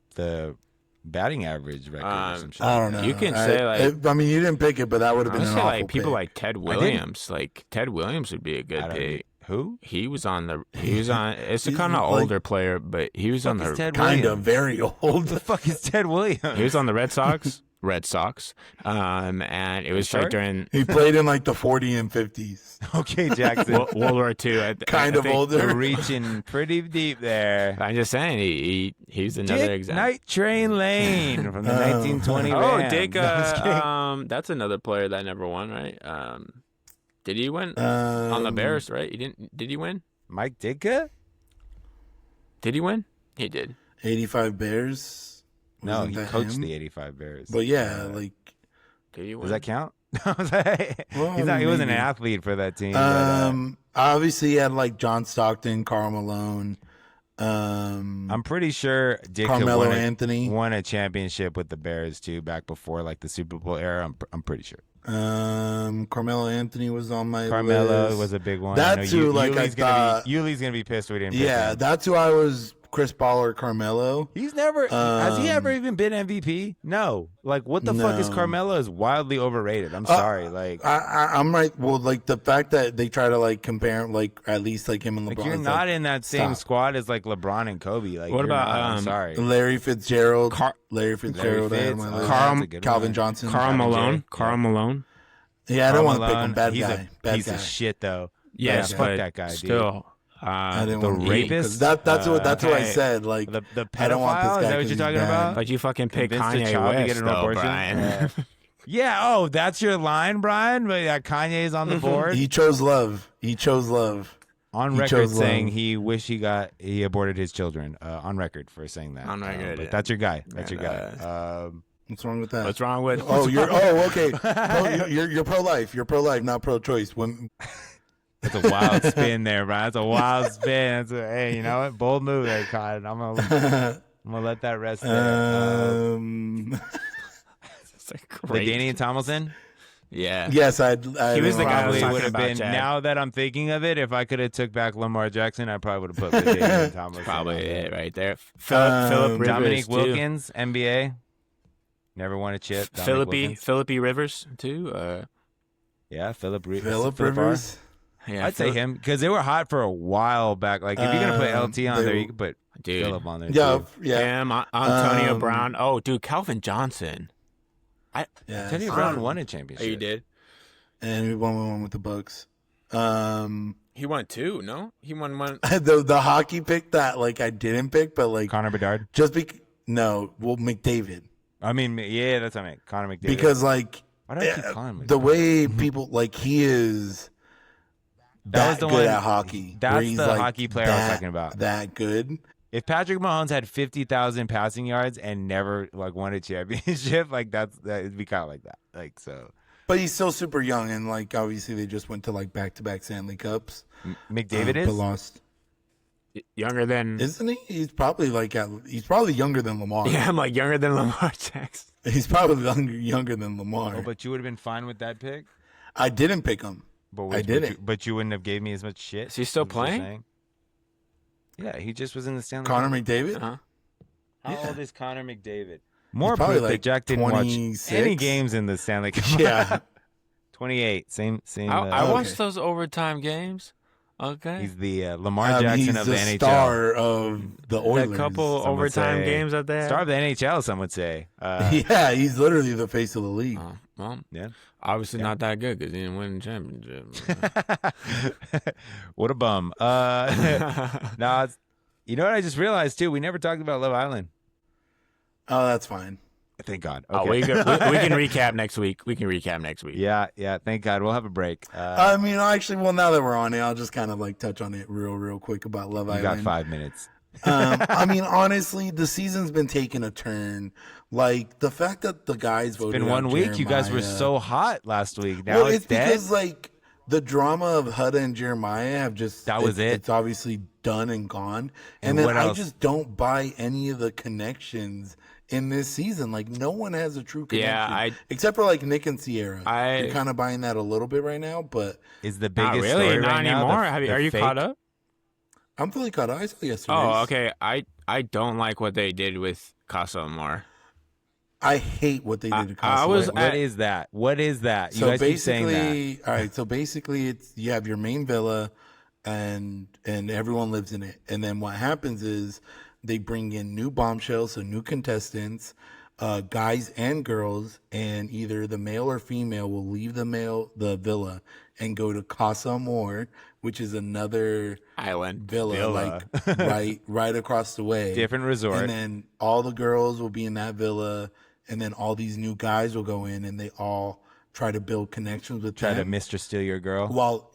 A: batting average record or some shit.
C: I don't know.
B: You can say like,
C: I mean, you didn't pick it, but that would have been an awful
B: like people
C: pick.
B: like Ted Williams. Like Ted Williams would be a good pick.
A: Who?
B: He was on. It's a kind of older player, but he was on the
C: kind of very old.
A: The fuck is Ted Williams?
B: He was on the Red Sox. And it was like during
C: he played in like the 40 and 50s.
A: Okay, Jackson.
B: World War II.
C: Kind of older.
A: We're reaching pretty deep there.
B: I'm just saying he's another example.
A: Night Train Lane from the 1920 Rams.
B: Dick. That's another player that never won, right? Did he win on the Bears? Right? He didn't. Did he win?
A: Mike Ditka?
B: Did he win? He did.
C: 85 Bears.
A: No, he coached the 85 Bears.
C: But yeah, like,
B: did he win?
A: Does that count? He wasn't an athlete for that team.
C: Obviously, he had like John Stockton, Karl Malone.
A: I'm pretty sure
C: Carmelo Anthony
A: won a championship with the Bears too, back before like the Super Bowl era. I'm pretty sure.
C: Carmelo Anthony was on my list.
A: Carmelo was a big one.
C: That's who, like, I thought.
A: Yuli's gonna be pissed we didn't pick him.
C: That's who I was. Chris Paul or Carmelo.
A: He's never has he ever even been MVP? No. Like what the fuck is Carmelo is wildly overrated. I'm sorry. Like
C: I'm right. Well, like the fact that they try to like compare him, like at least like him and LeBron.
A: Like you're not in that same squad as like LeBron and Kobe. Like
B: what about
A: I'm sorry.
C: Larry Fitzgerald. Calvin Johnson.
B: Karl Malone.
C: Yeah, I don't want to pick him. Bad
A: He's
C: guy.
A: a piece of shit though.
B: Yes,
A: fuck that guy,
B: still.
A: dude.
C: The
A: rapist.
C: That's what I said. Like
A: the pedophile.
C: I don't want this guy
A: is that what you're talking about?
B: But you fucking pick
A: Convinced
B: Kanye West,
A: to get an abortion?
B: Brian.
A: Yeah. Oh, that's your line, Brian. But yeah, Kanye's on the board.
C: He chose love.
A: On record, saying he wished he aborted his children. On record for saying that.
B: On record.
A: But that's your guy. That's your guy.
C: What's wrong with that?
B: What's wrong with?
C: Okay. You're pro-life. You're pro-life, not pro-choice.
A: That's a wild spin there, Brian. That's a wild spin. Hey, you know what? Bold move there, Cotton. I'm gonna let that rest there. The Danian Tomlinson?
B: Yeah.
C: Yes,
B: he was the guy
A: probably
B: who
A: would have been.
B: Chad.
A: Now that I'm thinking of it, if I could have took back Lamar Jackson, I probably would have put the Danian Tomlinson.
B: Probably it right there. Philip Rivers,
A: Dominique Wilkins, NBA. Never won a chip.
B: Phillippe Rivers too.
A: Yeah, Philip
C: Philip Rivers.
B: Yeah,
A: I'd say him because they were hot for a while back. Like if you're gonna put LT on there, you can put Philip on there.
C: Yeah,
A: too.
B: Him, Antonio Brown. Oh, dude, Calvin Johnson.
A: Antonio Brown won a championship.
B: Oh, you did,
C: and we won one with the Bucks.
B: He won two. No, he won one.
C: The hockey pick that like I didn't pick, but like
A: Connor Bedard.
C: McDavid.
A: I mean, yeah, that's what I meant. Connor McDavid.
C: Because like
A: why do I keep calling him
C: the way people like he is. That good at hockey.
A: That's the hockey player I was talking about.
C: That good.
A: If Patrick Mahomes had 50,000 passing yards and never like won a championship, like it'd be kind of like that. Like so.
C: But he's still super young, and like obviously they just went to like back-to-back Stanley Cups.
A: McDavid
C: but lost.
B: Younger than
C: isn't he? He's probably younger than Lamar.
B: Yeah, I'm like younger than Lamar Jackson.
C: He's probably younger than Lamar.
A: Oh, but you would have been fine with that pick.
C: I didn't pick him. I didn't.
A: But you wouldn't have gave me as much shit.
B: Is he still playing?
A: Yeah, he just was in the Stanley
C: Cup. Connor
A: Cup.
C: McDavid?
B: Uh-huh.
A: How old is Connor McDavid? More proof that Jack didn't watch any games in the Stanley Cup.
C: Yeah.
A: 28. Same.
B: I watched those overtime games. Okay.
A: He's the Lamar Jackson of the NHL.
C: Star of the Oilers.
B: A couple
A: Some would
B: overtime
A: say.
B: games out there.
A: Star of the NHL, some would say.
C: Yeah, he's literally the face of the league.
B: Well,
A: Yeah.
B: obviously not that good because he didn't win the championship.
A: What a bum. Nah, you know what I just realized too? We never talked about Love Island.
C: Oh, that's fine.
A: Thank God.
B: Oh,
A: Okay.
B: we can recap next week.
A: Yeah. Thank God. We'll have a break.
C: I mean, actually, well, now that we're on it, I'll just kind of like touch on it real quick about Love Island.
A: You got 5 minutes.
C: I mean, honestly, the season's been taking a turn. Like the fact that the guys voted.
A: It's been 1 week.
C: Jeremiah,
A: you guys were so hot last week. Now
C: well,
A: it's dead.
C: because like the drama of Hudda and Jeremiah have just
A: That was it.
C: It's obviously done and gone. And
A: And
C: then
A: what
C: I
A: else?
C: just don't buy any of the connections in this season. Like no one has a true connection.
B: Yeah,
C: except for like Nick and Sierra.
B: I-
C: You're kind of buying that a little bit right now, but
A: Is the
B: Not
A: biggest
B: really,
A: story
B: not
A: right now
B: anymore.
A: the
B: Are you
A: fake?
B: caught up?
C: I'm fully caught up. I saw yesterday.
B: Oh, okay. I don't like what they did with Casa Amor.
C: I hate what they did to
B: I
C: Casa.
B: was
A: What is that? What is that? You
C: So
A: guys keep saying that.
C: basically, all right. So basically, it's you have your main villa, and everyone lives in it. And then what happens is they bring in new bombshells, so new contestants, guys and girls, and either the male or female will leave the villa and go to Casa Amor, which is another
B: Island.
C: villa. like right across the way.
A: Different resort.
C: And then all the girls will be in that villa, and then all these new guys will go in, and they all try to build connections with
A: Try to
C: them.
A: Mr. Steal Your Girl.
C: While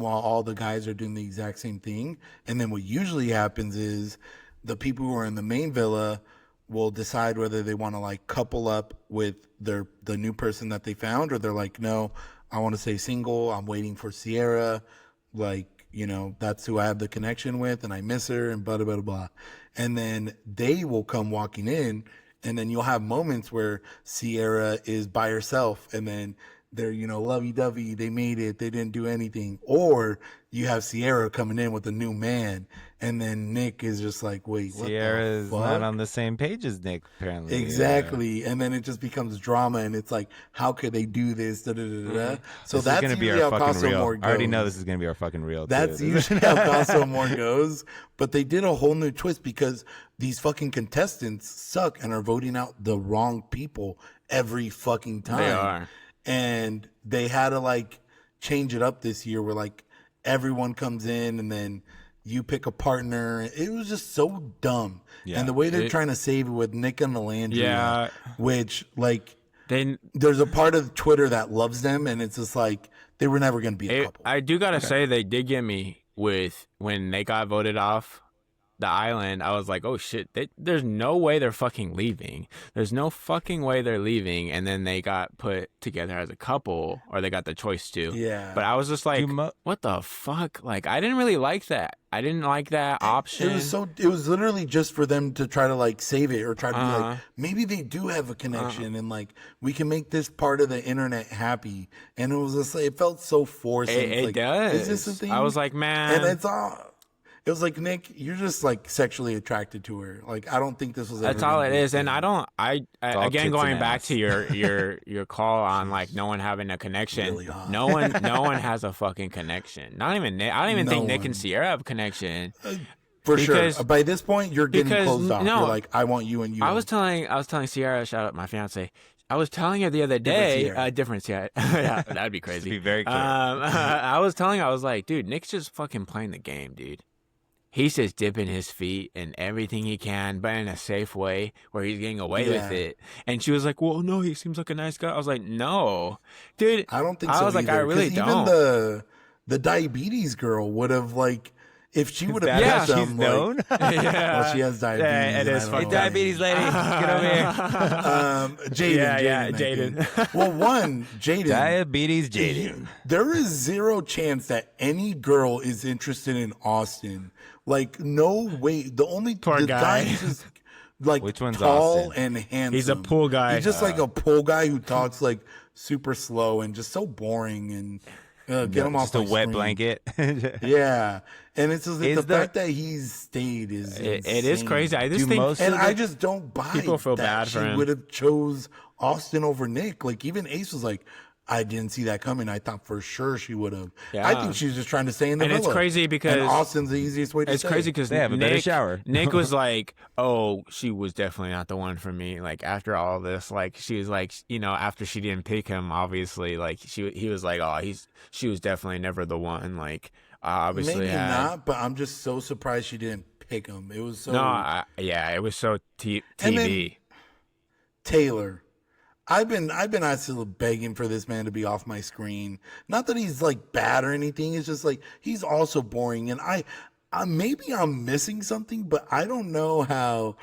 C: all the guys are doing the exact same thing. And then what usually happens is the people who are in the main villa will decide whether they want to like couple up with the new person that they found, or they're like, no, I want to stay single. I'm waiting for Sierra. Like, that's who I have the connection with, and I miss her, and blah, blah, blah, blah. And then they will come walking in, and then you'll have moments where Sierra is by herself, and then they're, lovey-dovey, they made it, they didn't do anything. Or you have Sierra coming in with a new man, and then Nick is just like, wait, what
A: Sierra's
C: the fuck?
A: not on the same page as Nick, apparently.
C: Exactly. And then it just becomes drama, and it's like, how could they do this? Da, da, da, da, da. So
A: This
C: that's
A: is going to be
C: usually
A: our
C: how
A: fucking
C: Casa
A: reel.
C: Amor
A: I already know
C: goes.
A: this is going to be our fucking reel.
C: That's
A: too.
C: usually how Casa Amor goes. But they did a whole new twist because these fucking contestants suck and are voting out the wrong people every fucking time.
B: They are.
C: And they had to like change it up this year where like everyone comes in and then you pick a partner. It was just so dumb.
A: Yeah.
C: And the way they're trying to save it with Nick and Melandria,
B: Yeah.
C: which like
B: Then
C: there's a part of Twitter that loves them, and it's just like they were never going to be a couple.
B: I do gotta say they did get me with when they got voted off the island. I was like, oh shit, there's no way they're fucking leaving. There's no fucking way they're leaving. And then they got put together as a couple, or they got the choice to.
C: Yeah.
B: But I was just like, what the fuck? Like, I didn't really like that. I didn't like that option.
C: It was literally just for them to try to like save it, or try to be like, maybe they do have a connection, and like we can make this part of the internet happy. And it was just like, it felt so forced.
B: It
C: like,
B: does.
C: Is this a thing?
B: I was like, man.
C: And it was like, Nick, you're just like sexually attracted to her. Like, I don't think this was.
B: That's
C: ever
B: all
C: gonna
B: it
C: be a
B: is. And
C: thing.
B: I don't. I
A: all
B: again
A: tits
B: going
A: and
B: back
A: ass.
B: to your call on like no one having a connection.
C: Really hot.
B: No one has a fucking connection. Not even Nick. I don't even
C: No
B: think Nick
C: one.
B: and Sierra have a connection.
C: For
B: because-
C: sure. By this point, you're getting
B: because-
C: closed off.
B: no,
C: You're like, I want you and you.
B: I was telling Sierra, shout out my fiance. I was telling her the other day,
C: Sierra.
B: different Sierra. Yeah, that'd be crazy.
A: Be very clear.
B: I was telling her, I was like, dude, Nick's just fucking playing the game, dude. He's just dipping his feet in everything he can, but in a safe way where he's getting away with it. And she was like, well, no, he seems like a nice guy. I was like, no, dude.
C: I don't think so.
B: I was like, I
C: either, 'cause
B: really don't.
C: Even the diabetes girl would have like, if she would have
A: Yeah,
C: met
A: she's
C: them, like,
A: known.
B: Yeah.
C: well, she has diabetes.
B: Yeah, it
C: and
B: is
C: I don't
B: fucking
C: know.
A: Diabetes lady, get over here.
C: Jaden.
B: Yeah,
C: I
B: Jaden.
C: think. Well, Jaden.
A: Diabetes Jaden.
C: There is zero chance that any girl is interested in Austin. Like, no way.
B: Poor guy.
C: Guy's just like
A: Which one's
C: tall
A: Austin?
C: and handsome.
B: He's a pool guy.
C: He's just like a pool guy who talks like super slow and just so boring, and get him off
A: Just a
C: my
A: wet
C: screen.
A: blanket.
C: Yeah, and it's just like,
A: Is
C: the
A: there-
C: fact that he's stayed is
B: It is
C: insane.
B: crazy. I just
A: Do
B: think
A: most
C: And
A: of
C: I
A: the-
C: just don't buy
B: People feel
C: that
B: bad
C: she
B: for him.
C: would have chose Austin over Nick. Like, even Ace was like, I didn't see that coming. I thought for sure she would have.
B: Yeah.
C: I think she's just trying to stay in the villa.
B: And it's crazy because
C: and Austin's the easiest way to
B: it's
C: stay.
B: crazy because
A: they have a better shower.
B: Nick was like, "Oh, she was definitely not the one for me." Like after all this, like she was like, after she didn't pick him, obviously, like he was like, "Oh, she was definitely never the one." Like obviously,
C: maybe not, but I'm just so surprised she didn't pick him. It was so
B: it was so TV.
C: And then Taylor. I've been actually begging for this man to be off my screen. Not that he's like bad or anything. It's just like he's also boring, and I maybe I'm missing something, but I don't know how.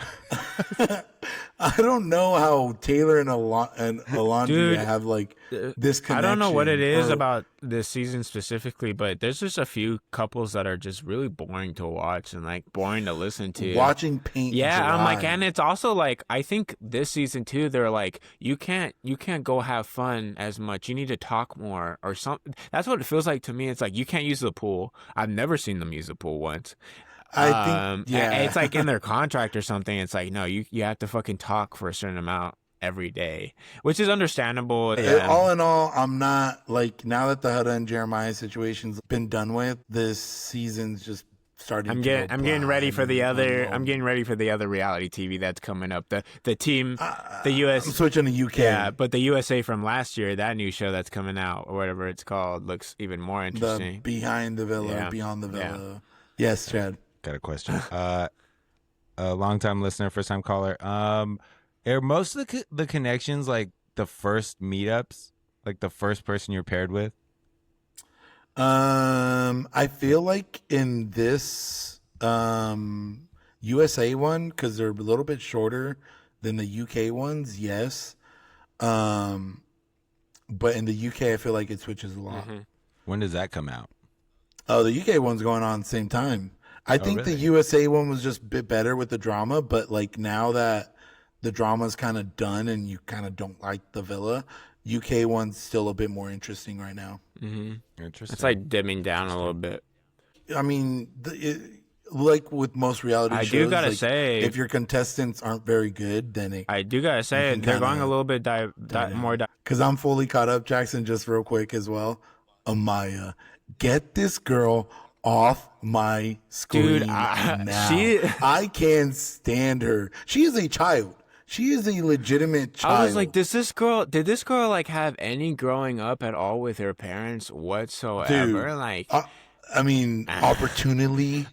C: I don't know how Taylor and Alondra have like this connection.
B: I don't know what it is about this season specifically, but there's just a few couples that are just really boring to watch and like boring to listen to.
C: Watching paint.
B: Yeah,
C: dry.
B: I'm like, and it's also like I think this season too. They're like, you can't go have fun as much. You need to talk more or something. That's what it feels like to me. It's like you can't use the pool. I've never seen them use the pool once.
C: I think, yeah.
B: It's like in their contract or something. It's like, no, you have to fucking talk for a certain amount every day, which is understandable.
C: All in all, I'm not like, now that the Huda and Jeremiah situation's been done with, this season's just starting. I'm
B: getting ready for the other. I'm getting ready for the other reality TV that's coming up. The team, the US.
C: I'm switching to UK.
B: Yeah, but the USA from last year, that new show that's coming out or whatever it's called, looks even more interesting.
C: The Behind the Villa, Beyond the Villa. Yeah. Yes, Chad.
A: Got a question. A long-time listener, first-time caller. Are most of the connections like the first meetups, like the first person you're paired with?
C: I feel like in this USA one, because they're a little bit shorter than the UK ones, yes. But in the UK, I feel like it switches a lot.
A: Mm-hmm. When does that come out?
C: Oh, the UK one's going on at the same time. I think
A: really?
C: the USA one was just a bit better with the drama, but like now that the drama's kind of done and you kind of don't like the villa, UK one's still a bit more interesting right now.
B: Mm-hmm.
A: Interesting.
B: It's like dimming down a little bit.
C: I mean, like with most reality shows,
B: I do gotta
C: like,
B: say,
C: if your contestants aren't very good, then
B: I do gotta say they're going a little bit more.
C: Because I'm fully caught up, Jackson. Just real quick as well, Amaya, get this girl off my screen.
B: Dude,
C: now. I can't stand her. She is a child. She is a legitimate child.
B: I was like, did this girl like have any growing up at all with her parents whatsoever?
C: Dude,
B: like,
C: I mean, opportunely.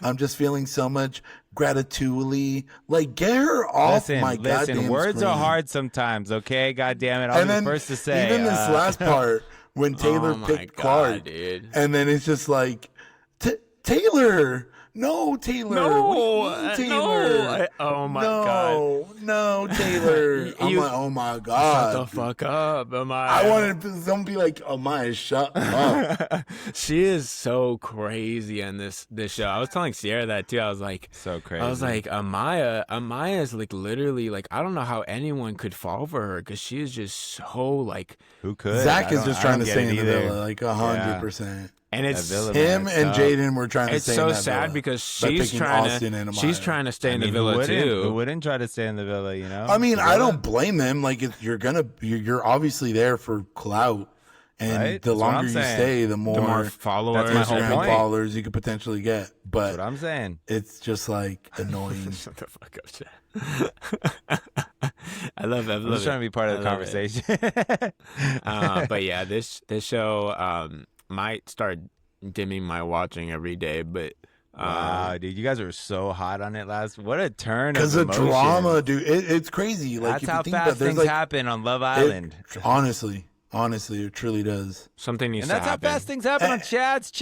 C: I'm just feeling so much gratitude. Like, get her off my goddamn
A: words
C: screen.
A: are hard sometimes, okay? God damn it. I'll be the first to say.
C: Even this last part, when Taylor picked Clark,
B: dude.
C: And then it's just like, Taylor. No, Taylor.
B: No,
C: what do you mean, Taylor?
B: Oh my god.
C: No, Taylor. I'm like, oh my god.
B: Shut the fuck up, Amaya.
C: I wanted someone to be like, Amaya, shut up.
B: She is so crazy on this show. I was telling Sierra that too. I was like,
A: so crazy.
B: I was like, Amaya is like literally like, I don't know how anyone could fall for her because she is just so like.
A: Who could?
C: Zach is just trying to stay in the villa, like 100%.
B: And it's
C: him and Jaden were trying to stay in the villa.
B: It's so sad because she's trying to stay in the villa too.
A: Who wouldn't try to stay in the villa, you know?
C: I mean, I don't blame them. Like, you're obviously there for clout. And
A: right?
C: the longer you stay, the more
B: followers,
A: that's my whole point.
C: Followers you could potentially get. But
A: that's what I'm saying.
C: It's just like annoying.
B: Shut the fuck up, Chad. I love it.
A: I'm just trying to be part of the conversation.
B: But yeah, this show might start dimming my watching every day, but
A: wow, dude, you guys were so hot on it last. What a turn!
C: Because of drama, dude. It's crazy. Like,
A: that's how fast things happen on Love Island.
C: Honestly, it truly does.
B: Something needs to happen.
A: And that's how fast things happen on Chats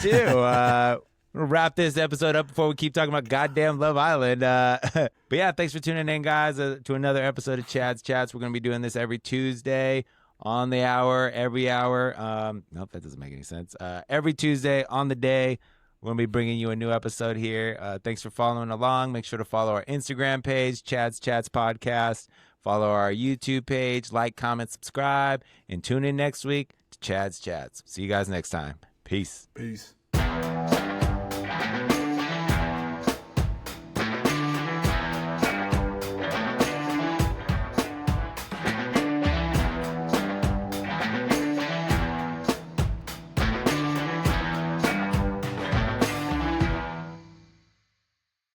A: too. We'll wrap this episode up before we keep talking about goddamn Love Island. But yeah, thanks for tuning in, guys, to another episode of Chats. We're going to be doing this every Tuesday on the hour, every hour. Nope, that doesn't make any sense. Every Tuesday on the day, we're going to be bringing you a new episode here. Thanks for following along. Make sure to follow our Instagram page, Chats Podcast. Follow our YouTube page, like, comment, subscribe, and tune in next week to Chats. See you guys next time. Peace.
C: Peace.